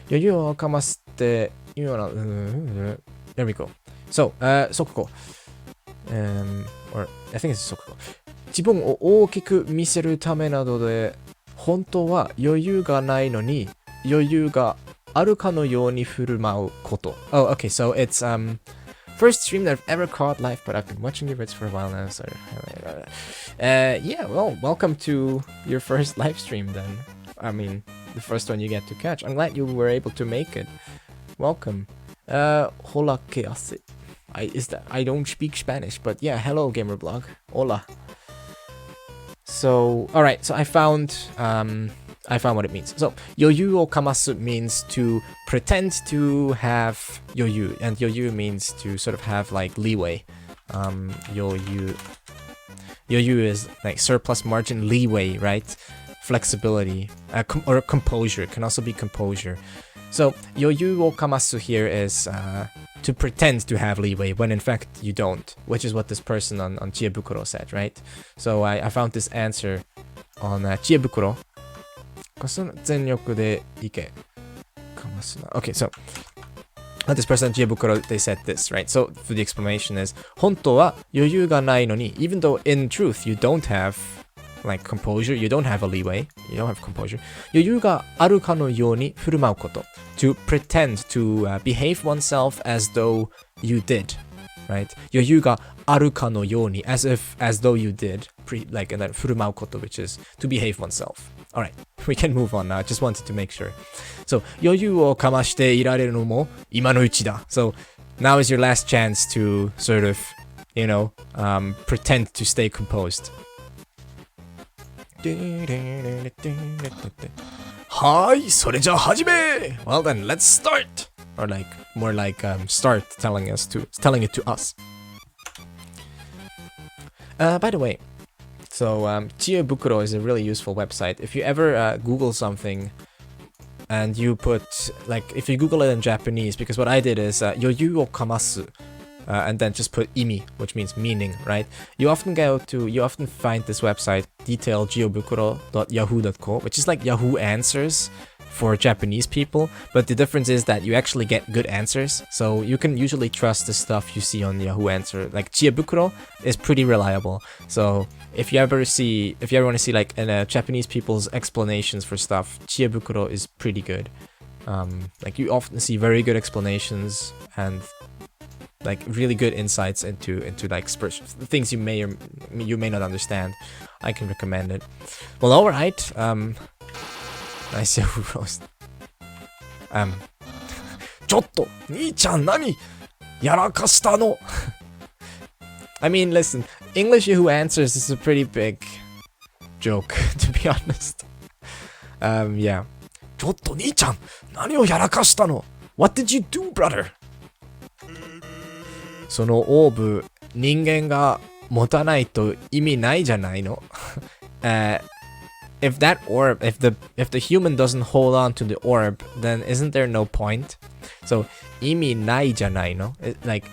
余裕をかますって意味は何？ There we go. So, 速攻。or I think it's 速攻。自分を大きく見せるためなどで、本当は余裕がないのに、余裕があるかのように振る舞うこと。Oh, okay, so it's, first stream that I've ever caught live, but I've been watching your vids for a while now, so... yeah, well, welcome to your first live stream then. I mean, the first one you get to catch. I'm glad you were able to make it. Welcome. Hola, que hace? I don't speak Spanish, but yeah, hello, Gamerblog. Hola. So, alright, so I found what it means. So, 余裕をかます means to pretend to have 余裕, and 余裕 means to sort of have like leeway. 余裕 is like surplus margin, leeway, right? Flexibility, or composure, can also be composure. So, 余裕をかます here is to pretend to have leeway when in fact you don't, which is what this person on Chiebukuro said, right? So I found this answer on Chiebukuro. Okay, so this person on Chiebukuro, they said this, right? So for the explanation is, 本当は余裕がないのに, even though in truth you don't have like composure, you don't have a leeway, you don't have composure, 余裕があるかのように振る舞うこと。To pretend to behave oneself as though you did, right? 余裕があるかのように as though you did, like and then 振る舞うこと which is to behave oneself. Alright, we can move on now. I just wanted to make sure. So 余裕をかましていられるのも今のうちだ. So now is your last chance to sort of, you know, pretend to stay composed. はい、それじゃあ始め! Well then, let's start! Or like, more like, start telling it to us. By the way, so, Chiebukuro is a really useful website. If you ever Google something and you put, like, if you Google it in Japanese, because what I did is, 余裕をかます and then just put imi, which means meaning, right? You often find this website, detailgeobukuro.yahoo.co, which is like Yahoo Answers for Japanese people, but the difference is that you actually get good answers, so you can usually trust the stuff you see on Yahoo Answer. Like Chiebukuro is pretty reliable, so if you ever want to see like Japanese people's explanations for stuff, Chiebukuro is pretty good. Like you often see very good explanations and like really good insights into like things you may or you may not understand. I can recommend it. Well, all right. Nice Yahoo roast. ちょっと兄ちゃん何やらかしたの? I mean, listen, English Yahoo Answers is a pretty big joke, to be honest. Yeah. ちょっと兄ちゃん何をやらかしたの? What did you do, brother? そのオーブ、人間が持たないと意味ないじゃないのif that orb, if the human doesn't hold on to the orb, then isn't there no point? So, 意味ないじゃないの? Like,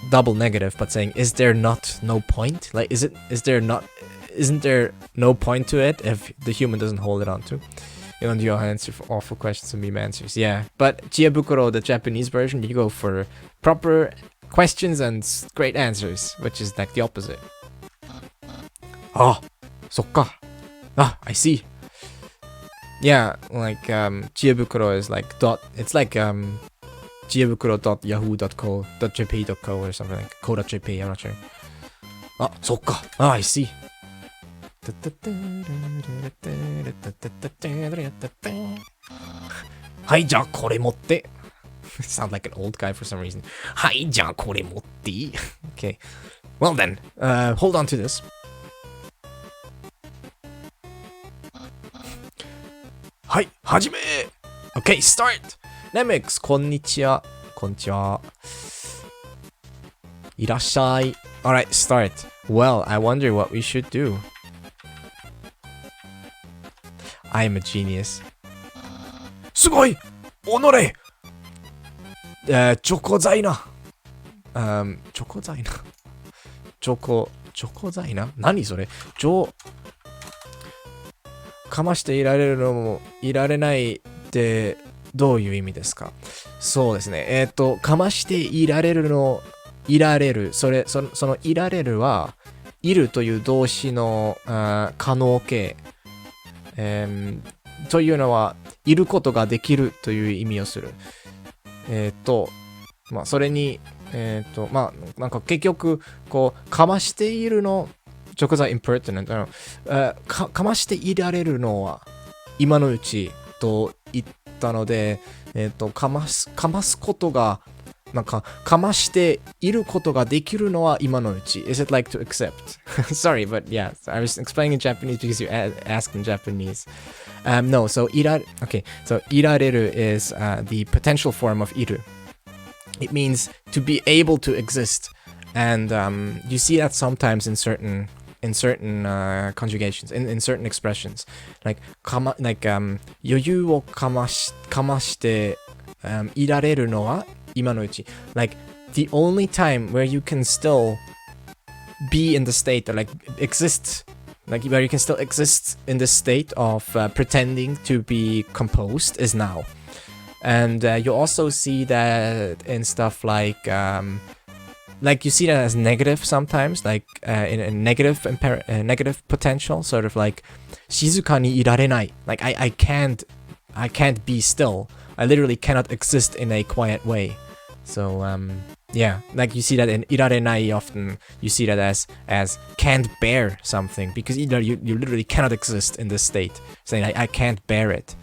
double negative, but saying, is there not no point? Like, isn't there no point to it if the human doesn't hold it on to? You want your answer for awful questions and meme answers. Yeah, but Chiabukuro, the Japanese version, you go for proper questions and great answers, which is like the opposite. Oh, そっか. Ah, I see. Yeah, like Chiabukuro is like it's like chiabukuro.yahoo.co.jp.co or something like co.jp, I'm not sure. Ah, そっか. Ah, I see. Hai, じゃあこれ持って. Sound like an old guy for some reason. Hai, じゃあこれ持って. Okay. Well then, hold on to this. Hai, 始め. Okay, start. Nemix, こんにちは. こんにちは. いらっしゃい. Alright, start. Well, I wonder what we should do. I am a genius. すごい! おのれ! チョコザイナ。チョコザイナ。チョコザイナ？何それ？かましていられるのもいられないってどういう意味ですか？そうですね。かましていられるの、いられる。そのいられるは、いるという動詞の可能形。というのは、いることができるという意味をする。まあ、それに、まあ、なんか結局、こう、かましているの、直在 impertinent、かましていられるのは、今のうちと言ったので、かますことが、なんか、かましていることができるのは今のうち。Is it like to accept? Sorry, but yeah, I was explaining in Japanese because you asked in Japanese. No, so okay, so いられる is the potential form of いる. It means to be able to exist. And you see that sometimes in certain conjugations, in certain expressions. Like, 余裕をかまして、いられるのは今のうち. Like, the only time where you can still be in the state, or like exist, like where you can still exist in the state of pretending to be composed is now. And you also see that in stuff like you see that as negative sometimes, like in a negative potential, sort of like 静かにいられない. Like I can't be still. I literally cannot exist in a quiet way. So yeah, like you see that in いられない often you see that as can't bear something, because you literally cannot exist in this state. Saying I can't bear it.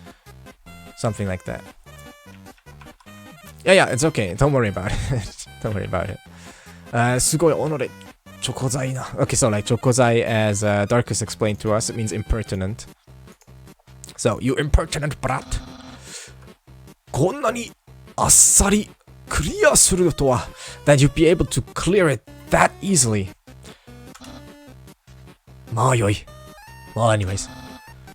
Something like that. Yeah, it's okay. Don't worry about it. Don't worry about it. すごいおのれチョコザイな. Okay, so like チョコザイ, as Darkus explained to us, it means impertinent. So, you impertinent brat. こんなにあっさりクリアするとは that you'd be able to clear it that easily. まあよい. Well, anyways.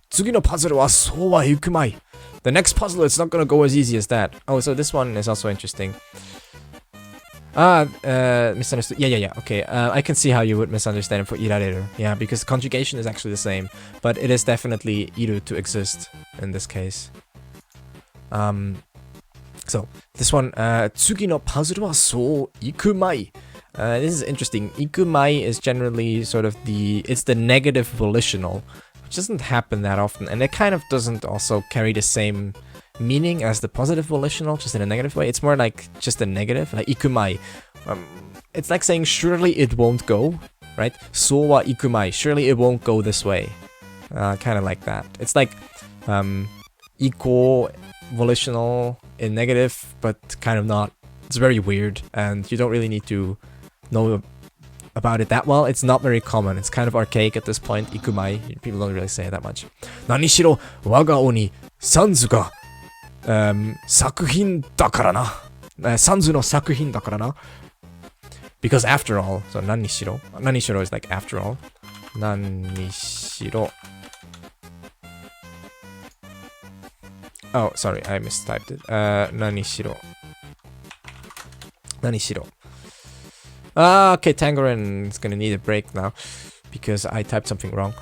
次のパズルはそうはいくまい. The next puzzle is not gonna go as easy as that. Oh, so this one is also interesting. Misunderstood. Yeah. Okay, I can see how you would misunderstand it for いられる. Yeah, because conjugation is actually the same, but it is definitely いる to exist in this case. So, this one, 次のパズルはそういくまい. This is interesting. いくまい is generally sort of it's the negative volitional, which doesn't happen that often, and it kind of doesn't also carry the same meaning as the positive volitional, just in a negative way. It's more like just a negative, like いくまい. It's like saying surely it won't go, right? そうはいくまい. Surely it won't go this way. Kind of like that. It's like equal volitional in negative, but kind of not. It's very weird, and you don't really need to know about it that well. It's not very common. It's kind of archaic at this point. いくまい. People don't really say it that much. 何しろ我が鬼サンズが作品だからな。サンズの作品だからな。Because after all, so 何しろ is like after all. 何しろ Oh, sorry, I mistyped it. 何しろ 何しろ okay, Tangerine is gonna need a break now because I typed something wrong.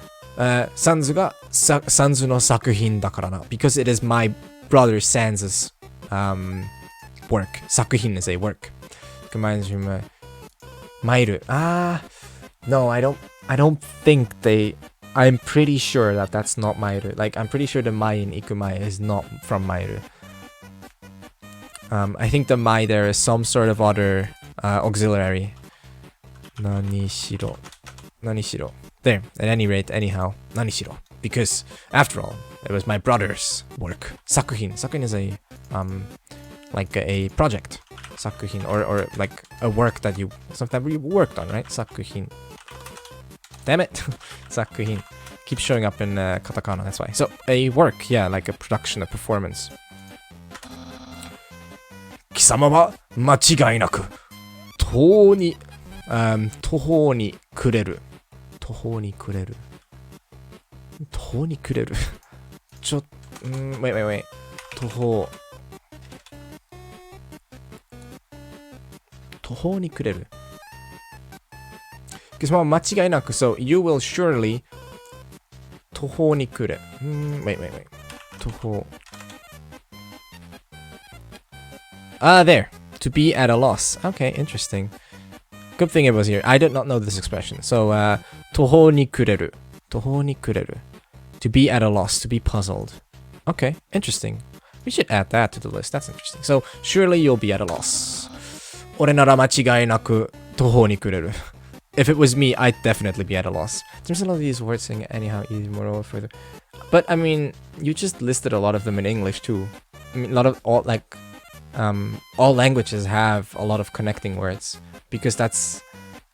サンズがサンズの作品だからな because it is my brother Sans's work. 作品 is a work. Reminds me Mairu. No, I don't think they. I'm pretty sure that that's not Mairu. Like, I'm pretty sure the Mai in Ikumai is not from Mairu. I think the Mai there is some sort of other auxiliary. Nanishiro. Nanishiro. There, at any rate, anyhow, Nanishiro. Because, after all, it was my brother's work. Sakuhin. Sakuhin is a, like a project. Sakuhin, or like a work that you worked on, right? Sakuhin. Damn it! Sakuhin. Keeps showing up in katakana, that's why. So, a work, yeah, like a production, a performance. 貴様は間違いなく途方に暮れる途方に暮れる途方に暮れるちょっwait 途方に暮れる Because まあ間違いなく so you will surely 途方に暮れ wait 途方there. To be at a loss. Okay, interesting. Good thing it was here. I did not know this expression. So, 途方に暮れる. 途方に暮れる. To be at a loss. To be puzzled. Okay, interesting. We should add that to the list. That's interesting. So, surely you'll be at a loss. 俺なら間違いなく途方に暮れる. If it was me, I'd definitely be at a loss. There's a lot of these words saying anyhow, easy, moreover, further. But, I mean, you just listed a lot of them in English, too. I mean, a lot of, all languages have a lot of connecting words because that's,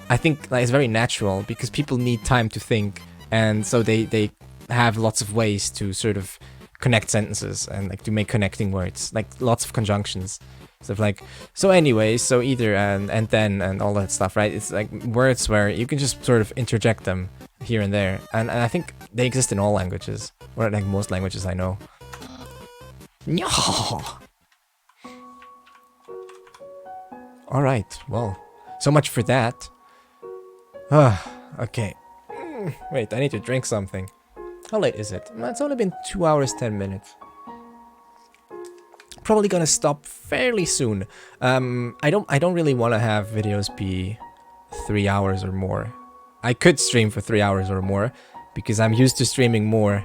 I think, like, it's very natural because people need time to think, and so they have lots of ways to sort of connect sentences and like to make connecting words, like lots of conjunctions, stuff like so. Anyways, so either and then and all that stuff, right? It's like words where you can just sort of interject them here and there, and I think they exist in all languages, or like most languages I know. Alright, well, so much for that. Okay. Wait, I need to drink something. How late is it? It's only been 2 hours, 10 minutes. Probably gonna stop fairly soon. I don't really want to have videos be 3 hours or more. I could stream for 3 hours or more, because I'm used to streaming more.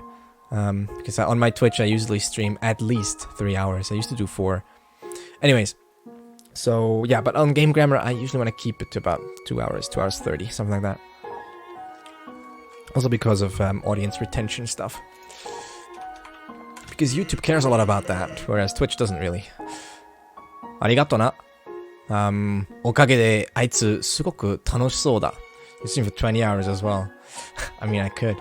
Because on my Twitch I usually stream at least 3 hours. I used to do 4. Anyways. So, yeah, but on Game Grammar, I usually want to keep it to about 2 hours, 2 hours 30, something like that. Also because of audience retention stuff. Because YouTube cares a lot about that, whereas Twitch doesn't really. ありがとな。おかげであいつすごく楽しそうだ。You stream for 20 hours as well. I mean, I could.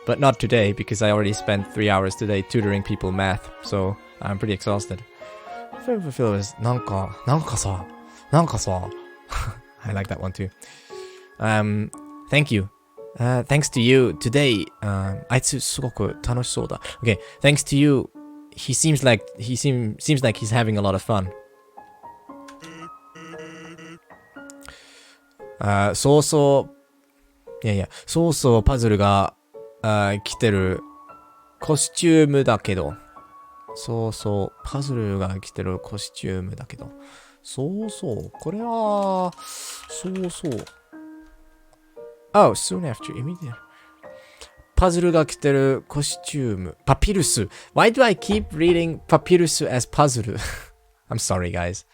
But not today, because I already spent 3 hours today tutoring people math, so I'm pretty exhausted. I feel it was なんかさ I like that one too. Thank you. Thanks to you today. あいつすごく楽しそうだ. Okay, thanks to you. He seems like he's having a lot of fun. そうそうパズルが着てるコスチュームだけど。そうパズルが着てるコスチュームだけど。これはOh, soon after, immediately. パズルが着てるコスチューム。パピルス。Why do I keep reading パピルス as パズル? I'm sorry, guys.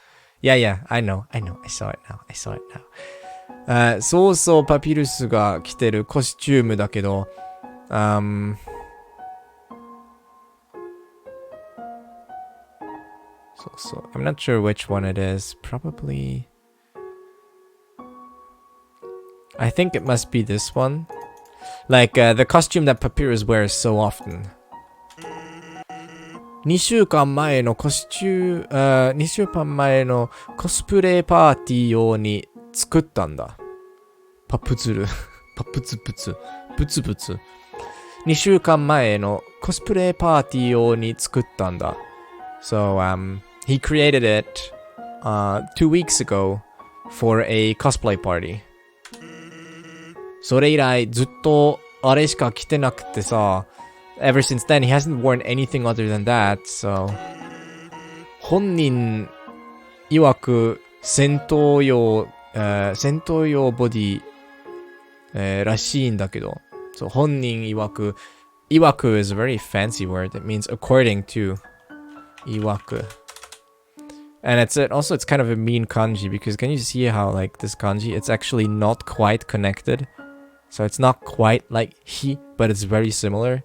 Yeah, I know. I saw it now. そうパピルスが着てるコスチュームだけど、So I'm not sure which one it is. Probably. I think it must be this one. Like the costume that Papyrus wears so often. 2週間前のコスプレパーティー用に作ったんだ。パプツル。パプツプツ。ブツブツ。2週間前のコスプレパーティー用に作ったんだ。So, he created it, 2 weeks ago for a cosplay party. それ以来ずっとあれしか着てなくてさ、ever since then he hasn't worn anything other than that, so 本人曰く戦闘用ボディ、らしいんだけど、so 本人曰くis a very fancy word. It means according to 曰く and it's kind of a mean kanji because can you see how like this kanji, it's actually not quite connected, so it's not quite like he, but it's very similar.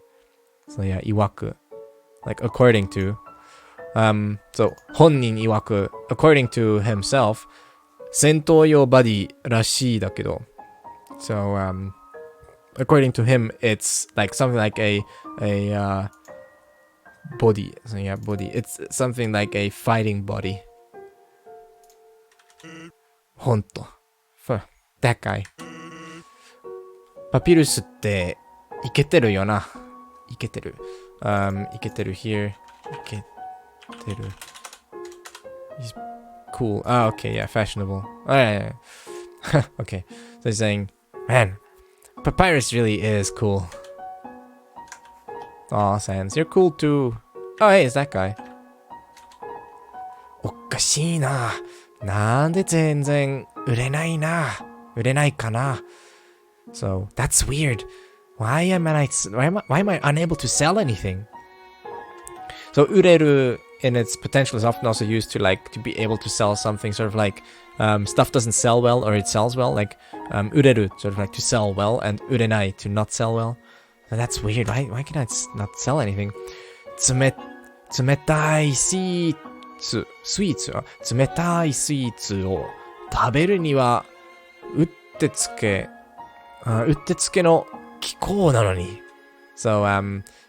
So yeah, 曰く like according to, so 本人曰く according to himself 戦闘用バディらしいだけど so according to him it's like something like a body. So yeah, body, it's something like a fighting body. ほんと that guy. パピルスってイケてるよな。イケてる。イケてる here. イケてる。He's cool. Ah, okay, yeah, fashionable. Oh, yeah. Okay, so he's saying, man, Papyrus really is cool. Aw, Sans, you're cool too. Oh, hey, it's that guy. おかしいな。なんで全然売れないかな。So, that's weird. Why am I unable to sell anything? So, 売れる in its potential is often also used to like to be able to sell something sort of like stuff doesn't sell well or it sells well, like 売れる sort of like to sell well and 売れない to not sell well. So that's weird. Why can I not sell anything? 冷たいスイーツを食べるにはうってつけの気候なのに。So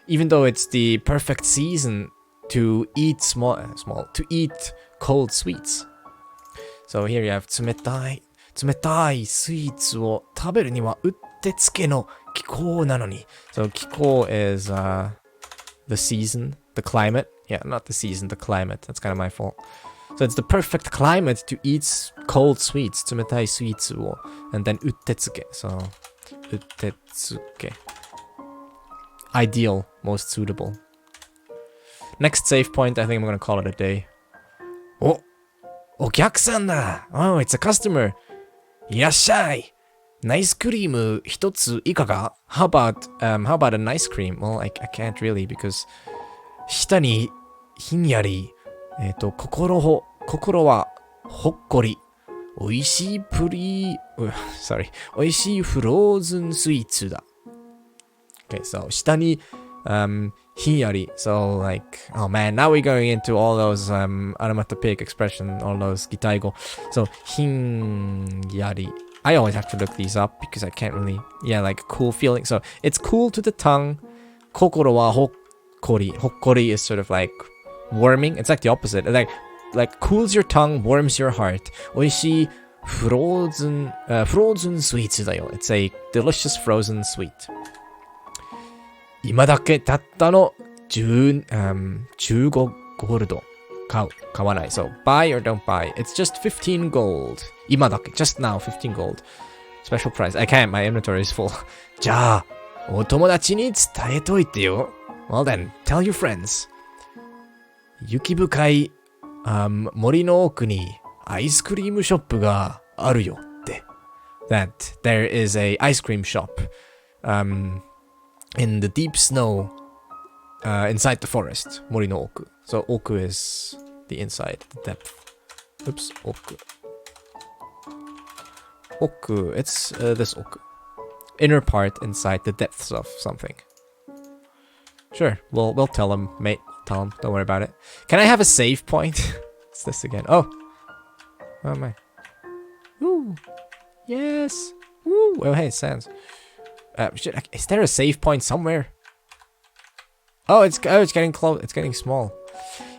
even though it's the perfect season to eat to eat cold sweets. So here you have 冷たいスイーツを食べるにはうってつけの気候なのに。So 気候 is the season, the climate. Yeah, not the season, the climate. That's kind of my fault. So it's the perfect climate to eat cold sweets, 冷たいスイーツを and then うってつけ. So うってつけ. Ideal, most suitable. Next save point, I think I'm gonna call it a day. お客さんだ. Oh, it's a customer. いらっしゃい. Nice cream 一ついかが? How about an ice cream? Well, I can't really because 舌にひんやり、心はほっこり。おいしい美味しいフローズンスイーツだ. Okay, so 舌にひんやり. So like, oh man, now we're going into all those onomatopoeic expression, all those 擬態語. So ひんやり. I always have to look these up because I can't really, yeah, like a cool feeling. So it's cool to the tongue. 心はほっこり. ほっこり is sort of like warming. It's like the opposite. Like cools your tongue, warms your heart. おいしいフローズンスイーツだよ. It's a delicious frozen sweet. 今だけたったの15ゴールド。買わない. So buy or don't buy. It's just 15 gold. 今だけ, just now 15 gold. Special price. I can't, my inventory is full. じゃあ、お友達に伝えといてよ. Well then, tell your friends. 雪深い、森の奥にアイスクリームショップがあるよって. That there is a ice cream shop in the deep snow inside the forest. 森の奥. So 奥 is the inside, the depth. Oops, 奥. 奥, it's this 奥. Inner part inside the depths of something. Sure, we'll tell him, mate. Tell him, don't worry about it. Can I have a save point? What's this again? Oh my. Ooh, yes. Ooh, oh hey, Sans. Shit, is there a save point somewhere? Oh, it's getting close. It's getting small.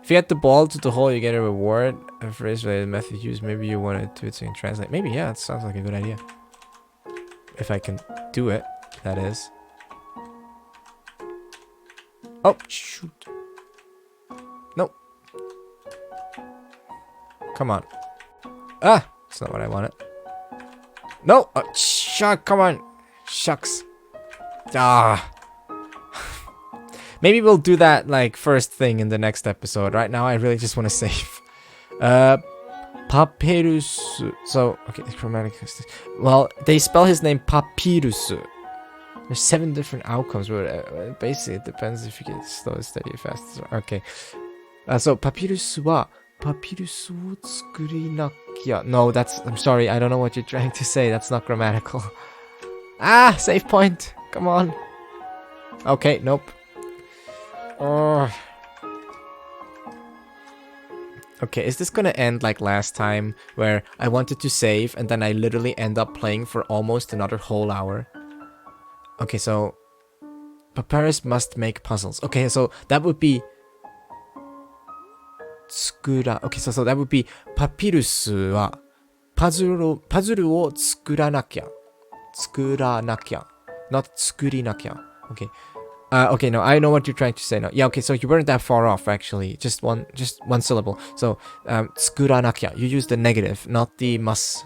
If you get the ball to the hole, you get a reward. a phrase-related method used. Maybe you wanted to translate. Maybe, yeah, it sounds like a good idea. If I can do it, that is. Oh, shoot. Nope. Come on. Ah! That's not what I wanted. No! Shuck, come on! Shucks. Ah! Maybe we'll do that, like, first thing in the next episode. Right now, I really just want to save. Papyrus. So, okay, chromatic. Well, they spell his name Papyrus. There's 7 different outcomes, but basically it depends if you get slow, steady, fast. Okay. So, Papyrus wa Papyrus wo tsukuri No, that's... I'm sorry, I don't know what you're trying to say. That's not grammatical. Ah, save point. Come on. Okay, nope. Okay, is this gonna end like last time, where I wanted to save and then I literally end up playing for almost another whole hour? Okay, so Papyrus must make puzzles. Okay, so that would be tsukura. Okay, so that would be Papyrus wa puzzle wo tsukuranakia. Tsukuranakia, not tsukurinakia. Okay. Okay, no, I know what you're trying to say now. Yeah, okay, so you weren't that far off, actually. Just one syllable. So, tsukuranakia. You use the negative, not the must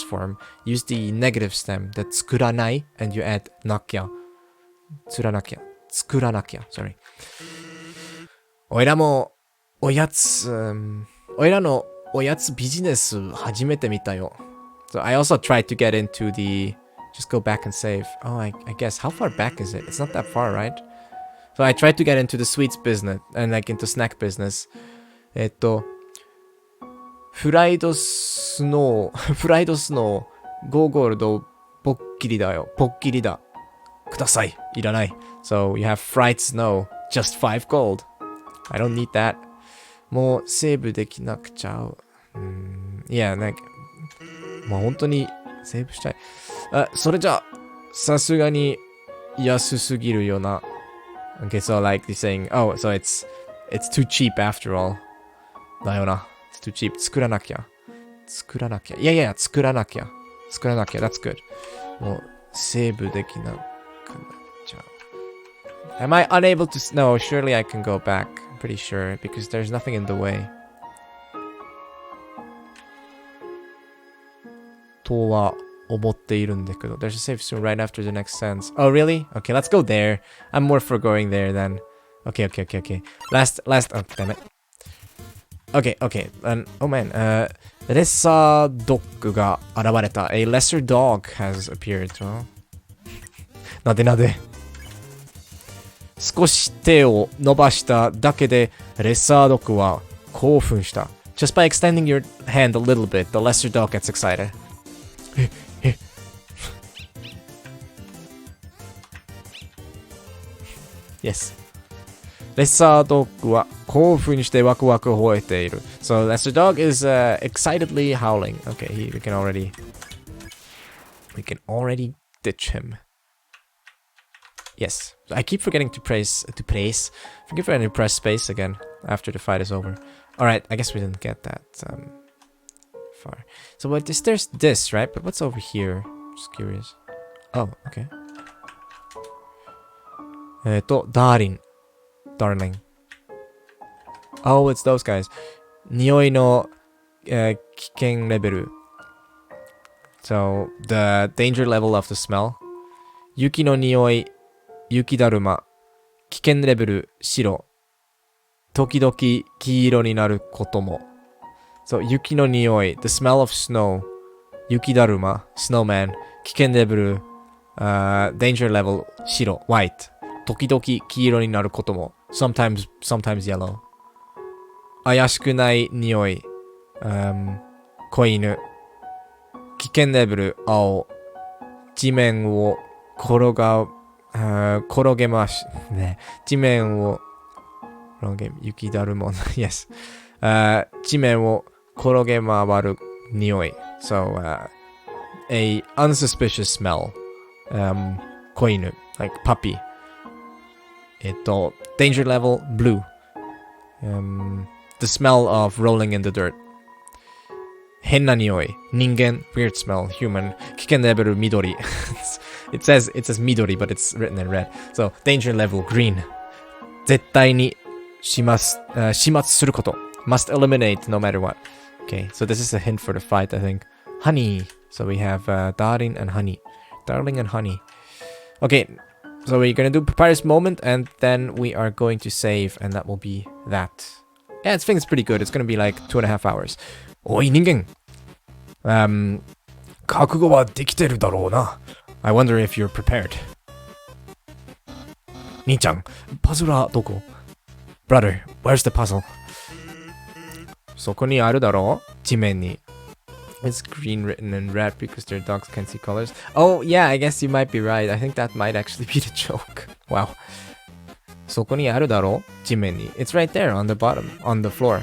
form. Use the negative stem, the tsukuranai, and you add nakia. Tsuranakia. Tsukuranakia, sorry. おいらも、おやつ、おいらのおやつビジネス始めてみたよ. So, I also tried to get into the... Just go back and save. Oh, I guess. How far back is it? It's not that far, right? So I tried to get into the sweets business and like into snack business. フライドスノー、5ゴールド、ポッキリだよ。ポッキリだ。ください。いらない。So you have fried snow, just 5 gold. I don't need that. もうセーブできなくちゃう。Yeah, like, もう本当にセーブしたい。それじゃ、さすがに安すぎるよな。Okay, so like they're saying, oh, so it's too cheap after all. だよな。It's too cheap. 作らなきゃ。Yeah, 作らなきゃ。That's good. もう、セーブできなくなっちゃう。Am I unable to... No, surely I can go back. I'm pretty sure, because there's nothing in the way. とは思っているんだけど。There's a save soon right after the next sentence. Oh, really? Okay, let's go there. I'm more for going there then. Okay. Last... Oh, damn it. Okay. Oh man, レッサードッグが現れた。A lesser dog has appeared. なで少し手を伸ばしただけでレッサードッグは興奮した。Just by extending your hand a little bit, the lesser dog gets excited. Yes. レッサードッグは興奮してワクワク吠えている。So, lesser dog is excitedly howling. Okay, we can already ditch him. Yes. I keep forgetting to forgetting to press space again after the fight is over. Alright, I guess we didn't get that far. So, there's this, right? But what's over here? Just curious. Oh, okay. Darling. Oh, it's those guys. 匂いの、危険レベル. So, the danger level of the smell. 雪の匂い、雪だるま。危険レベル、白。時々黄色になることも. So, 雪の匂い、the smell of snow. 雪だるま、snowman. 危険レベル、danger level, 白、white. 時々黄色になることも. Sometimes yellow. 怪しくない匂い、子犬。危険レベル、青。地面を転げまし、ね。地面を雪だるま。Yes. 地面を転げ回る匂い。So, a unsuspicious smell. 子犬。Like puppy. Danger level, blue. The smell of rolling in the dirt. 変な匂い。人間 weird smell. Human 危険レベル緑。it says midori, but it's written in red. So danger level green. 絶対に始末すること。Must eliminate no matter what. Okay, so this is a hint for the fight, I think. Honey. So we have darling and honey. Darling and honey. Okay, so we're gonna do Papyrus moment, and then we are going to save, and that will be that. Yeah, I think it's pretty good. It's gonna be like 2.5 hours. おい人間。覚悟はできてるだろうな。I wonder if you're prepared. 兄ちゃん、パズルはどこ？ Brother, where's the puzzle? そこにあるだろう？地面に。It's green written in red because their dogs can't see colors. Oh, yeah, I guess you might be right. I think that might actually be the joke. Wow. そこにあるだろう？地面に。It's right there on the bottom, on the floor.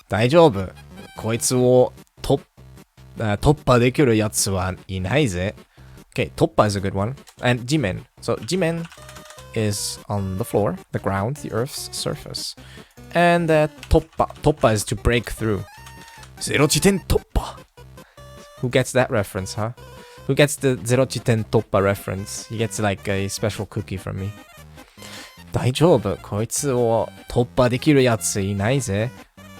大丈夫。こいつを突破できるやつはいないぜ。Okay, 突破 is a good one. And 地面. So 地面 is on the floor, the ground, the earth's surface. And 突破 is to break through. ゼロ地点突破 Who gets that reference, huh? Who gets the ゼロ地点突破 reference? He gets like a special cookie from me. 大丈夫こいつを突破できるやついないぜ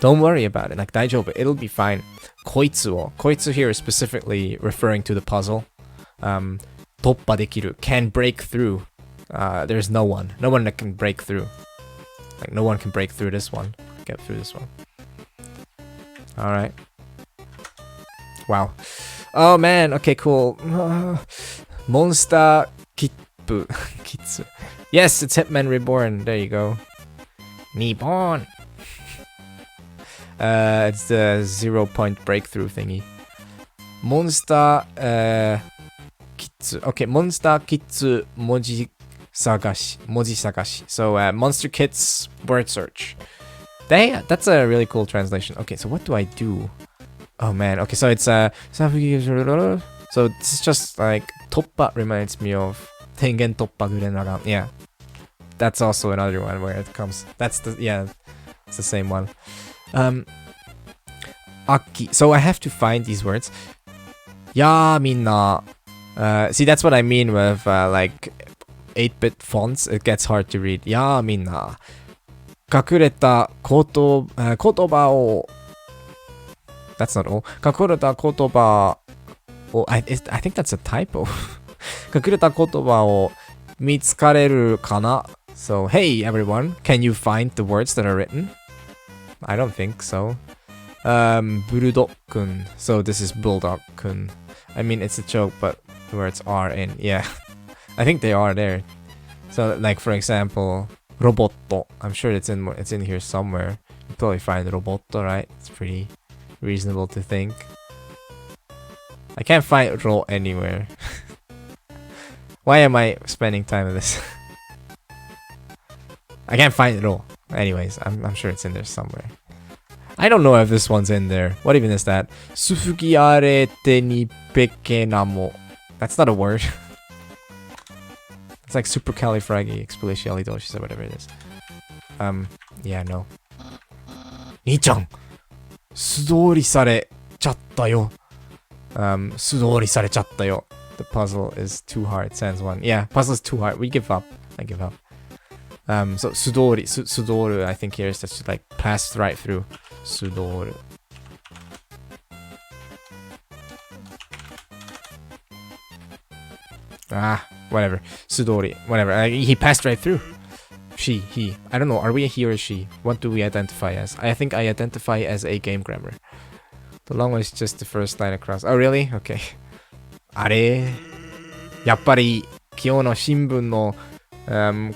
Don't worry about it. Like 大丈夫 It'll be fine. こいつ here is specifically referring to the puzzle. 突破できる can break through. There's no one that can break through. Like no one can break through this one. Get through this one. Alright. Wow. Oh man, okay, cool. Monster Kitsu. Yes, it's Hitman Reborn. There you go. Reborn. It's the 0-point breakthrough thingy. Monster Kitsu. Okay, Monster Kitsu Moji Sagashi. So Monster Kits word search. That's a really cool translation. Okay, so what do I do? Oh man, okay, so it's so this is just like Toppa reminds me of Tengen Toppa Guren. Yeah. That's also another one where it comes. It's the same one. Aki. So I have to find these words. Ya minna. See, that's what I mean with like 8-bit fonts. It gets hard to read. Ya minna. 隠れた言葉を That's not all. 隠れた言葉を I think that's a typo. 隠れた言葉を見つかれるかな So, hey everyone, can you find the words that are written? I don't think so. Bulldog-kun. So this is Bulldog-kun. I mean, it's a joke, but the words are in. Yeah. I think they are there. So, like, for example, Roboto. I'm sure it's in here somewhere. You probably find Roboto, right? It's pretty reasonable to think. I can't find Ro anywhere. Why am I spending time with this? I can't find Ro. Anyways, I'm sure it's in there somewhere. I don't know if this one's in there. What even is that? Sufugiarete ni pekenamo. That's not a word. It's like supercalifragilisticexpialidocious or whatever it is. Yeah, no. 兄ちゃん素通りされちゃったよ 素通りされちゃったよ The puzzle is too hard, sans one. Yeah, puzzle is too hard. We give up. I give up. So, 素通り I think here is just like passed right through. 素通り whatever. 素通り whatever. He passed right through. She, he. I don't know. Are we a he or a she? What do we identify as? I think I identify as a game grammar. The long one is just the first line across. Oh, really? Okay. あれやっぱり今日の新聞の、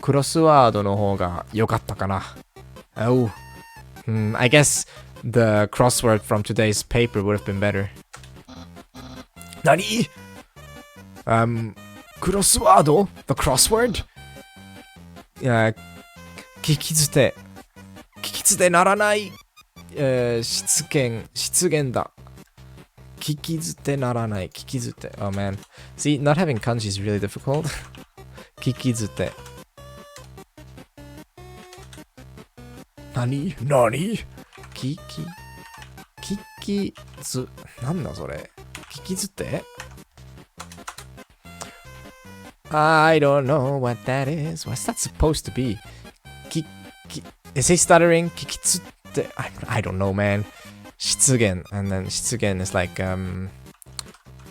クロスワードの方が良かったかな Oh. I guess the crossword from today's paper would have been better. 何クロスワード The crossword? 聞き捨てならない、失言だ聞き捨てならない聞き捨て Oh man. See, not having kanji is really difficult. 聞き捨て何聞ききず、なんだそれ。聞きずって I don't know what that is. What's that supposed to be? Is he stuttering? 聞きつって I don't know, man. 失言 and then 失言 is like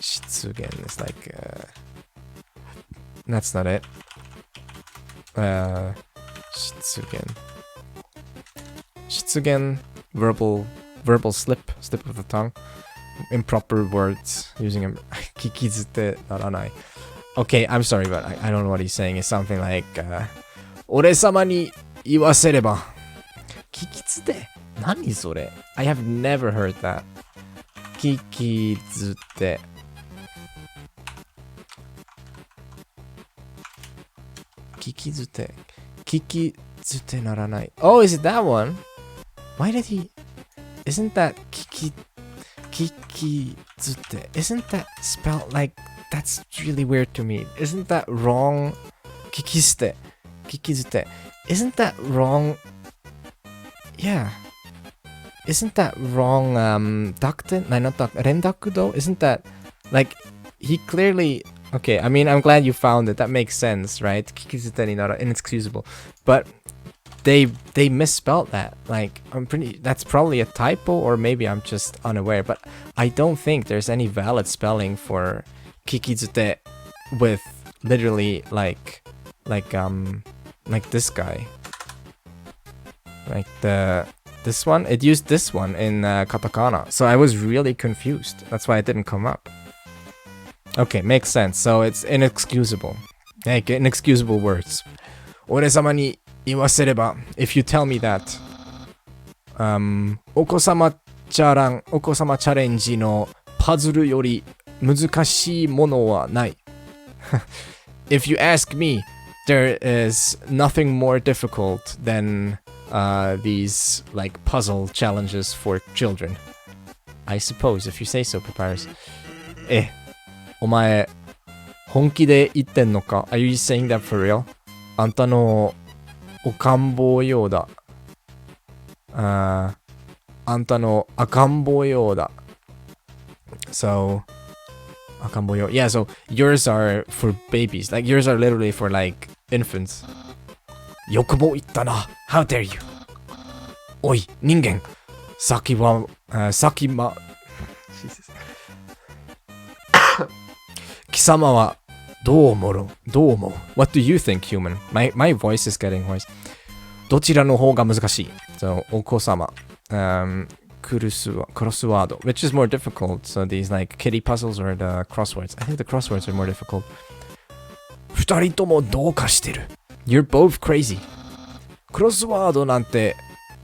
失言 is like that's not it. 失言 verbal slip of the tongue. Improper words using them. 聞きずってならない. Okay, I'm sorry, but I don't know what he's saying. It's something like 俺様に言わせれば聞きつて何それ I have never heard that 聞きずて聞きずて聞きずてならない Oh, is it that one? Why did he Isn't that 聞きずて Isn't that spelled like That's really weird to me. Isn't that wrong? 聞き捨て聞きずて Isn't that wrong? Yeah. Isn't that wrong, Dakten? No, not Dakten. Rendaku though? Isn't that, like, he clearly... Okay, I mean, I'm glad you found it. That makes sense, right? Kikizute ni nara, inexcusable. But they misspelled that. Like, that's probably a typo, or maybe I'm just unaware. But I don't think there's any valid spelling for kikizute with literally, like this guy. Like this one, it used this one in katakana, so I was really confused. That's why it didn't come up. Okay, makes sense. So it's inexcusable. Like inexcusable words. 俺様に言わせれば if you tell me that お子様チャレンジのパズルより難しいものはない。If you ask me, there is nothing more difficult than these like puzzle challenges for children. I suppose, if you say so, Papyrus. お前本気で言ってんのか Are you saying that for real? あんたの赤ん坊ようだ。あんたの赤ん坊ようだ。So, 赤ん坊よ。Yeah, so yours are for babies. Like yours are literally for like infants. よくも言ったな。How dare you? おい、人間。先ま。貴様はどう思う What do you think, human? My voice is getting hoarse. どちらの方が難しい So, お子様。クロスワード which is more difficult. So these like kitty puzzles or the crosswords. I think the crosswords are more difficult. 二人ともどうかしてる You're both crazy. クロスワードなんて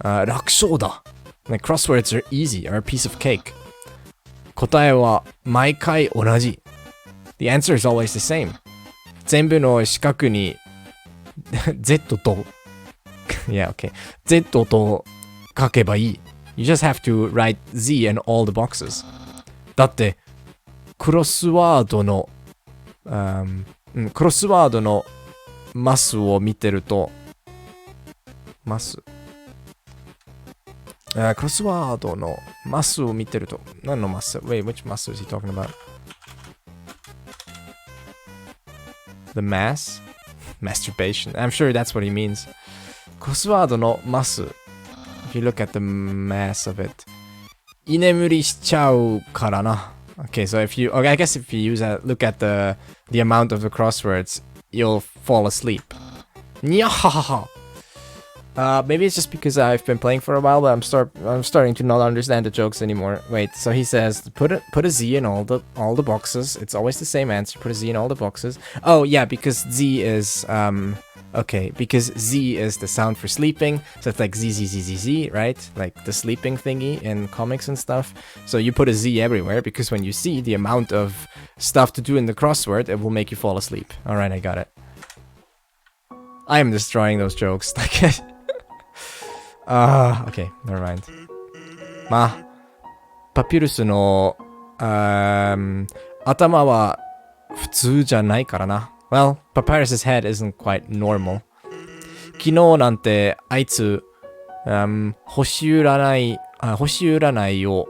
楽勝だ Like crosswords are easy, are a piece of cake. 答えは毎回同じ The answer is always the same. 全部の四角に Z とyeah, okay. Z と書けばいい You just have to write Z in all the boxes. だってクロスワードのマスを見てるとマスクロスワードのマスを見てると何のマス Wait, which mass is he talking about? The mass? Masturbation. I'm sure that's what he means. クロスワードのマス If you look at the mass of it 居眠りしちゃうからな Okay, so if you I guess if you look at the amount of the crosswords you'll fall asleep. Maybe it's just because I've been playing for a while, but I'm starting to not understand the jokes anymore. Wait, so he says put a Z in all the boxes. It's always the same answer. Put a Z in all the boxes. Oh yeah, because Z is okay, because Z is the sound for sleeping, so it's like Z Z Z Z Z, right? Like the sleeping thingy in comics and stuff. So you put a Z everywhere because when you see the amount of stuff to do in the crossword, it will make you fall asleep. All right, I got it. I am destroying those jokes. Like. Okay, never mind. まあ、パピルスの、頭は普通じゃないからな。Well, Papyrus's head isn't quite normal. 昨日なんてあいつ、星占いを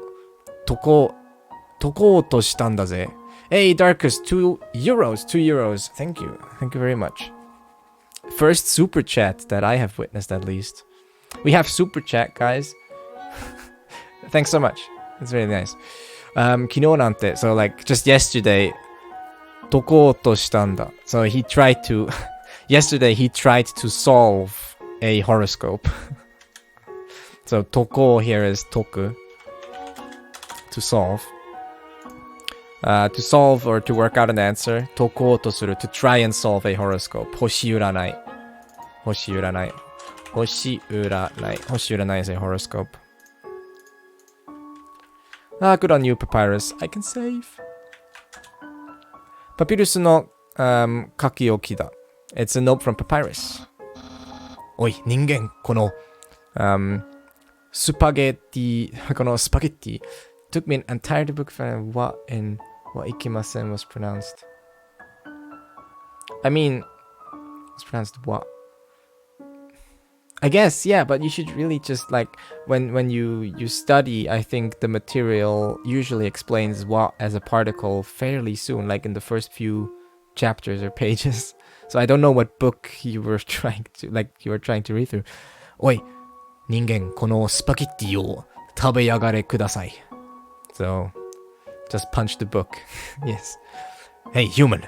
解こうとしたんだぜ。Hey, Darkus, €2. €2. Thank you. Thank you very much. First super chat that I have witnessed, at least. We have super chat, guys. Thanks so much. It's really nice. 昨日なんて, so like just yesterday, 解こうとしたんだ. So he tried to, yesterday he tried to solve a horoscope. So 解こう here is 解く. To solve. To solve or to work out an answer. 解こうとする to try and solve a horoscope. 星占い. 星占い is a horoscope. Ah, good on you, Papyrus. I can save. Papyrus の、書き置きだ. It's a note from Papyrus. おい、人間、この、スパゲッティ、このスパゲッティ took me an entire book for what ikimasen was pronounced. I mean, it's pronounced what? I guess, yeah, but you should really just like when you study, I think the material usually explains what as a particle fairly soon, like in the first few chapters or pages. So I don't know what book you were trying to read through. おい、人間、このスパゲッティを食べやがれください. So, just punch the book. Yes. Hey, human.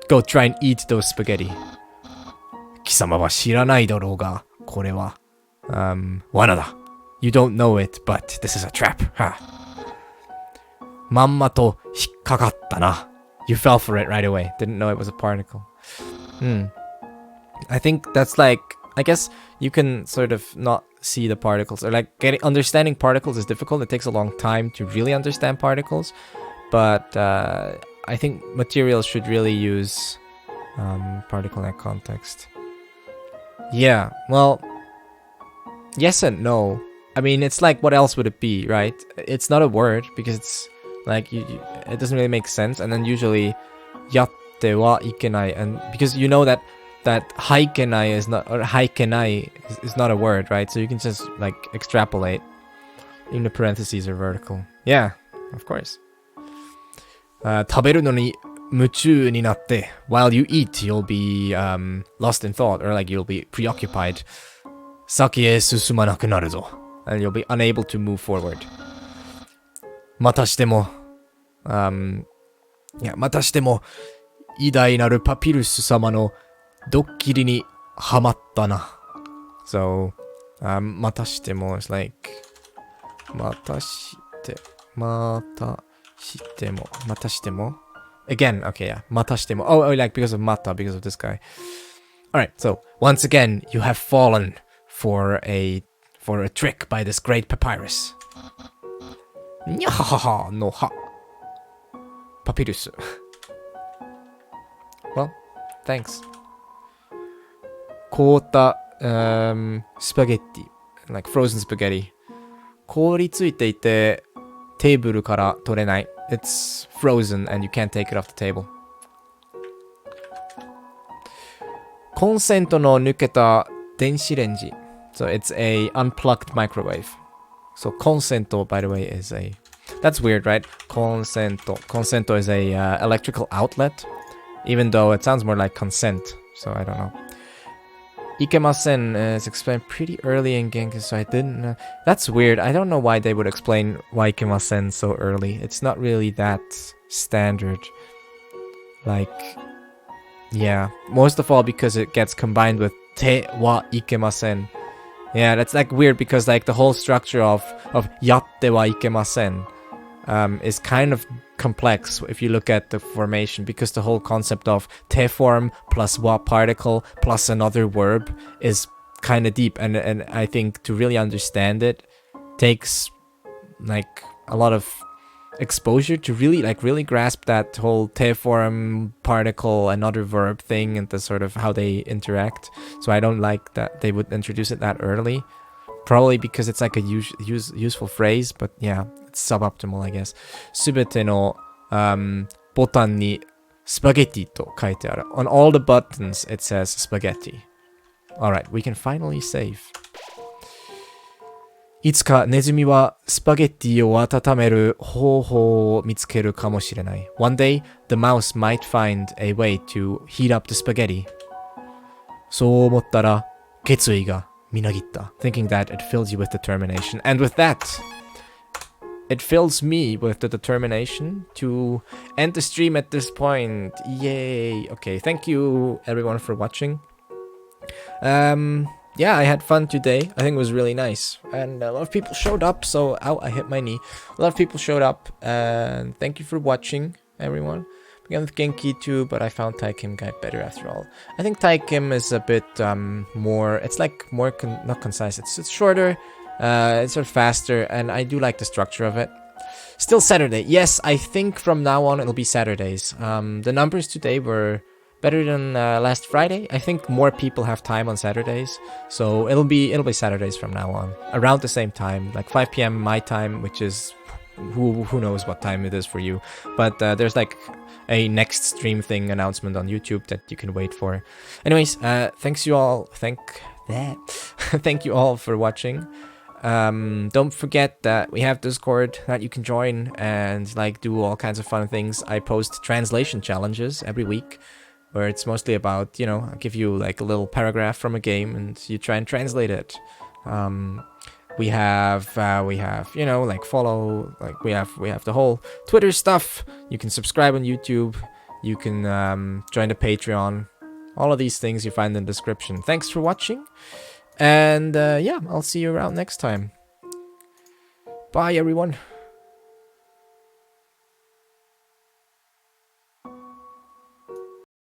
Go try and eat those spaghetti. 貴様は知らないだろうが、これは、罠だ. You don't know it, but this is a trap. Huh. まんまと引っかかったな. You fell for it right away. Didn't know it was a particle. I think that's like, I guess you can sort of not see the particles, or like understanding particles is difficult. It takes a long time to really understand particles, but I think materials should really use particle in that context. Yeah, well, yes and no. I mean, it's like, what else would it be, right? It's not a word, because it's like, it doesn't really make sense. And then usually, yatte wa ikenai, and because you know that haikenai is not, or haikenai is not a word, right? So you can just like extrapolate. Even the parentheses are vertical. Yeah, of course. 食べるのに夢中になって while you eat, you'll be lost in thought, or like you'll be preoccupied. 先へ進まなくなるぞ. And you'll be unable to move forward. またしても、またしても偉大なるパピルス様のドッキリにはまったな. So, またしても is like またしても again, okay, yeah, またしても oh, like because of mata, because of this guy. Alright, so once again you have fallen for a trick by this great Papyrus. Nyahaha no ha. Papyrus. Well, thanks. 凍った、スパゲッティ like frozen spaghetti. 凍りついていてテーブルから取れない. It's frozen and you can't take it off the table. コンセントの抜けた電子レンジ. So it's a unplugged microwave. So コンセント, by the way, is a... That's weird, right? コンセント. コンセント is a electrical outlet, even though it sounds more like consent. So I don't know. Ikemasen is explained pretty early in Genki, so I didn't know. That's weird. I don't know why they would explain why Ikemasen so early. It's not really that standard. Like, yeah. Most of all because it gets combined with te wa ikemasen. Yeah, that's like weird because like the whole structure of yatte wa ikemasen is kind of complex if you look at the formation, because the whole concept of te form plus wa particle plus another verb is kind of deep, and I think to really understand it takes like a lot of exposure to really grasp that whole te form particle another verb thing and the sort of how they interact. So I don't like that they would introduce it that early. Probably because it's like a useful phrase, but yeah, it's suboptimal, I guess. すべての、ボタンにスパゲティと書いてある. On all the buttons, it says spaghetti. Alright, we can finally save. いつかネズミはスパゲッティを温める方法を見つけるかもしれない。One day, the mouse might find a way to heat up the spaghetti. そう思ったら、決意がみなぎった。Thinking that it fills you with determination. And with that, it fills me with the determination to end the stream at this point. Yay! Okay, thank you everyone for watching. Yeah, I had fun today. I think it was really nice. And a lot of people showed up, so ow, I hit my knee. A lot of people showed up, and thank you for watching, everyone. Began with Genki too, but I found Taikim Guide better after all. I think Taikim is a bit more, it's like more, not concise, it's shorter, it's sort of faster, and I do like the structure of it. Still Saturday. Yes, I think from now on it'll be Saturdays. The numbers today were better than last Friday. I think more people have time on Saturdays, so it'll be Saturdays from now on, around the same time, like 5 p.m. my time, which is who knows what time it is for you. But there's like a next stream thing announcement on YouTube that you can wait for. Anyways, thank you all for watching. Don't forget that we have Discord that you can join and like do all kinds of fun things. I post translation challenges every week, where it's mostly about, you know, I'll give you like a little paragraph from a game and you try and translate it. We have, you know, like follow, like we have the whole Twitter stuff. You can subscribe on YouTube. You can join the Patreon. All of these things you find in the description. Thanks for watching. And yeah, I'll see you around next time. Bye, everyone.